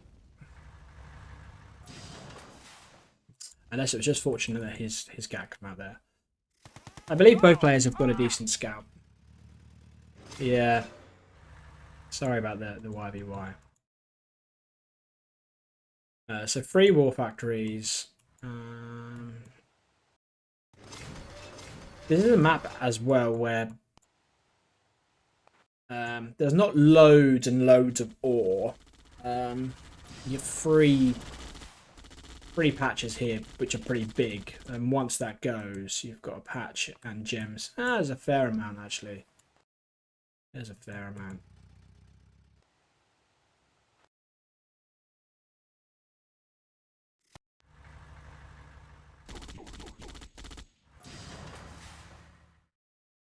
Unless it was just fortunate that his gap came out there. I believe both players have got a decent scout. Yeah. Sorry about the YVY. So 3 war factories. This is a map as well where there's not loads and loads of ore. You have 3 patches here, which are pretty big. And once that goes, you've got a patch and gems. There's a fair amount, actually. There's a fair amount.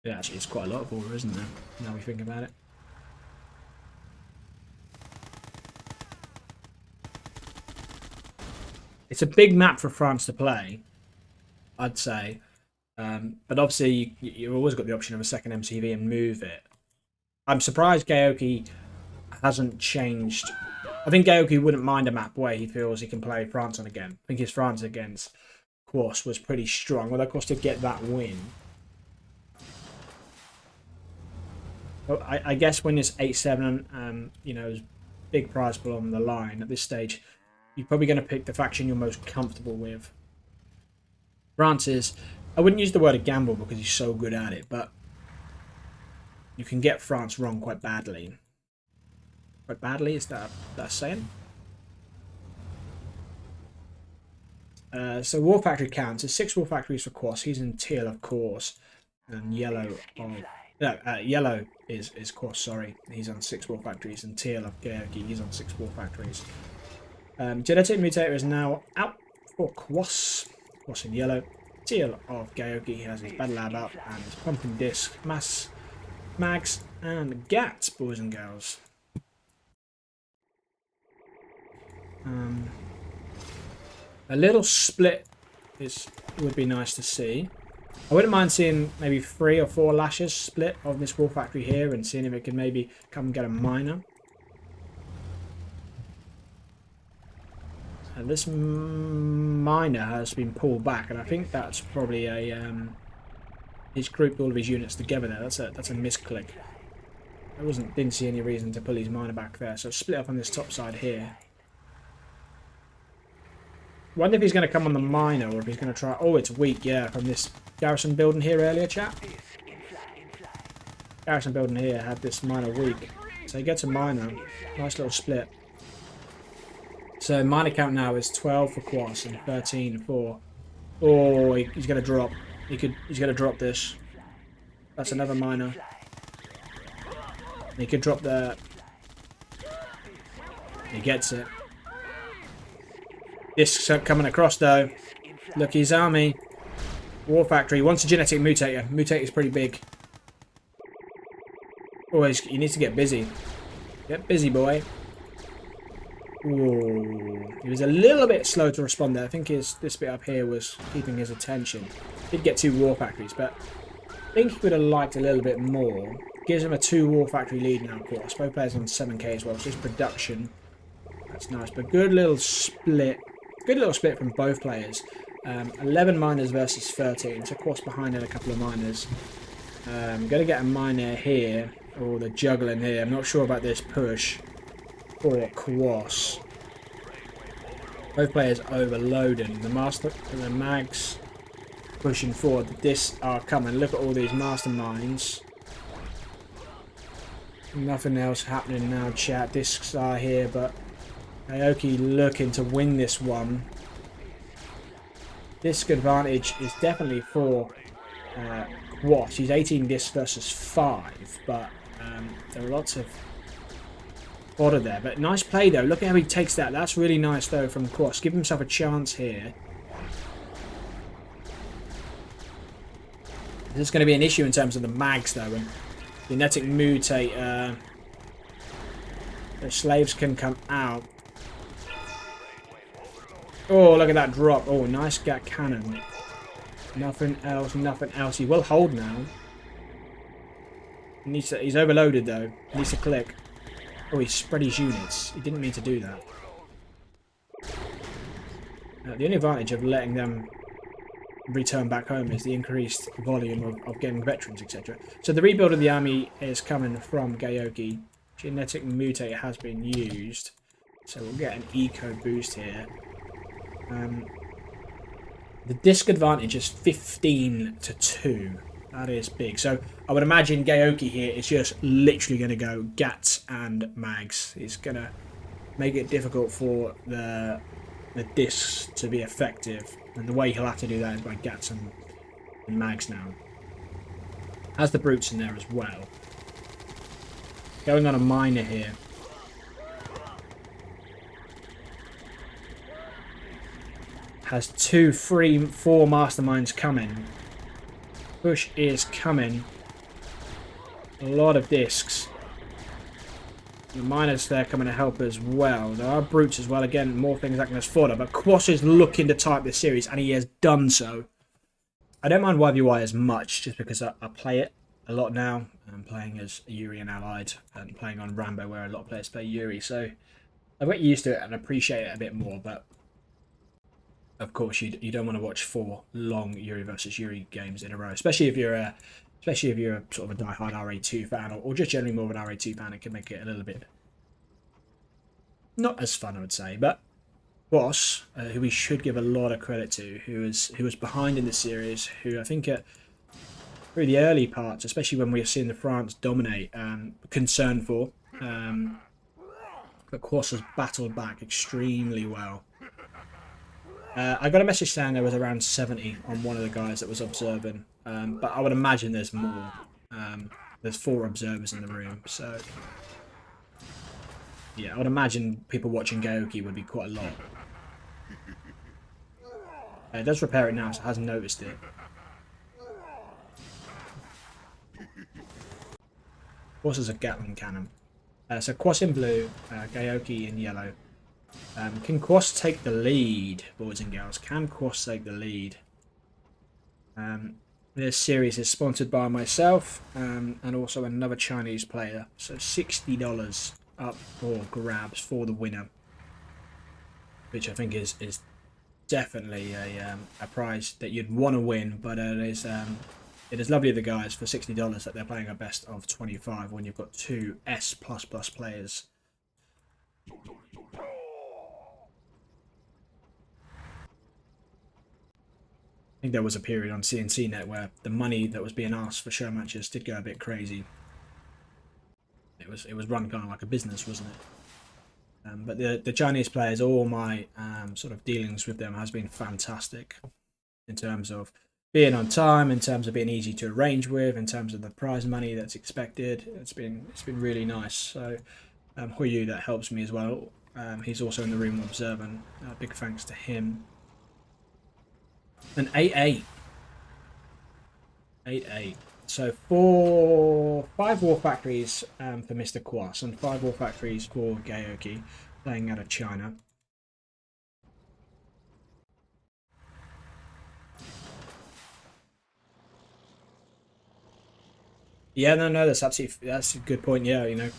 Yeah, actually, it's quite a lot of ore, isn't there? Now we think about it. It's a big map for France to play, I'd say. But obviously, you've always got the option of a second MCV and move it. I'm surprised Gaoke hasn't changed. I think Gaoke wouldn't mind a map where he feels he can play France on again. I think his France against Kwos was pretty strong. Well, of course, to get that win. I guess when it's 8-7, you know, there's big prize pool on the line at this stage, you're probably going to pick the faction you're most comfortable with. France is, I wouldn't use the word a gamble because he's so good at it, but you can get France wrong quite badly. Quite badly, is that a saying? So War Factory counts. There's 6 War Factories for Kwos. He's in teal, of course. And yellow of... No, yellow is Kwos, sorry. He's on 6 War Factories. And teal of Gaoke, he's on 6 War Factories. Genetic Mutator is now out for Kwos. Kwos in yellow. Teal of Gaoke, he has his Battle Lab up. And his Pumping Disc, Mags, and Gats, boys and girls. A little split would be nice to see. I wouldn't mind seeing maybe 3 or 4 lashes split of this War Factory here and seeing if it could maybe come and get a minor. And this minor has been pulled back, and I think that's probably a he's grouped all of his units together there. That's a misclick. I didn't see any reason to pull his minor back there, so split up on this top side here. Wonder if he's going to come on the minor or if he's going to try... Oh, it's weak, yeah, from this garrison building here earlier, chat. Garrison building here had this minor weak. So he gets a minor. Nice little split. So minor count now is 12 for Kwos and 13 for... Oh, he's going to drop. He's going to drop this. That's another minor. He could drop the... He gets it. Discs coming across though. Look, his army. War Factory wants a genetic mutator. Mutator's pretty big. Oh, he needs to get busy. Get busy, boy. Ooh. He was a little bit slow to respond there. I think this bit up here was keeping his attention. Did get 2 War Factories, but I think he would have liked a little bit more. Gives him a 2 War Factory lead now, of course. Both players on 7k as well, so just production. That's nice, but good little split. Good little split from both players. 11 miners versus 13. So Kwos behind in a couple of miners. Going to get a miner here. Or the juggling here. I'm not sure about this push for Kwos. Both players overloading. The master and the mags pushing forward. The discs are coming. Look at all these masterminds. Nothing else happening now, chat. Discs are here, but Gaoke looking to win this one. Disc advantage is definitely for Kwos. He's 18 discs versus 5, but there are lots of fodder there. But nice play though. Look at how he takes that. That's really nice though from Kwos. Give himself a chance here. This is going to be an issue in terms of the mags though. And genetic mutate. The slaves can come out. Oh, look at that drop. Oh, nice Gat cannon. Nothing else, nothing else. He will hold now. He's overloaded though. He needs to click. Oh, he spread his units. He didn't mean to do that. The only advantage of letting them return back home is the increased volume of getting veterans, etc. So the rebuild of the army is coming from Gaoke. Genetic mutator has been used. So we'll get an eco boost here. The disc advantage is 15 to 2. That is big. So I would imagine Gaoke here is just literally going to go Gats and Mags. He's going to make it difficult for the discs to be effective. And the way he'll have to do that is by Gats and Mags now. Has the brutes in there as well. Going on a minor here. Has 2, 3, 4 masterminds coming. Push is coming. A lot of discs. The miners there coming to help as well. There are brutes as well. Again, more things acting as fodder. But Kwos is looking to type this series, and he has done so. I don't mind YVY as much, just because I play it a lot now. I'm playing as Yuri and Allied, and playing on Rambo, where a lot of players play Yuri. So I've got used to it and appreciate it a bit more. But of course, you don't want to watch 4 long Yuri versus Yuri games in a row, especially if you're a sort of a die-hard RA2 fan, or just generally more of an RA2 fan. It can make it a little bit not as fun, I would say. But Kwos, who we should give a lot of credit to, who was behind in the series, who I think through the early parts, especially when we were seeing the France dominate, concerned for. But Kwos has battled back extremely well. I got a message saying there was around 70 on one of the guys that was observing, but I would imagine there's more. There's 4 observers in the room, so yeah, I would imagine people watching Gaoke would be quite a lot. It does repair it now, so it hasn't noticed it. Kwos is a Gatling cannon. So Kwos in blue, Gaoke in yellow. Can Kwos take the lead, boys and girls? Can Kwos take the lead? This series is sponsored by myself and also another Chinese player. So $60 up for grabs for the winner, which I think is definitely a prize that you'd want to win. But it is lovely of the guys for $60 that they're playing a best of 25 when you've got 2 S++ players. I think there was a period on CNCnet where the money that was being asked for show matches did go a bit crazy. It was run kind of like a business, wasn't it? But the Chinese players, all my sort of dealings with them has been fantastic in terms of being on time, in terms of being easy to arrange with, in terms of the prize money that's expected. It's been really nice. So Huyu, that helps me as well. He's also in the room observing. Big thanks to him. An 8-8. 8-8. So 5 War Factories for Mr. Kwos and 5 War Factories for Gaoke, playing out of China. Yeah, no, that's a good point. Yeah, you know,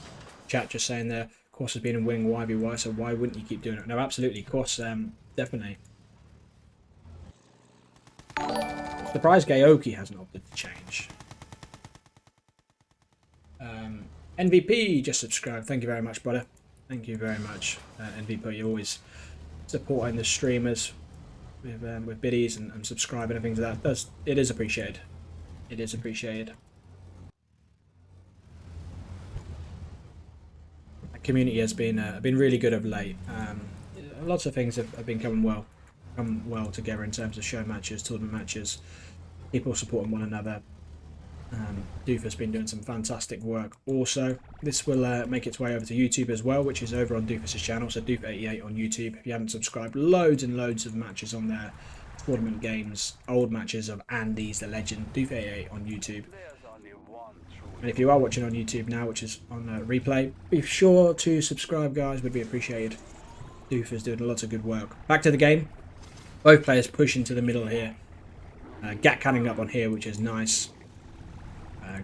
chat just saying there, Kwos has been in winning YVY, so why wouldn't you keep doing it? No, absolutely, Kwos, definitely. Surprised Gaoke hasn't opted to change. NVP just subscribed. Thank you very much, brother. Thank you very much, NVP. You're always supporting the streamers with biddies and subscribing and things like that. It is appreciated. It is appreciated. The community has been really good of late. Lots of things have been come well together in terms of show matches, tournament matches, people supporting one another. Doofus been doing some fantastic work. Also, this will make its way over to YouTube as well, which is over on Doofus's channel, so Doof88 on YouTube. If you haven't subscribed, loads and loads of matches on there, tournament games, old matches of Andy's the Legend, Doof88 on YouTube. And if you are watching on YouTube now, which is on replay, be sure to subscribe, guys, would be appreciated. Doofus doing lots of good work. Back to the game. Both players push into the middle here. Gat canning up on here, which is nice.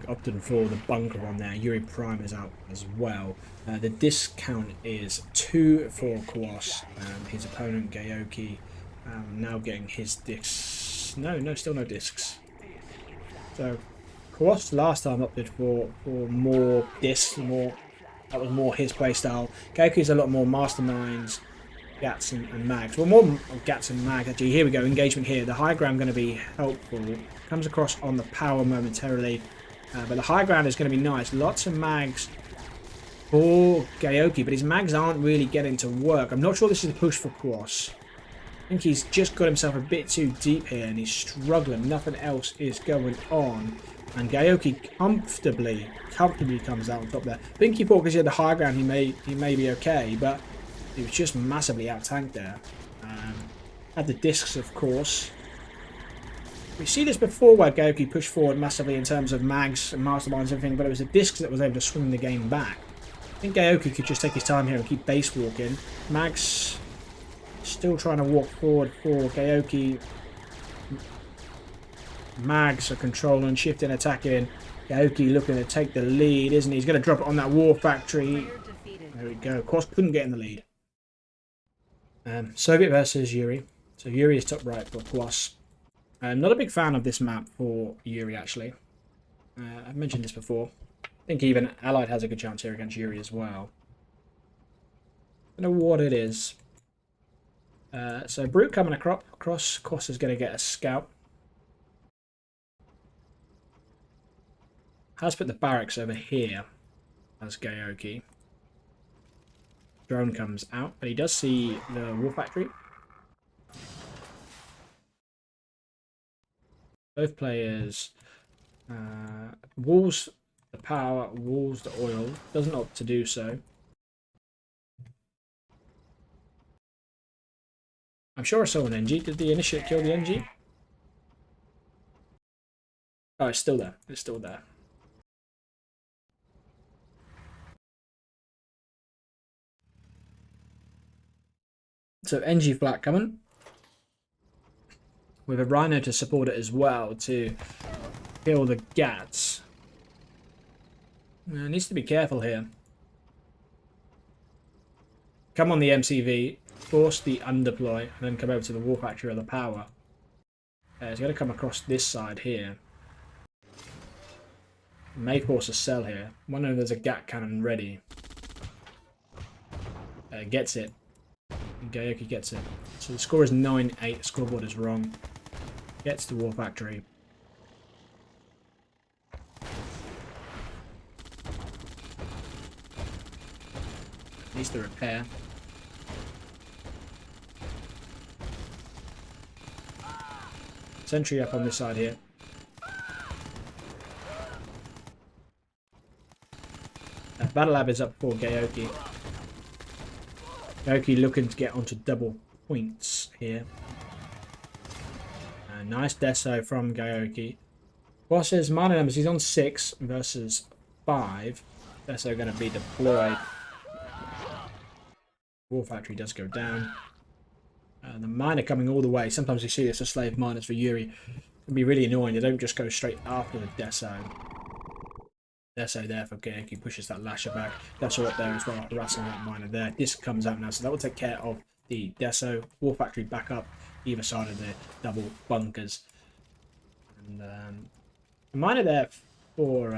Opted for the bunker on there. Yuri Prime is out as well. The discount is 2 for Kwos. His opponent Gaoke now getting his discs. No, still no discs. So Kwos last time opted for more discs. That was more his playstyle. Gaoke's a lot more masterminds, Gats and Mags. Well, more Gats and Mags actually. Here we go. Engagement here. The high ground going to be helpful. Comes across on the power momentarily. But the high ground is going to be nice. Lots of mags for Gaoke, but his mags aren't really getting to work. I'm not sure this is a push for Kwos. I think he's just got himself a bit too deep here and he's struggling. Nothing else is going on. And Gaoke comfortably comes out on top there. I think he thought because he had the high ground he may be okay, but he was just massively out-tanked there. Had the discs, of course. We see this before where Gaoke pushed forward massively in terms of mags and masterminds and everything, but it was the discs that was able to swing the game back. I think Gaoke could just take his time here and keep base walking. Mags still trying to walk forward for Gaoke. Mags are controlling, shifting, attacking. Gaoke looking to take the lead, isn't he? He's going to drop it on that War Factory. There we go. Kwos couldn't get in the lead. Soviet versus Yuri. So Yuri is top right for Kwos. I'm not a big fan of this map for Yuri, actually. I've mentioned this before. I think even Allied has a good chance here against Yuri as well. I don't know what it is. So Brute coming across. Kwos is going to get a scout. Has put the barracks over here as Gaoke. Drone comes out, but he does see the war factory. Both players walls the power, walls the oil. Doesn't opt to do so. I'm sure I saw an NG. Did the initiate kill the NG? Oh, it's still there. It's still there. So NG flat coming. With a Rhino to support it as well to kill the Gats. Needs to be careful here. Come on the MCV, force the undeploy, and then come over to the war factory or the power. It's going to come across this side here. May force a cell here. Wonder if there's a Gat cannon ready. Gets it. Gaoke gets it. So the score is 9-8. Scoreboard is wrong. Gets the war factory. Needs to repair. Sentry up on this side here. Battle Lab is up for Gaoke. Gaoke looking to get onto double points here. Nice deso from Gaoke. Kwos' minor numbers, he's on 6 versus 5. Deso going to be deployed. War factory does go down. The miner coming all the way. Sometimes you see this as slave miners for Yuri. It can be really annoying. They don't just go straight after the deso. Deso there for Gaoke, pushes that lasher back. Deso up there as well, harassing that miner there. This comes out now, so that will take care of the deso. War factory back up either side of the double bunkers. And a miner there for...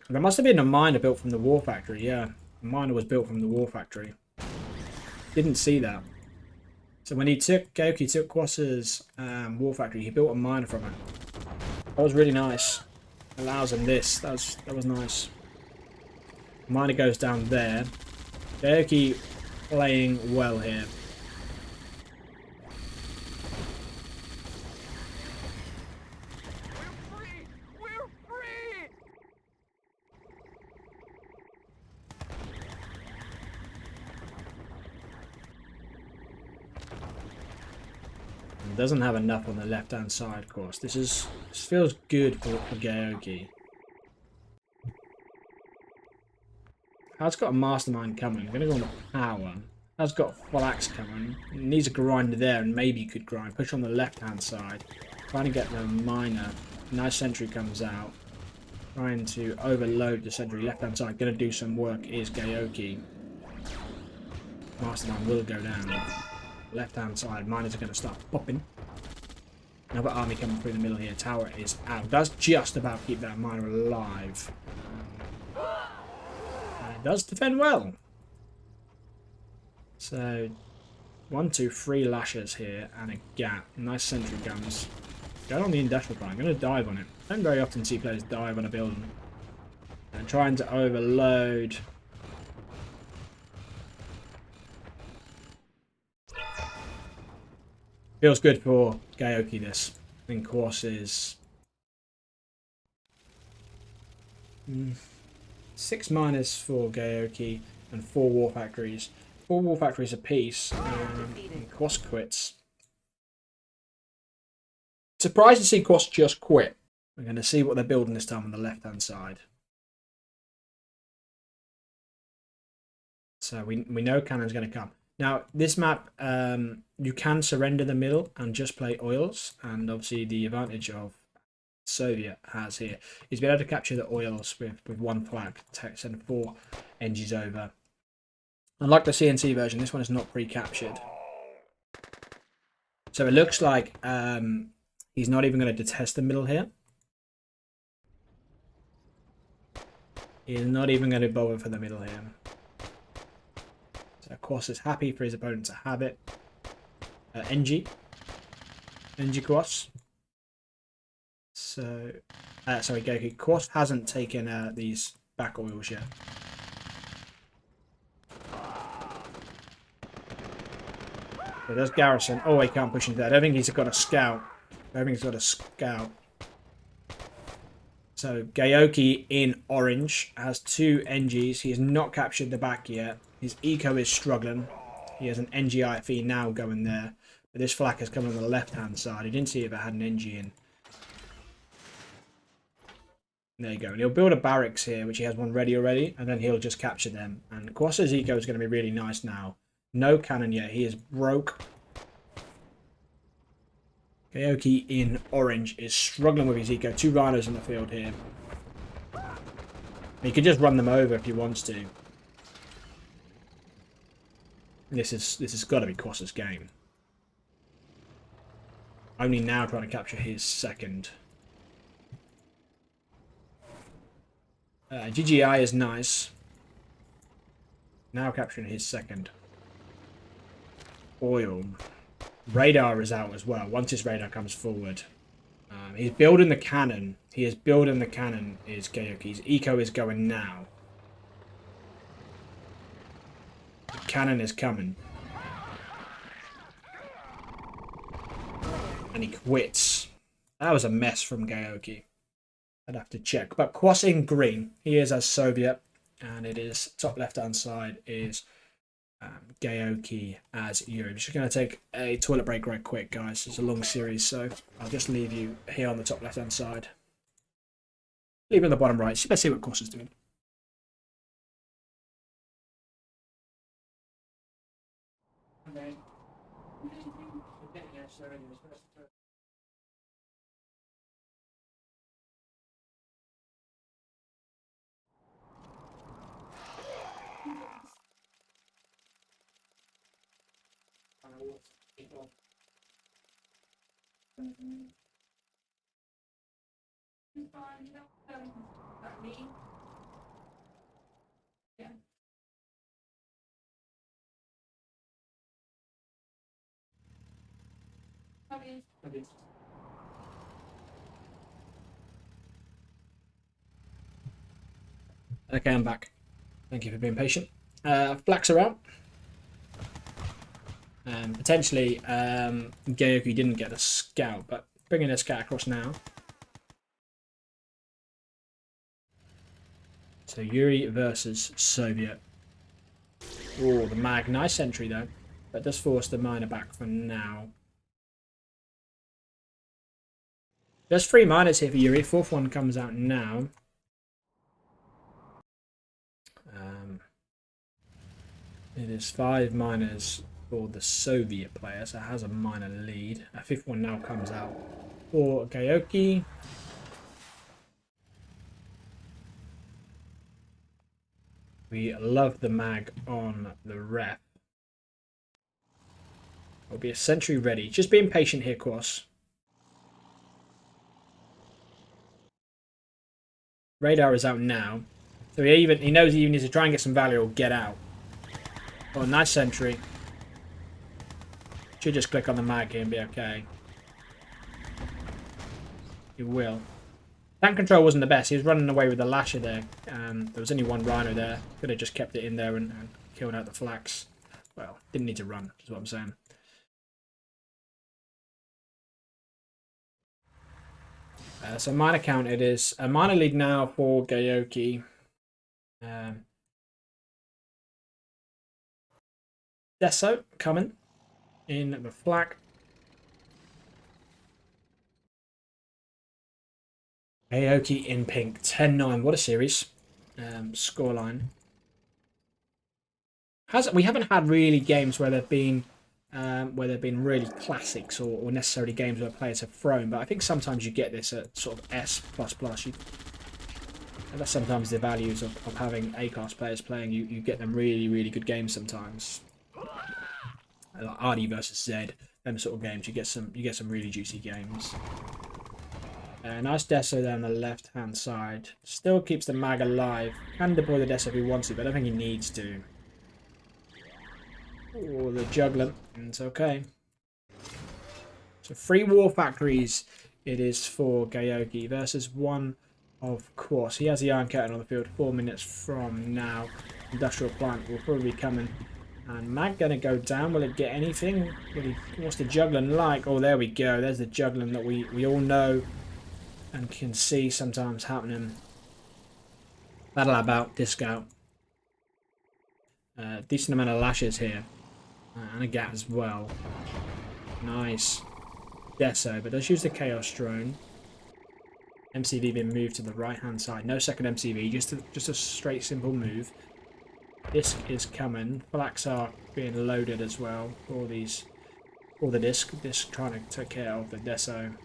there must have been a miner built from the war factory, yeah. A miner was built from the war factory. Didn't see that. So when Gaoke took Kwos' war factory, he built a miner from it. That was really nice. Allows him this. That was nice. Miner goes down there. Gaoke playing well here. We're free! Doesn't have enough on the left hand side, of course. This feels good for Gaoke. Has got a mastermind coming. I'm gonna go on the power. Has got flax coming. Needs a grinder there, and maybe could grind. Push on the left hand side. Trying to get the miner. Nice sentry comes out. Trying to overload the sentry. Left hand side. Gonna do some work is Gaoke. Mastermind will go down. Left hand side, miners are going to start popping. Another army coming through the middle here. Tower is out. Does just about keep that miner alive. And it does defend well. So 1, 2, 3 lashers here and a gap. Nice sentry guns. Going on the industrial plant. I'm going to dive on it. I don't very often see players dive on a building. And trying to overload. Feels good for Gaoke this. I think Kwos is 6 miners for Gaoke and 4 war factories. 4 war factories apiece. And Kwos quits. Surprised to see Kwos just quit. We're going to see what they're building this time on the left hand side. So we know cannon's going to come. Now, this map, you can surrender the middle and just play oils. And obviously the advantage of Soviet has here is being able to capture the oils with 1 flag, send 4 NGs over. Unlike the CNC version, this one is not pre-captured. So it looks like he's not even going to detest the middle here. He's not even going to bother for the middle here. So Kwos is happy for his opponent to have it. NG Kwos. So, sorry, Gaoke. Kwos hasn't taken these back oils yet. So there's Garrison. Oh, he can't push into that. I don't think he's got a scout. I don't think he's got a scout. So Gaoke in orange has 2 NGs. He has not captured the back yet. His eco is struggling. He has an NG IFE now going there. But this flak is coming on the left-hand side. He didn't see if it had an NG in. There you go. And he'll build a barracks here, which he has one ready already. And then he'll just capture them. And Kwos' eco is going to be really nice now. No cannon yet. He is broke. Gaoke in orange is struggling with his eco. 2 rhinos in the field here. He could just run them over if he wants to. This has got to be Kwos' game. Only now trying to capture his second. GGI is nice. Now capturing his second. Oil. Radar is out as well. Once his radar comes forward. He's building the cannon. He is building the cannon, is Gaoke's. Eco is going now. The cannon is coming. And he quits. That was a mess from Gaoke. I'd have to check. But Kwos in green. He is as Soviet. And it is top left-hand side is Gaoke as Yuri. I'm just going to take a toilet break right quick, guys. It's a long series, so I'll just leave you here on the top left-hand side. Leave it on the bottom right. Let's see what Kwos is doing. Okay, I'm back. Thank you for being patient. Blacks are out. Potentially, Gaoke didn't get a scout, but bringing a scout across now. So Yuri versus Soviet. Oh, the mag. Nice entry, though. That does force the miner back for now. There's 3 miners here for Yuri. 4th one comes out now. It is 5 miners for the Soviet player, so it has a miner lead. A 5th one now comes out for Gaoke. We love the mag on the ref. Will be a sentry ready. Just being patient here, Kwos. Radar is out now. So he knows he even needs to try and get some value or get out. Oh, nice sentry. Should just click on the mag here and be okay. He will. Tank control wasn't the best. He was running away with the lasher there. There was only 1 rhino there. Could have just kept it in there and killed out the flax. Well, didn't need to run, is what I'm saying. So miner count, it is a miner lead now for Gaoke. Deso coming in the flak. Gaoke in pink. 10-9. What a series. Scoreline. We haven't had really games where they've been really classics or necessarily games where players have thrown, but I think sometimes you get this at sort of S++. And that's sometimes the values of having A-class players playing. You get them really, really good games sometimes. Like RD versus Z, them sort of games, you get some really juicy games. Nice Deso there on the left hand side. Still keeps the mag alive. Can deploy the Deso if he wants to, but I don't think he needs to. Oh, the juggler. It's okay. So 3 war factories it is for Gaoke versus one of Kwos. He has the Iron Curtain on the field 4 minutes from now. Industrial Plant will probably be coming. And Mag going to go down. Will it get anything? What's the juggling like? Oh, there we go. There's the juggling that we all know and can see sometimes happening. Battle about disc out. Decent amount of lashes here. And a gap as well. Nice. Deso, but let's use the Chaos Drone. MCV being moved to the right hand side. No second MCV, just a straight simple move. Disc is coming. Flax are being loaded as well for the disc. Disc trying to take care of the Deso.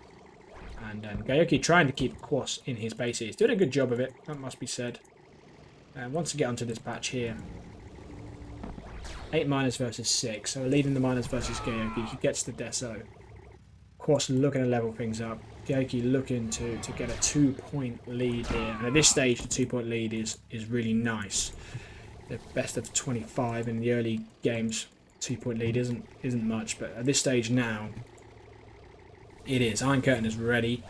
And Gaoke trying to keep Kwos in his base. He's doing a good job of it, that must be said. And wants to get onto this patch here. 8 miners versus 6. So leading the miners versus Gaoke. He gets the Deso. Kwos looking to level things up. Gaoke looking to get a 2-point lead here. And at this stage, the 2-point lead is really nice. The best of 25 in the early games, 2-point lead isn't much, but at this stage now, it is. Iron Curtain is ready.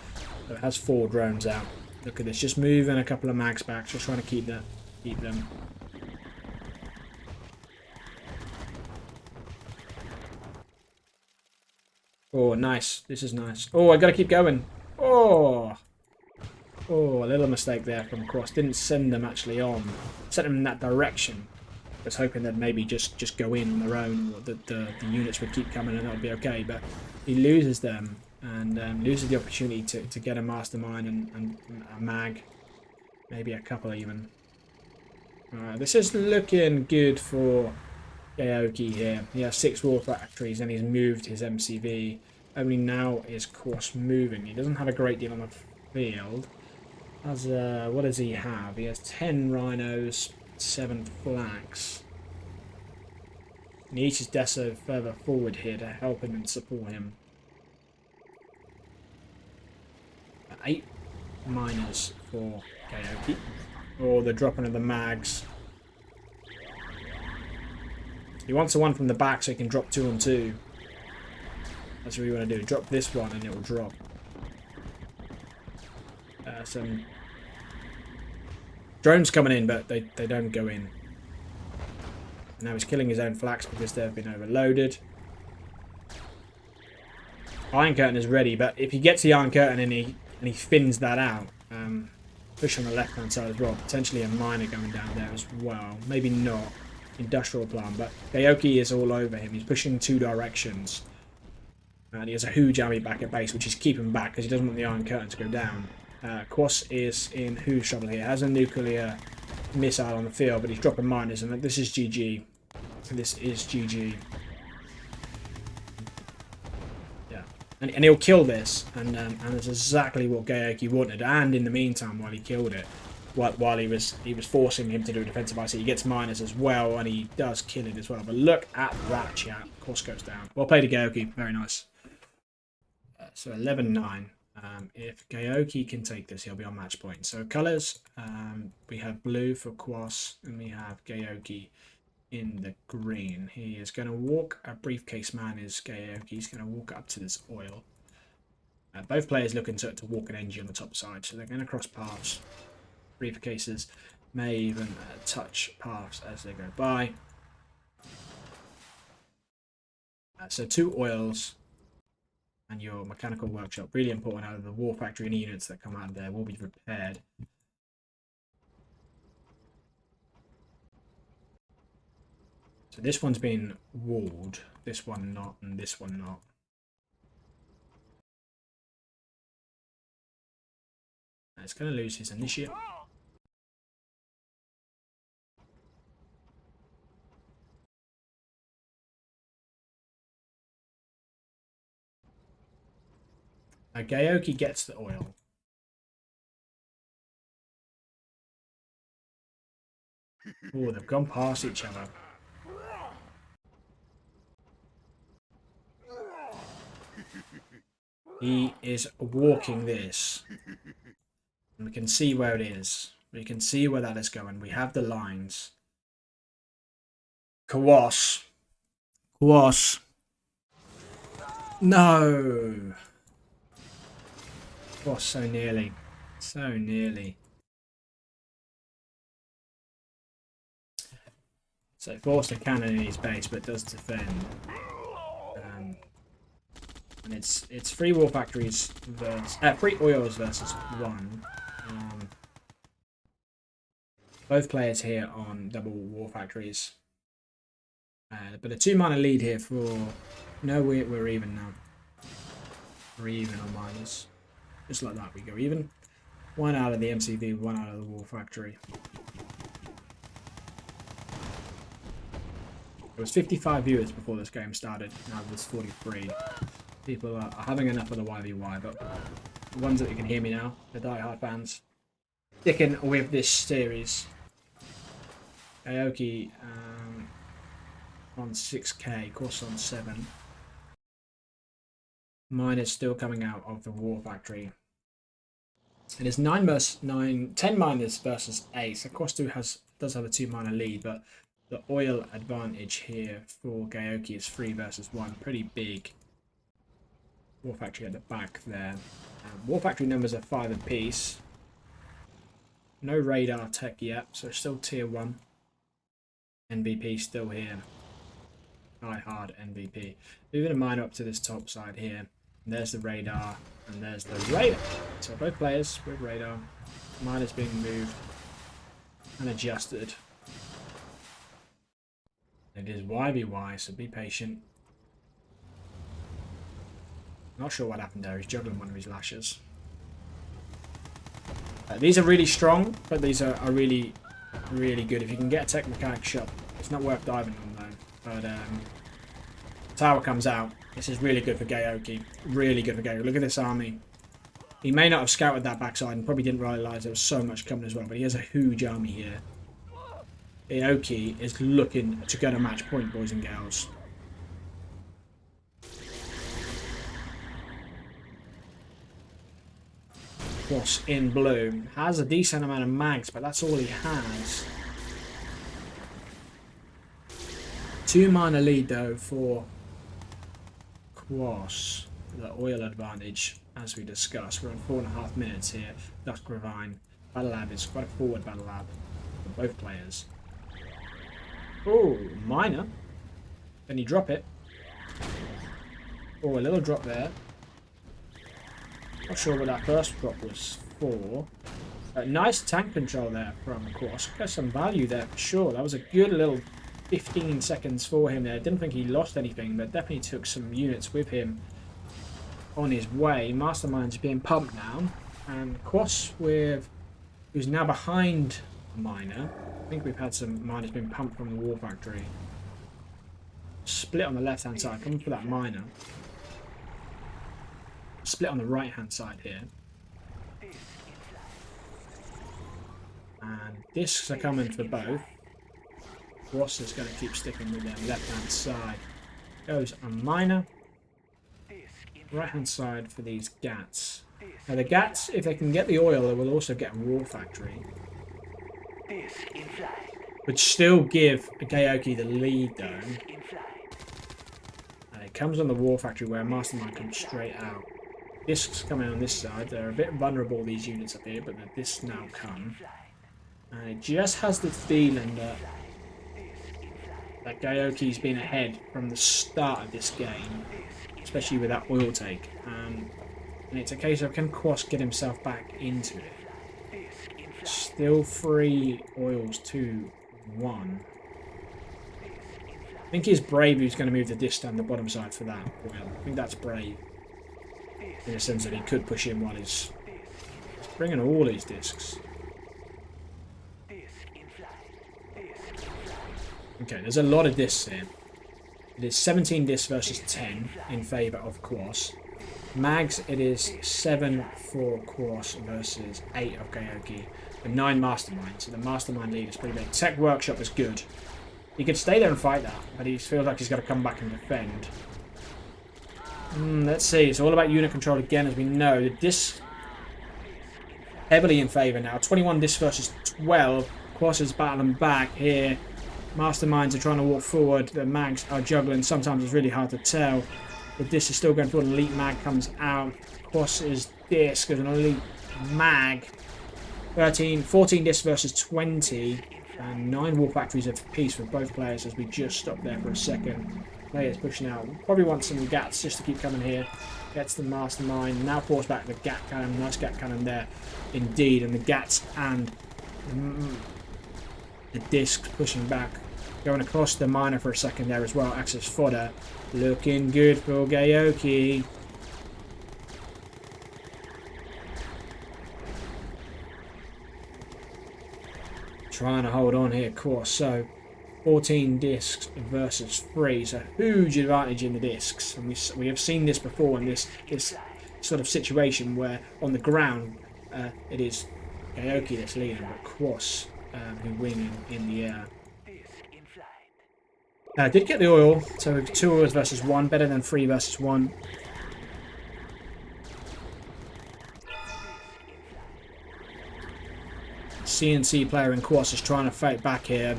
So it has 4 drones out. Look at this, just moving a couple of mags back, just trying to keep them. Oh, nice. This is nice. Oh, I gotta keep going. Oh, a little mistake there from Kwos. Didn't send them actually on. Sent them in that direction. Was hoping they'd maybe just go in on their own, or that the units would keep coming and that would be okay. But he loses them and loses the opportunity to get a mastermind and a mag, maybe a couple even. This is looking good for Gaoke here. He has 6 war factories and he's moved his MCV. Only now is Kwos moving. He doesn't have a great deal on the field. What does he have? He has 10 rhinos, 7 flags. He needs his Deso further forward here to help him and support him. 8 miners for Gaoke. Oh, the dropping of the mags. He wants the one from the back so he can drop 2 on 2. That's what we want to do. Drop this one and it will drop. Some drones coming in, but they don't go in. Now he's killing his own flax because they've been overloaded. Iron Curtain is ready, but if he gets the Iron Curtain and he fins that out, push on the left hand side as well. Potentially a miner going down there as well. Maybe not. Industrial plan, but Gaoke is all over him. He's pushing in 2 directions. And he has a huge army back at base, which is keeping him back because he doesn't want the Iron Curtain to go down. Kwos is in huge trouble here. Has a nuclear missile on the field, but he's dropping miners, and this is GG. This is GG. Yeah, and he'll kill this, and it's exactly what Gaoke wanted. And in the meantime, while he killed it, while he was forcing him to do a defensive IC, he gets miners as well, and he does kill it as well. But look at that, chat. Kwos goes down. Well played to Gaoke. Very nice. So 11-9. If Gaoke can take this, he'll be on match point. So colours, we have blue for Kwos, and we have Gaoke in the green. He is going to walk, a briefcase man is Gaoke. He's going to walk up to this oil. Both players looking to walk an engine on the top side, so they're going to cross paths. Briefcases may even touch paths as they go by. So 2 oils. And your mechanical workshop, really important. Out of the war factory, any units that come out of there will be repaired. So this one's been walled, this one not, and this one not. And it's going to lose his initiate. Gaoke gets the oil. Oh, they've gone past each other. He is walking this. And we can see where it is. We can see where that is going. We have the lines. Kwos. Kwos. No. Oh, so nearly. So nearly. So forced a cannon in his base, but does defend. And it's 3 war factories versus 3 oils versus 1. Both players here on double war factories. But a 2 mana lead here for... No, we're even now. We're even on miners. Just like that, we go even. 1 out of the MCV, 1 out of the war factory. There was 55 viewers before this game started. Now there's 43. People are having enough of the YVY, but the ones that can hear me now, the die-hard fans, sticking with this series. Gaoke on 6k, Kwos on 7. Mine is still coming out of the war factory. And it's 10 miners versus 8. So Kwos does have a 2 miner lead, but the oil advantage here for Gaoke is 3 versus 1. Pretty big. War factory at the back there. War factory numbers are 5 apiece. No radar tech yet, so still tier 1. MVP still here. Die hard MVP. Moving a miner up to this top side here. And there's the radar, and there's the radar. So both players with radar. Miner's being moved and adjusted. It is YVY, so be patient. Not sure what happened there. He's juggling one of his lashes. These are really strong, but these are really, really good. If you can get a tech mechanic shot, it's not worth diving on though. But tower comes out. This is really good for Gaoke. Really good for Gaoke. Look at this army. He may not have scouted that backside and probably didn't realise there was so much coming as well, but he has a huge army here. Gaoke is looking to go to match point, boys and girls. Kwos in blue. Has a decent amount of mags, but that's all he has. 2 mana lead though for Kwos. The oil advantage, as we discussed. We're on 4.5 minutes here. Dusk Ravine. Battle Lab is quite a forward battle lab for both players. Oh, miner. Then you drop it. Oh, a little drop there. Not sure what that first drop was for. Nice tank control there from Kwos. Got some value there for sure. That was a good little 15 seconds for him there. Didn't think he lost anything, but definitely took some units with him on his way. Mastermind's being pumped now. And Kwos who's now behind a miner. I think we've had some miners being pumped from the war factory. Split on the left hand side, coming for that miner. Split on the right hand side here. And discs are coming for both. Kwos is going to keep sticking with them. Left hand side goes a miner. Right hand side for these Gats. Now the Gats, if they can get the oil, they will also get a war factory. But still give Gaoke the lead though. And it comes on the war factory where Mastermind comes straight out. Discs coming on this side. They're a bit vulnerable, these units up here, but the discs now come. And it just has the feeling that Gaoke's been ahead from the start of this game, especially with that oil take. And it's a case of, can Kwos get himself back into it? Still 3 oils to 1. I think he's brave who's going to move the disc down the bottom side for that oil. I think that's brave. In the sense that he could push in while he's bringing all his discs. Okay, there's a lot of discs here. It is 17 discs versus 10 in favour of Kwos. Mags, it is 7 for Kwos versus 8 of Gaoke. And 9 Mastermind, so the Mastermind lead is pretty big. Tech Workshop is good. He could stay there and fight that, but he feels like he's got to come back and defend. Let's see, it's all about unit control again, as we know. The disc heavily in favour now. 21 discs versus 12. Kwos is battling back here. Masterminds are trying to walk forward. The mags are juggling. Sometimes it's really hard to tell. The disc is still going forward. Elite mag comes out. Kwos is disc as an elite mag. 14 discs versus 20. And 9 war factories apiece for both players as we just stopped there for a second. Players pushing out. Probably want some gats just to keep coming here. Gets the mastermind. Now force back the gat cannon. Nice gat cannon there indeed. And the gats and the discs pushing back. Going across the miner for a second there as well. Access fodder. Looking good for Gaoke. Trying to hold on here, Kwos. So 14 discs versus 3. So huge advantage in the discs. And we have seen this before in this sort of situation where on the ground it is Gaoke that's leading, but Kwos who winning in the air. Did get the oil, so 2 oils versus 1, better than 3 versus 1. CNC player in Kwos is trying to fight back here.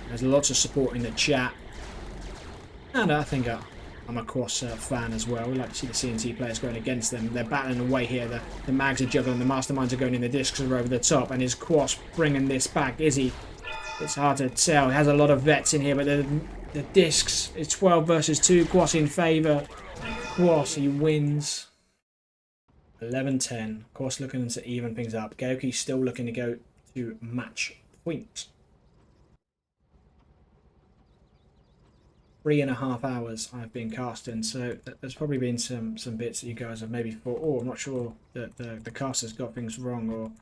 There's lots of support in the chat. And I think I'm a Kwos fan as well. We like to see the CNC players going against them. They're battling away here. The mags are juggling, the masterminds are going in, the discs are over the top. And is Kwos bringing this back? Is he? It's hard to tell. He has a lot of vets in here, but the discs is 12 versus 2. Kwos in favour. Kwos, he wins. 11-10. Kwos looking to even things up. Gaoke still looking to go to match point. 3.5 hours I've been casting, so there's probably been some bits that you guys have maybe thought, oh, I'm not sure that the caster's got things wrong,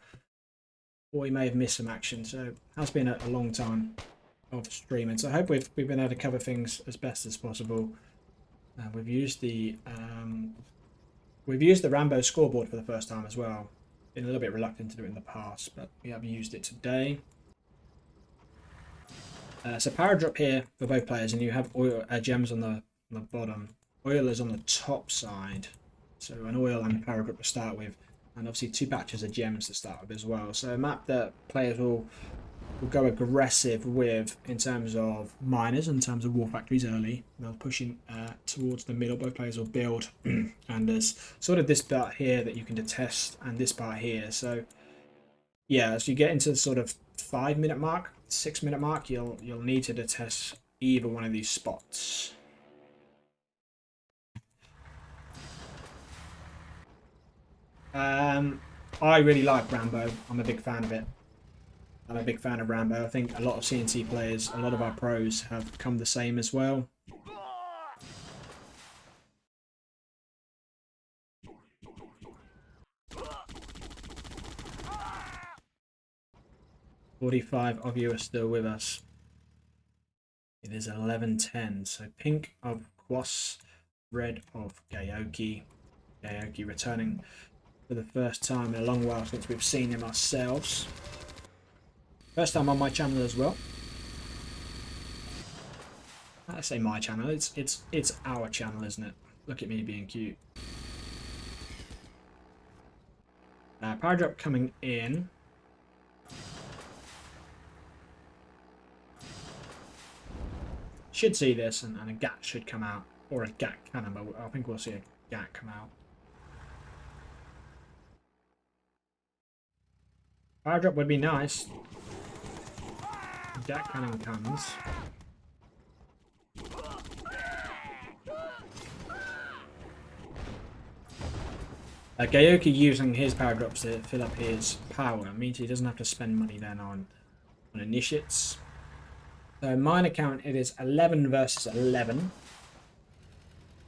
or he may have missed some action. So it has been a long time of streaming, so I hope we've been able to cover things as best as possible. We've used the Rambo scoreboard for the first time as well. Been a little bit reluctant to do it in the past, but we have used it today. So power drop here for both players, and you have oil gems on the bottom. Oil is on the top side, so an oil and a power drop to start with, and obviously 2 patches of gems to start with as well. So a map that players will go aggressive with in terms of miners, in terms of war factories early. They'll pushing towards the middle. Both players will build, and there's sort of this part here that you can detest, and this part here. So yeah, as you get into the sort of 5-minute mark, 6-minute mark, you'll need to detest either one of these spots. I really like Rambo. I'm a big fan of it. I'm a big fan of Rambo. I think a lot of CNC players, a lot of our pros have become the same as well. "45 of you are still with us." It is 11:10. So pink of Kwos, red of Gaoke. Gaoke returning for the first time in a long while since we've seen him ourselves. First time on my channel as well. I say my channel, it's our channel, isn't it? Look at me being cute. Power drop coming in. Should see this, and a gat should come out, or a gat cannon, but I think we'll see a gat come out. Power drop would be nice. Gat cannon comes. Gaoke using his power drops to fill up his power means he doesn't have to spend money then on initiates. So mine account, it is 11 versus 11.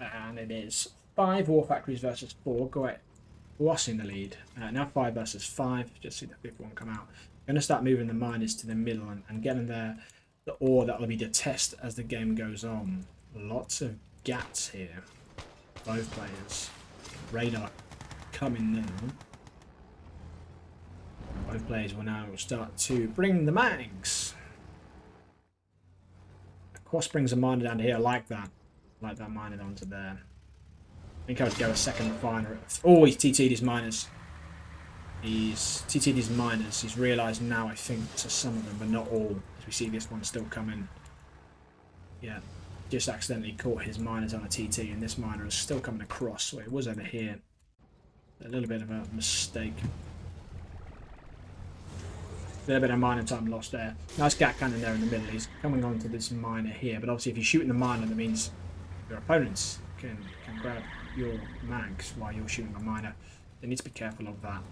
And it is 5 war factories versus 4. Kwos in the lead. Now 5 versus 5. Just see the 5th one come out. Going to start moving the miners to the middle and getting the ore that will be the test as the game goes on. Lots of gats here. Both players. Radar coming now. Both players will now start to bring the mags. Kwos brings a miner down to here. I like that. Like that miner down to there. I think I would go a second finer. Oh, he's TT'd his miners. He's TT'd his miners. He's realised now, I think, to some of them, but not all. As we see this one still coming. Yeah, just accidentally caught his miners on a TT, and this miner is still coming across. So it was over here. A little bit of a mistake. A little bit of miner time lost there. Nice gap cannon there in the middle. He's coming on to this miner here, but obviously if you shoot in the miner, that means your opponents can grab your mags while you're shooting a miner. They need to be careful of that.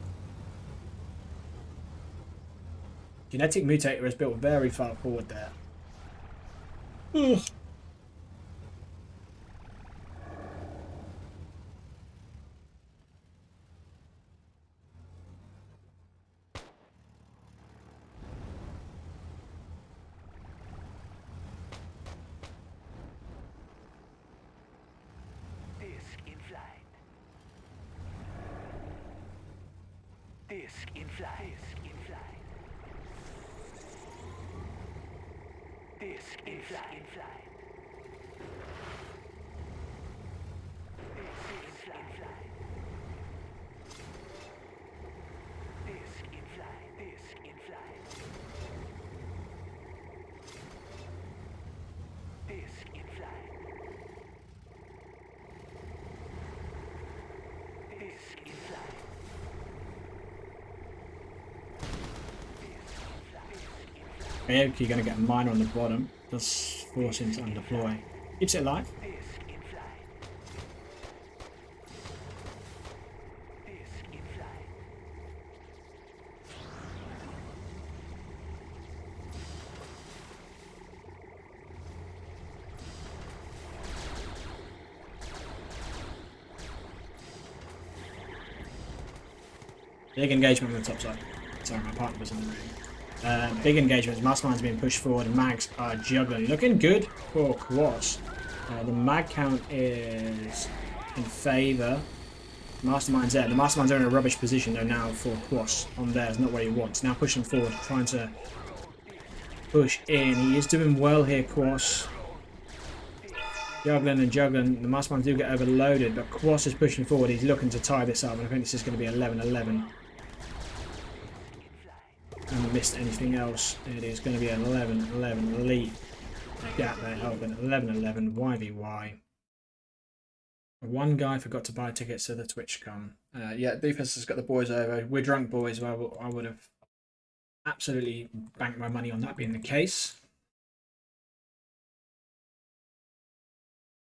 Genetic Mutator is built very far forward there. Ugh. Disc in flight. Disc in flight. Disc in flight. Disc in flight. Disc in flight. Disc in flight. Disc in flight. Disc in flight. Disc in flight. Gaoke going to get a miner on the bottom. Does force him to undeploy. Keeps it alive. Disc in flight. Disc in flight. Big engagement on the top side. Sorry, my partner was in the room. Big engagements. Mastermind's being pushed forward and mags are juggling. Looking good for Kwos. The mag count is in favour. Mastermind's there. The Masterminds are in a rubbish position though now for Kwos on there. It's not what he wants. Now pushing forward, trying to push in. He is doing well here, Kwos. Juggling and juggling. The Masterminds do get overloaded, but Kwos is pushing forward. He's looking to tie this up, and I think this is going to be 11-11. And missed anything else. It is going to be an 11-11 lead. Gap there open. 11-11 YVY. One guy forgot to buy tickets to the TwitchCon. Yeah, Doofus has got the boys over. We're drunk boys. Well, I would have absolutely banked my money on that being the case.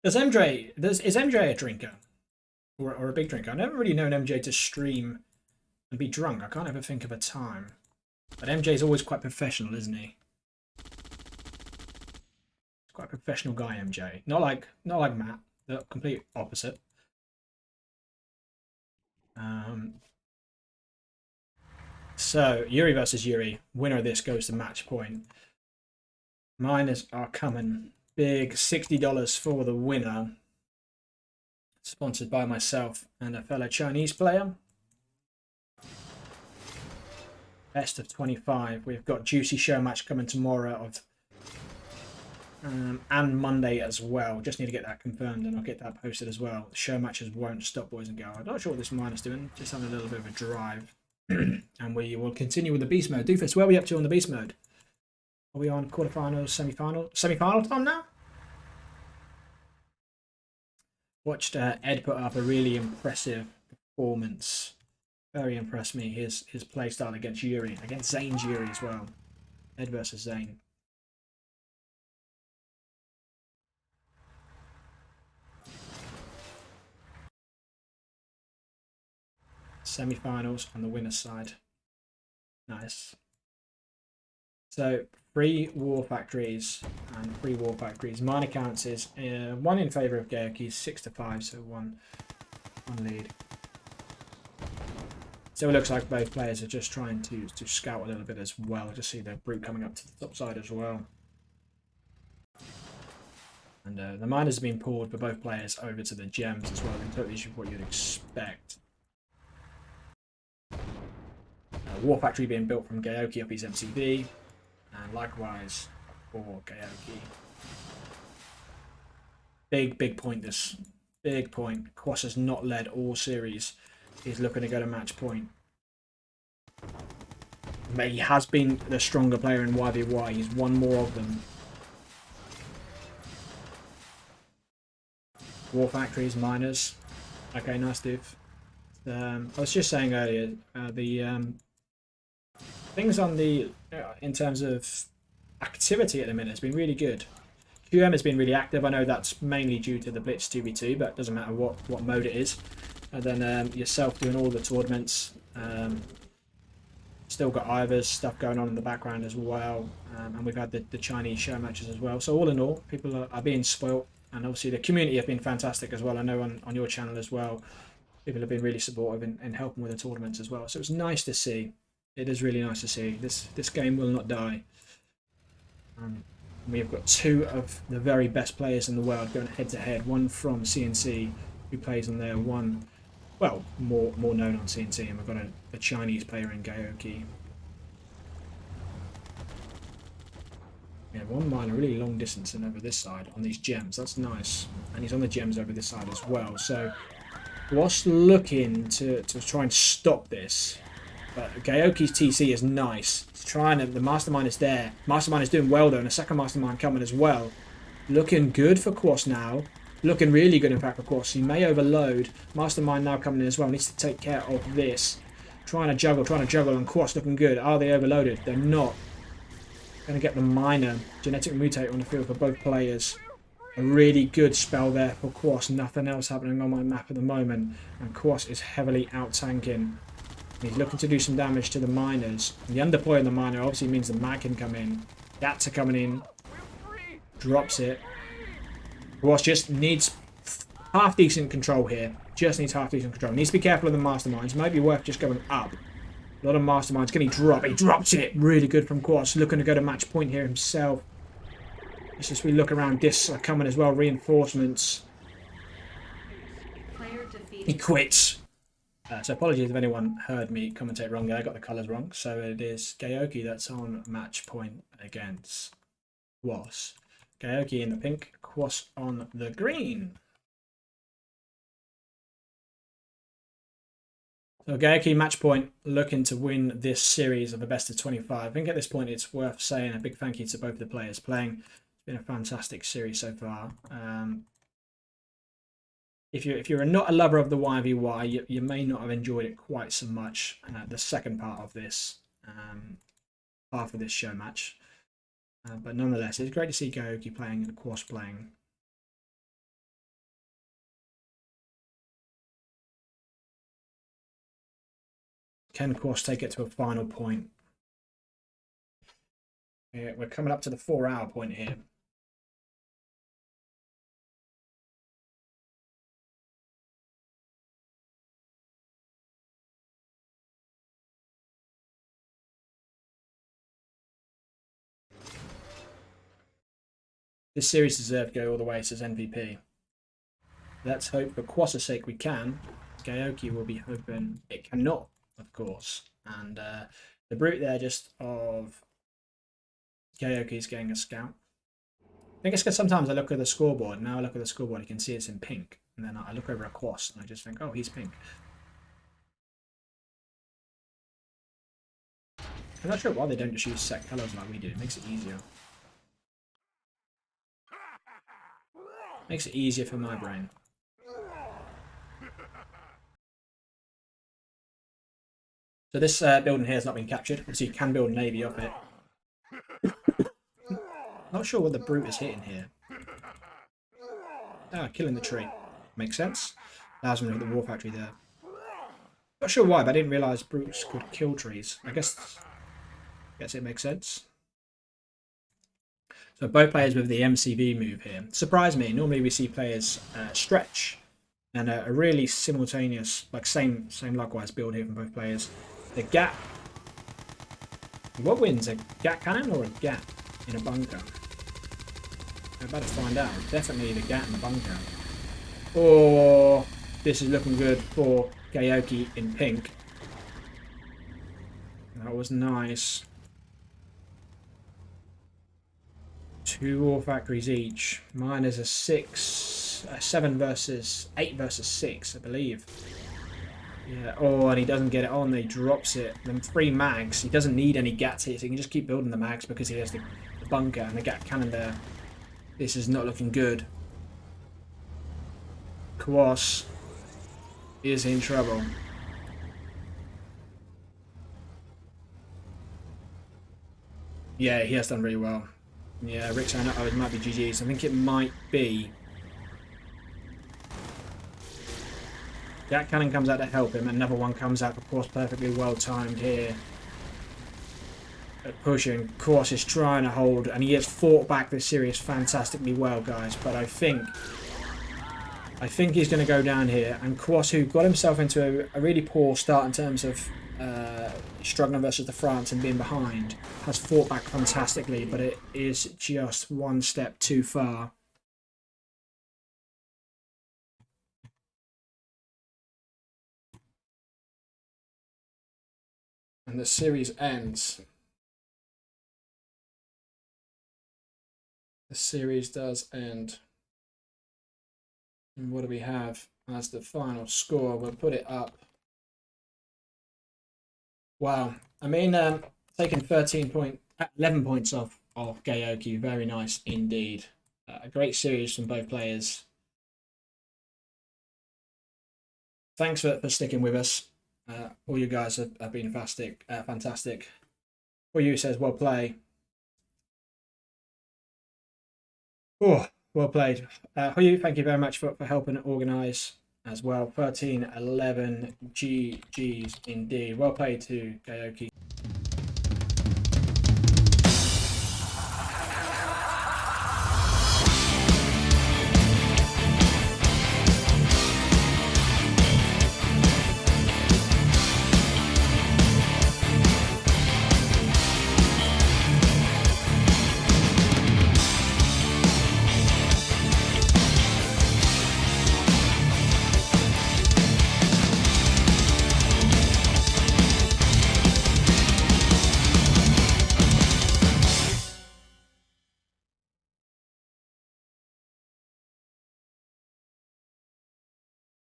Is MJ a drinker? Or a big drinker? I've never really known MJ to stream and be drunk. I can't ever think of a time. But MJ's always quite professional, isn't he? He's quite a professional guy, MJ. Not like Matt. The complete opposite. So Yuri versus Yuri. Winner of this goes to match point. Miners are coming. Big $60 for the winner. Sponsored by myself and a fellow Chinese player. Best of 25. We've got juicy show match coming tomorrow and Monday as well. Just need to get that confirmed and I'll get that posted as well. The show matches won't stop, boys and girls. I'm not sure what this miner's doing. Just having a little bit of a drive. And we will continue with the beast mode. Doofus, where are we up to on the beast mode? Are we on quarterfinals, semi-final time now? Watched Ed put up a really impressive performance. Very impressed me. His play style against Yuri, against Zane's Yuri as well. Ed versus Zane. Semi-finals on the winner's side. Nice. So 3 war factories and 3 war factories. Minor counts is 1 in favour of Gaoke, 6-5, so one lead. So it looks like both players are just trying to scout a little bit as well. Just see the brute coming up to the top side as well. And the miners have been pulled for both players over to the gems as well. Totally what you'd expect. War factory being built from Gaoke up his MCB. And likewise for Gaoke. Big point this. Big point. Kwos has not led all series. He's looking to go to match point. But he has been the stronger player in YVY. He's won more of them. War factories, miners. Okay, nice div. I was just saying earlier, the things on the in terms of activity at the minute has been really good. QM has been really active. I know that's mainly due to the Blitz 2v2, but it doesn't matter what mode it is. And then yourself doing all the tournaments. Still got Ivor's stuff going on in the background as well. And we've had the Chinese show matches as well. So all in all, people are being spoilt. And obviously the community have been fantastic as well. I know on your channel as well, people have been really supportive in helping with the tournaments as well. So it's nice to see. It is really nice to see. This game will not die. We've got two of the very best players in the world going head to head. One from CNC, who plays on there. One, well, more known on CNC, and we've got a Chinese player in Gaoke. Yeah, one miner really long distance and over this side on these gems. That's nice, and he's on the gems over this side as well. So, Kwos looking to try and stop this. But Gaoke's TC is nice. He's trying to. The Mastermind is there. Mastermind is doing well though, and a second Mastermind coming as well. Looking good for Kwos now. Looking really good in fact for Kwos. He may overload. Mastermind now coming in as well. Needs to take care of this. Trying to juggle, and Kwos looking good. Are they overloaded? They're not. Going to get the Miner. Genetic Mutator on the field for both players. A really good spell there for Kwos. Nothing else happening on my map at the moment. And Kwos is heavily out-tanking. He's looking to do some damage to the miners. The underploy on the miner obviously means the mag can come in. Gats are coming in. Drops it. Kwos just needs half decent control here. Just needs half decent control. Needs to be careful of the masterminds. Might be worth just going up. A lot of masterminds. Can he drop? He drops it. Really good from Kwos. Looking to go to match point here himself. It's just we look around. Discs are coming as well. Reinforcements. Player defeated. He quits. So apologies if anyone heard me commentate wrong there. I got the colours wrong. So it is Gaoke that's on match point against Kwos. Gaoke in the pink, Kwos on the green. So Gaoke match point looking to win this series of a best of 25. I think at this point it's worth saying a big thank you to both the players playing. It's been a fantastic series so far. If you're not a lover of the 1v1, you may not have enjoyed it quite so much. The second part of this, half of this show match. But nonetheless, it's great to see Gaoke playing and Kwos playing. Can Kwos take it to a final point? Yeah, we're coming up to the 4-hour point here. This series deserves to go all the way, says MVP. Let's hope for Kwos' sake we can. Gaoke will be hoping it cannot, of course. And the brute there just of Gaoke's getting a scout. I think it's because sometimes I look at the scoreboard. Now I look at the scoreboard, you can see it's in pink. And then I look over at Kwos and I just think, oh, he's pink. I'm not sure why they don't just use set colours like we do. It makes it easier. Makes it easier for my brain. So this building here has not been captured. Obviously you can build Navy off it. Not sure what the brute is hitting here. Ah, killing the tree. Makes sense. Allows me to hit the war factory there. Not sure why, but I didn't realise brutes could kill trees. I guess it makes sense. So both players with the MCV move here. Surprised me. Normally we see players stretch and a really simultaneous, like same likewise build here from both players. The gap. What wins? A gat cannon or a gap in a bunker? I'm about to find out. Definitely the gat in the bunker. Oh, this is looking good for Gaoke in pink. That was nice. 2 war factories each. Mine is a 7 versus 8 versus 6, I believe. Yeah. Oh, and he doesn't get it on. He drops it. Then 3 mags. He doesn't need any gats here, so he can just keep building the mags because he has the bunker and the gat cannon there. This is not looking good. Kwos is in trouble. Yeah, he has done really well. Yeah, Rick's saying, oh, it might be GG's. I think it might be. Jack Cannon comes out to help him. Another one comes out, of course, perfectly well timed here. Pushing. Kwos is trying to hold, and he has fought back this series fantastically well, guys. But I think he's going to go down here. And Kwos, who got himself into a really poor start in terms of struggling versus the France and being behind, has fought back fantastically, but it is just one step too far. And the series ends. The series does end. And what do we have as the final score? We'll put it up. Wow. I mean, taking 11 points off of Gaoke. Very nice indeed. A great series from both players. Thanks for sticking with us. All you guys have been fantastic. All you says, well played. Oh, well played. Hoyu, thank you very much for helping organise as well. 13-11 GG's indeed. Well played to Gaoke.